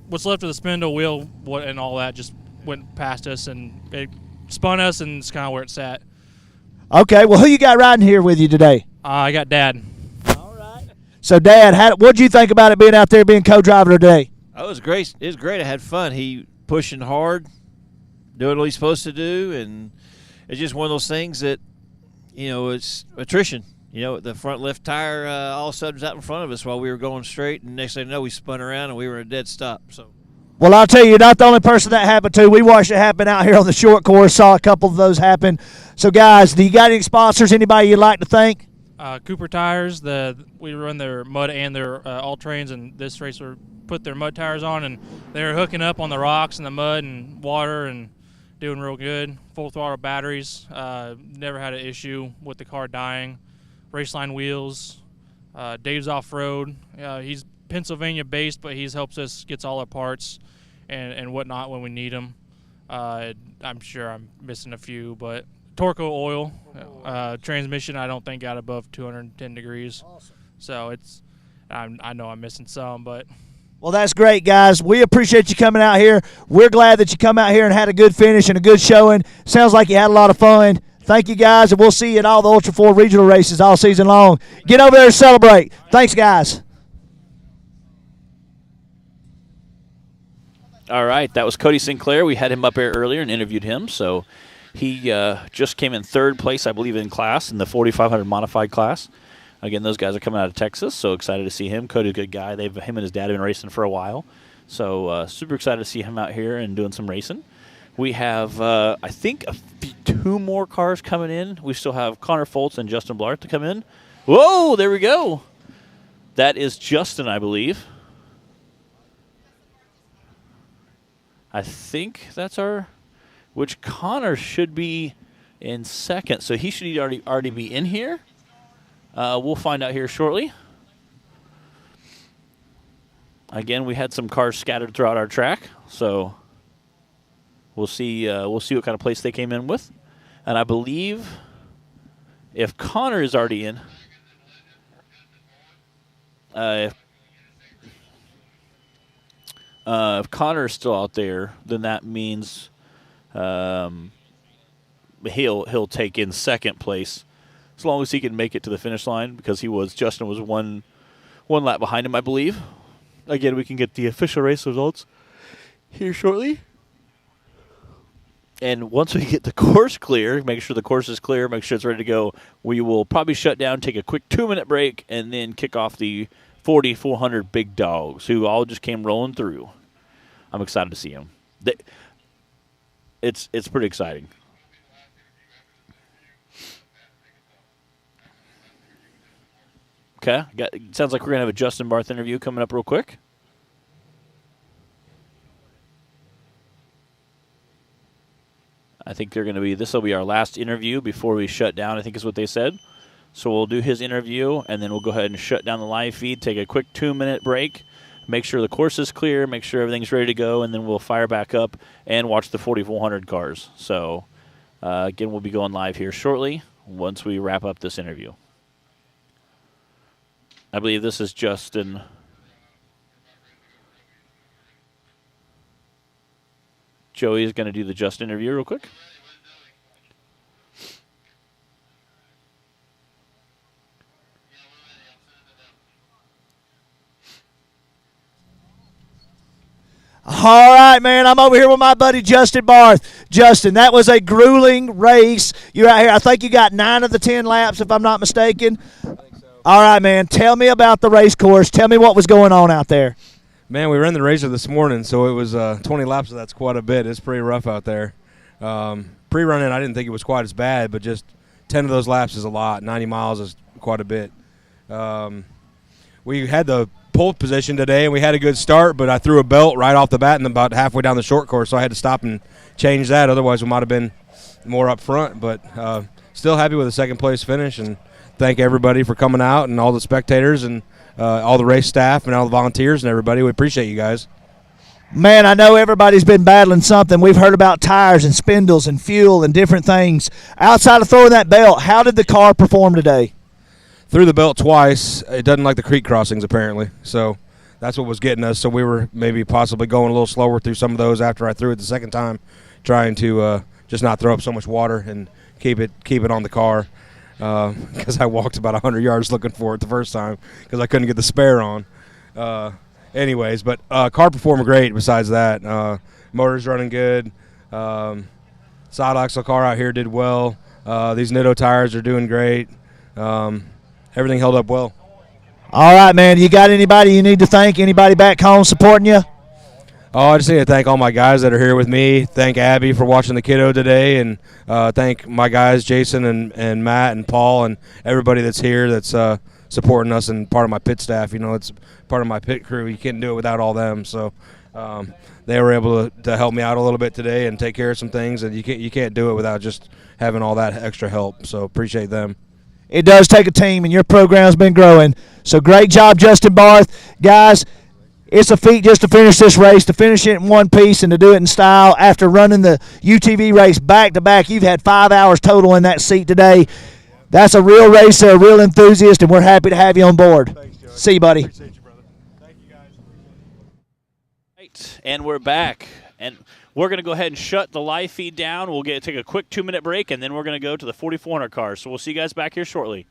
what's left of the spindle, wheel, and all that just went past us, and it spun us, and it's kind of where it sat. Okay, well, who you got riding here with you today? I got Dad. So, Dad, what did you think about it being out there being co-driver today? Oh, it was great. It was great. I had fun. He pushing hard, doing what he's supposed to do, and it's just one of those things that, it's attrition. The front left tire all of a sudden was out in front of us while we were going straight, and next thing you know, we spun around and we were at a dead stop. So. Well, I'll tell you, you're not the only person that happened to. We watched it happen out here on the short course, saw a couple of those happen. So, guys, do you got any sponsors, anybody you'd like to thank? Cooper Tires, we run their mud and their all-trains, and this racer put their mud tires on, and they were hooking up on the rocks and the mud and water and doing real good. Full throttle batteries, never had an issue with the car dying. Raceline wheels, Dave's Off-Road. He's Pennsylvania-based, but he helps us, gets all our parts and whatnot when we need them. I'm sure I'm missing a few, but Torco oil, transmission I don't think got above 210 degrees. Awesome. So I know I'm missing some, but. Well, that's great, guys. We appreciate you coming out here. We're glad that you come out here and had a good finish and a good showing. Sounds like you had a lot of fun. Thank you, guys, and we'll see you at all the Ultra 4 regional races all season long. Get over there and celebrate. Thanks, guys. All right, that was Cody Sinclair. We had him up here earlier and interviewed him. So he just came in third place, I believe, in class in the 4,500 modified class. Again, those guys are coming out of Texas, so excited to see him. Cody's a good guy. Him and his dad have been racing for a while. So super excited to see him out here and doing some racing. We have, I think, two more cars coming in. We still have Connor Foltz and Justin Blart to come in. Whoa, there we go. That is Justin, I believe. I think that's which Connor should be in second. So he should already be in here. We'll find out here shortly. Again, we had some cars scattered throughout our track, so we'll see what kind of place they came in with. And I believe if Connor is already in, if Connor is still out there, then that means he'll take in second place as long as he can make it to the finish line, because Justin was one lap behind him, I believe. Again, we can get the official race results here shortly. And once we get the course clear, make sure the course is clear, make sure it's ready to go, we will probably shut down, take a quick 2-minute break, and then kick off the 4,400 big dogs who all just came rolling through. I'm excited to see them. It's pretty exciting. Okay, sounds like we're going to have a Justin Barth interview coming up real quick. I think this will be our last interview before we shut down, I think is what they said. So we'll do his interview, and then we'll go ahead and shut down the live feed, take a quick 2-minute break, make sure the course is clear, make sure everything's ready to go, and then we'll fire back up and watch the 4,400 cars. So, again, we'll be going live here shortly once we wrap up this interview. I believe this is Justin. Joey is going to do the Justin interview real quick. All right, man, I'm over here with my buddy Justin Barth. Justin, that was a grueling race. You're out here. I think you got 9 of the 10 laps, if I'm not mistaken. I think so. All right, man, tell me about the race course. Tell me what was going on out there. Man, we ran the Razor this morning, so it was 20 laps, so that's quite a bit. It's pretty rough out there. Pre-running, I didn't think it was quite as bad, but just 10 of those laps is a lot. 90 miles is quite a bit. We had the pole position today, and we had a good start, but I threw a belt right off the bat and about halfway down the short course, so I had to stop and change that. Otherwise, we might have been more up front, but still happy with the second-place finish, and thank everybody for coming out and all the spectators and all the race staff and all the volunteers and everybody. We appreciate you guys. Man, I know everybody's been battling something. We've heard about tires and spindles and fuel and different things. Outside of throwing that belt, how did the car perform today? Threw the belt twice. It doesn't like the creek crossings, apparently. So that's what was getting us. So we were maybe possibly going a little slower through some of those after I threw it the second time, trying to just not throw up so much water and keep it on the car. Because I walked about 100 yards looking for it the first time because I couldn't get the spare on. Anyways, but car performed great besides that. Motor's running good. Side axle car out here did well. These Nitto tires are doing great. Everything held up well. All right, man. You got anybody you need to thank? Anybody back home supporting you? Oh, I just need to thank all my guys that are here with me. Thank Abby for watching the kiddo today, and thank my guys, Jason and Matt and Paul and everybody that's here that's supporting us and part of my pit staff. You know, it's part of my pit crew. You can't do it without all them. So they were able to help me out a little bit today and take care of some things, and you can't do it without just having all that extra help. So appreciate them. It does take a team, and your program's been growing. So great job, Justin Barth. Guys, it's a feat just to finish this race, to finish it in one piece and to do it in style. After running the UTV race back-to-back, you've had 5 hours total in that seat today. That's a real racer, a real enthusiast, and we're happy to have you on board. Thanks, see you, buddy. Appreciate you, brother. Thank you, guys. Right, and we're back. And we're going to go ahead and shut the live feed down. We'll take a quick 2-minute break, and then we're going to go to the 4400 cars. So we'll see you guys back here shortly.